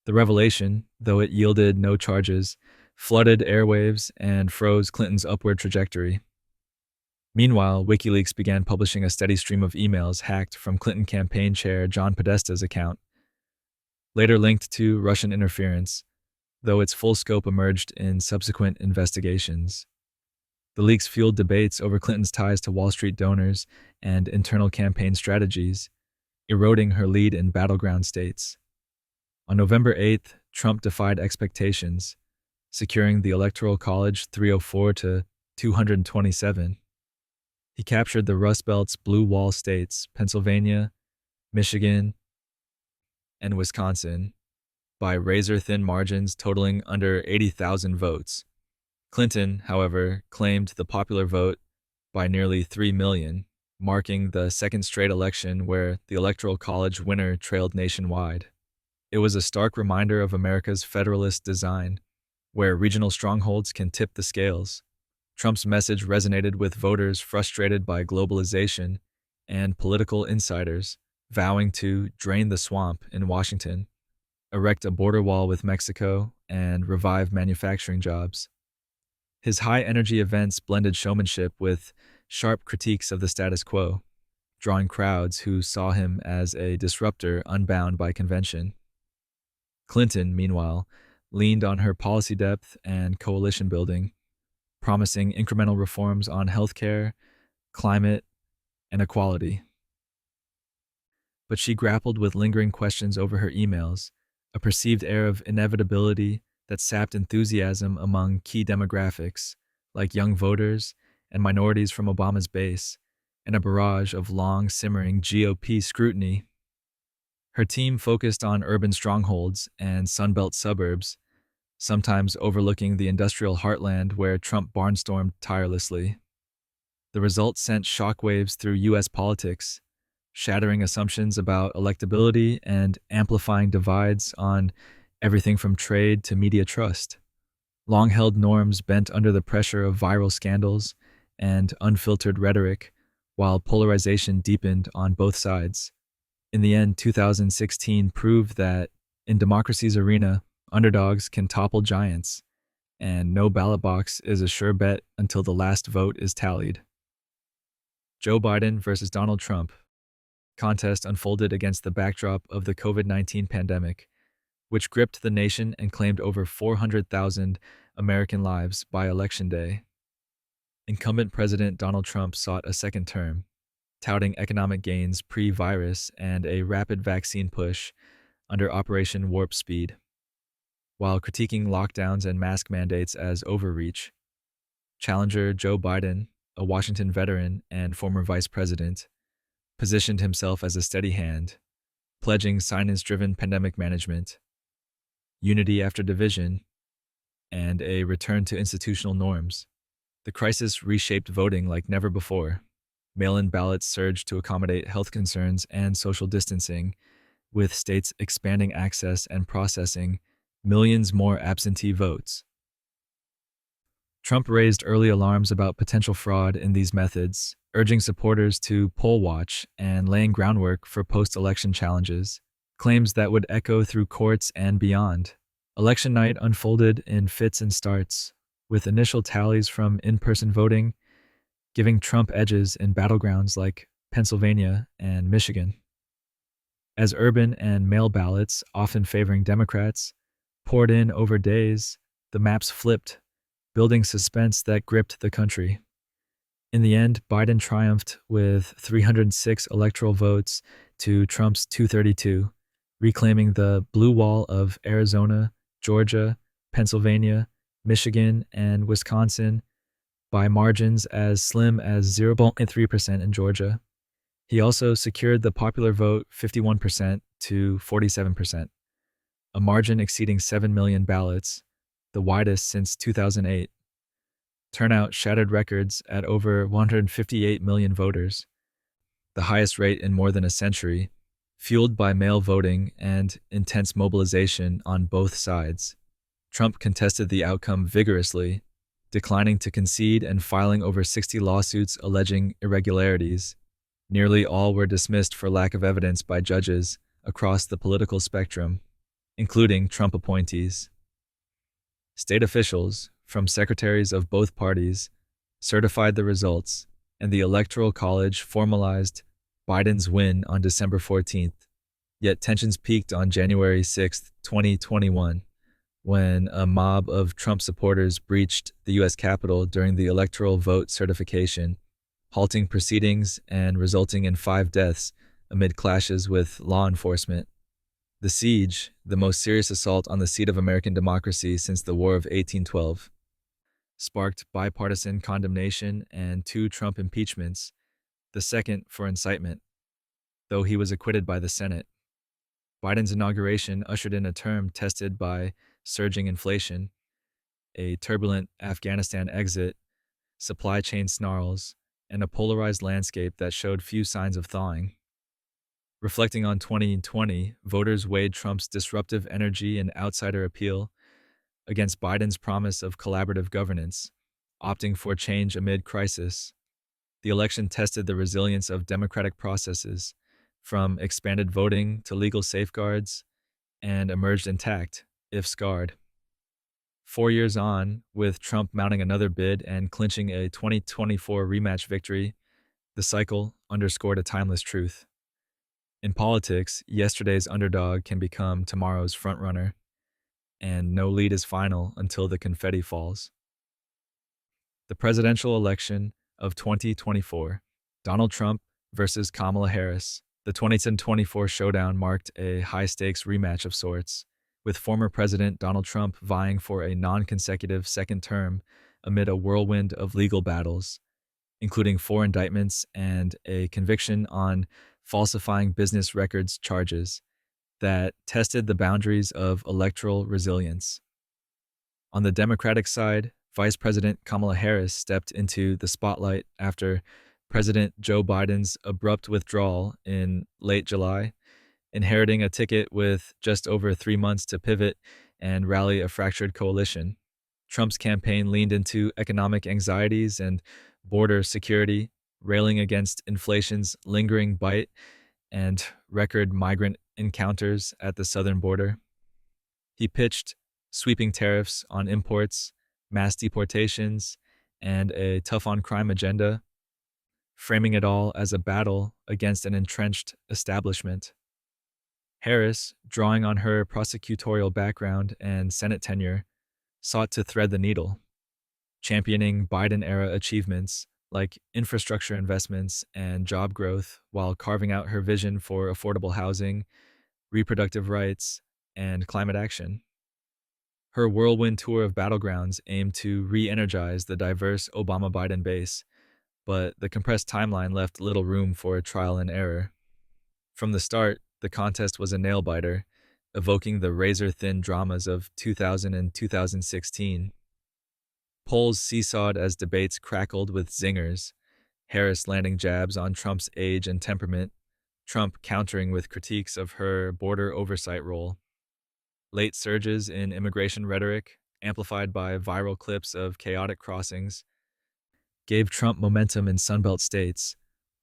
The revelation, though it yielded no charges, flooded airwaves and froze Clinton's upward trajectory. Meanwhile, WikiLeaks began publishing a steady stream of emails hacked from Clinton campaign chair John Podesta's account, later linked to Russian interference, though its full scope emerged in subsequent investigations. The leaks fueled debates over Clinton's ties to Wall Street donors and internal campaign strategies, eroding her lead in battleground states. On November 8th, Trump defied expectations, securing the Electoral College 304 to 227. He captured the Rust Belt's blue wall states, Pennsylvania, Michigan, and Wisconsin, by razor-thin margins totaling under 80,000 votes. Clinton, however, claimed the popular vote by nearly 3 million, marking the second straight election where the Electoral College winner trailed nationwide. It was a stark reminder of America's federalist design, where regional strongholds can tip the scales. Trump's message resonated with voters frustrated by globalization and political insiders vowing to drain the swamp in Washington, erect a border wall with Mexico, and revive manufacturing jobs. His high-energy events blended showmanship with sharp critiques of the status quo, drawing crowds who saw him as a disruptor unbound by convention. Clinton, meanwhile, leaned on her policy depth and coalition building, promising incremental reforms on healthcare, climate, and equality. But she grappled with lingering questions over her emails, a perceived air of inevitability that sapped enthusiasm among key demographics, like young voters and minorities from Obama's base, and a barrage of long-simmering GOP scrutiny. Her team focused on urban strongholds and Sunbelt suburbs, sometimes overlooking the industrial heartland where Trump barnstormed tirelessly. The result sent shockwaves through U.S. politics, shattering assumptions about electability and amplifying divides on everything from trade to media trust. Long-held norms bent under the pressure of viral scandals and unfiltered rhetoric, while polarization deepened on both sides. In the end, 2016 proved that in democracy's arena, underdogs can topple giants, and no ballot box is a sure bet until the last vote is tallied. Joe Biden versus Donald Trump. Contest unfolded against the backdrop of the COVID-19 pandemic, which gripped the nation and claimed over 400,000 American lives by Election Day. Incumbent President Donald Trump sought a second term, touting economic gains pre-virus and a rapid vaccine push under Operation Warp Speed, while critiquing lockdowns and mask mandates as overreach. Challenger Joe Biden, a Washington veteran and former vice president, positioned himself as a steady hand, pledging science-driven pandemic management, unity after division, and a return to institutional norms. The crisis reshaped voting like never before. Mail-in ballots surged to accommodate health concerns and social distancing, with states expanding access and processing millions more absentee votes. Trump raised early alarms about potential fraud in these methods, urging supporters to poll watch and laying groundwork for post-election challenges, claims that would echo through courts and beyond. Election night unfolded in fits and starts, with initial tallies from in-person voting giving Trump edges in battlegrounds like Pennsylvania, and Michigan. As urban and mail ballots, often favoring Democrats, poured in over days, the maps flipped, building suspense that gripped the country. In the end, Biden triumphed with 306 electoral votes to Trump's 232, reclaiming the blue wall of Arizona, Georgia, Pennsylvania, Michigan, and Wisconsin by margins as slim as 0.3% in Georgia. He also secured the popular vote 51% to 47%, a margin exceeding 7 million ballots, the widest since 2008. Turnout shattered records at over 158 million voters, the highest rate in more than a century, fueled by mail voting and intense mobilization on both sides. Trump contested the outcome vigorously, declining to concede and filing over 60 lawsuits alleging irregularities. Nearly all were dismissed for lack of evidence by judges across the political spectrum, including Trump appointees. State officials, from secretaries of both parties, certified the results, and the Electoral College formalized Biden's win on December 14th. Yet tensions peaked on January 6, 2021, when a mob of Trump supporters breached the U.S. Capitol during the electoral vote certification, halting proceedings and resulting in 5 deaths amid clashes with law enforcement. The siege, the most serious assault on the seat of American democracy since the War of 1812, sparked bipartisan condemnation and 2 Trump impeachments, the second for incitement, though he was acquitted by the Senate. Biden's inauguration ushered in a term tested by surging inflation, a turbulent Afghanistan exit, supply chain snarls, and a polarized landscape that showed few signs of thawing. Reflecting on 2020, voters weighed Trump's disruptive energy and outsider appeal against Biden's promise of collaborative governance, opting for change amid crisis. The election tested the resilience of democratic processes, from expanded voting to legal safeguards, and emerged intact, if scarred. 4 years on, with Trump mounting another bid and clinching a 2024 rematch victory, the cycle underscored a timeless truth. In politics, yesterday's underdog can become tomorrow's frontrunner, and no lead is final until the confetti falls. The presidential election of 2024, Donald Trump versus Kamala Harris. The 2024 showdown marked a high-stakes rematch of sorts, with former President Donald Trump vying for a non-consecutive second term amid a whirlwind of legal battles, including 4 indictments and a conviction on falsifying business records charges that tested the boundaries of electoral resilience. On the Democratic side, Vice President Kamala Harris stepped into the spotlight after President Joe Biden's abrupt withdrawal in late July, inheriting a ticket with just over 3 months to pivot and rally a fractured coalition. Trump's campaign leaned into economic anxieties and border security, railing against inflation's lingering bite and record migrant encounters at the southern border. He pitched sweeping tariffs on imports, mass deportations, and a tough-on-crime agenda, framing it all as a battle against an entrenched establishment. Harris, drawing on her prosecutorial background and Senate tenure, sought to thread the needle, championing Biden-era achievements like infrastructure investments and job growth while carving out her vision for affordable housing, reproductive rights, and climate action. Her whirlwind tour of battlegrounds aimed to re-energize the diverse Obama-Biden base, but the compressed timeline left little room for trial and error. From the start, the contest was a nail-biter, evoking the razor-thin dramas of 2000 and 2016. Polls seesawed as debates crackled with zingers, Harris landing jabs on Trump's age and temperament, Trump countering with critiques of her border oversight role. Late surges in immigration rhetoric, amplified by viral clips of chaotic crossings, gave Trump momentum in Sunbelt states,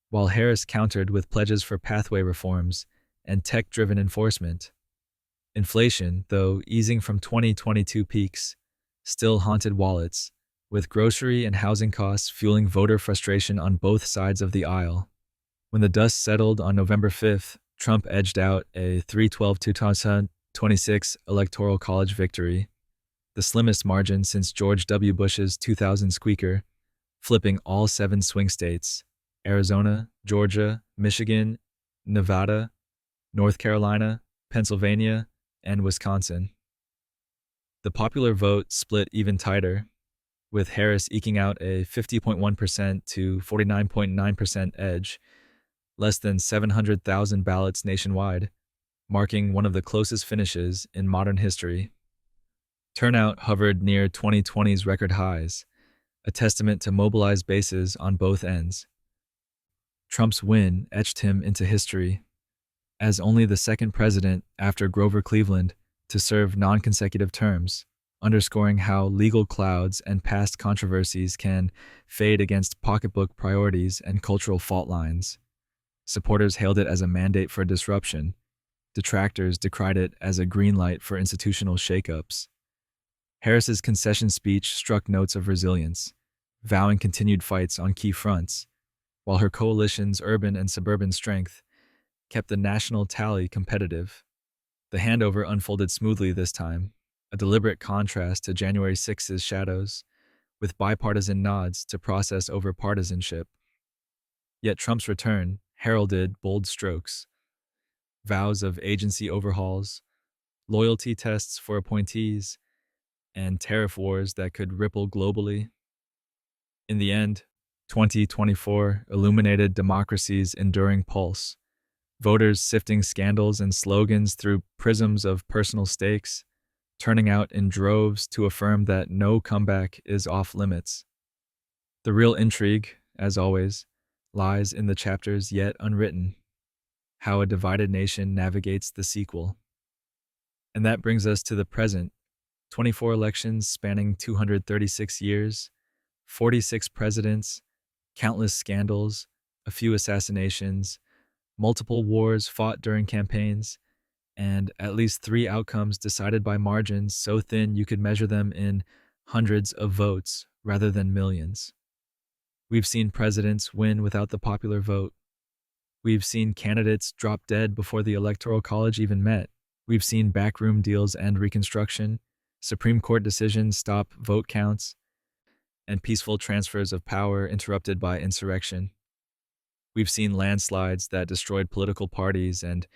while Harris countered with pledges for pathway reforms and tech-driven enforcement. Inflation, though easing from 2022 peaks, still haunted wallets, with grocery and housing costs fueling voter frustration on both sides of the aisle. When the dust settled on November 5th, Trump edged out a 312-2026 electoral college victory, the slimmest margin since George W. Bush's 2000 squeaker, flipping all 7 swing states: Arizona, Georgia, Michigan, Nevada, North Carolina, Pennsylvania, and Wisconsin. The popular vote split even tighter, with Harris eking out a 50.1% to 49.9% edge, less than 700,000 ballots nationwide, marking one of the closest finishes in modern history. Turnout hovered near 2020's record highs, a testament to mobilized bases on both ends. Trump's win etched him into history as only the second president after Grover Cleveland to serve non-consecutive terms, underscoring how legal clouds and past controversies can fade against pocketbook priorities and cultural fault lines. Supporters hailed it as a mandate for disruption. Detractors decried it as a green light for institutional shakeups. Harris's concession speech struck notes of resilience, vowing continued fights on key fronts, while her coalition's urban and suburban strength kept the national tally competitive. The handover unfolded smoothly this time, a deliberate contrast to January 6th's shadows, with bipartisan nods to process over partisanship. Yet Trump's return heralded bold strokes: vows of agency overhauls, loyalty tests for appointees, and tariff wars that could ripple globally. In the end, 2024 illuminated democracy's enduring pulse, voters sifting scandals and slogans through prisms of personal stakes, turning out in droves to affirm that no comeback is off limits. The real intrigue, as always, lies in the chapters yet unwritten: how a divided nation navigates the sequel. And that brings us to the present: 24 elections spanning 236 years, 46 presidents, countless scandals, a few assassinations, multiple wars fought during campaigns, and at least 3 outcomes decided by margins so thin you could measure them in hundreds of votes rather than millions. We've seen presidents win without the popular vote. We've seen candidates drop dead before the Electoral College even met. We've seen backroom deals end Reconstruction, Supreme Court decisions stop vote counts, and peaceful transfers of power interrupted by insurrection. We've seen landslides that destroyed political parties and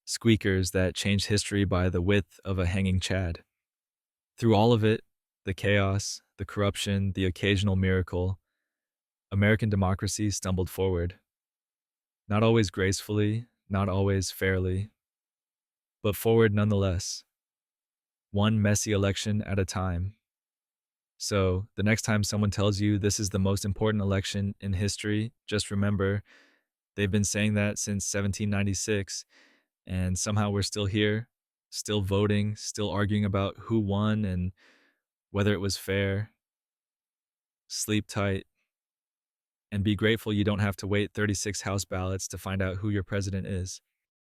squeakers that changed history by the width of a hanging chad. Through all of it, the chaos, the corruption, the occasional miracle, American democracy stumbled forward. Not always gracefully, not always fairly, but forward nonetheless, one messy election at a time. So, the next time someone tells you this is the most important election in history, just remember they've been saying that since 1796, and somehow we're still here, still voting, still arguing about who won and whether it was fair. Sleep tight, and be grateful you don't have to wait 36 House ballots to find out who your president is.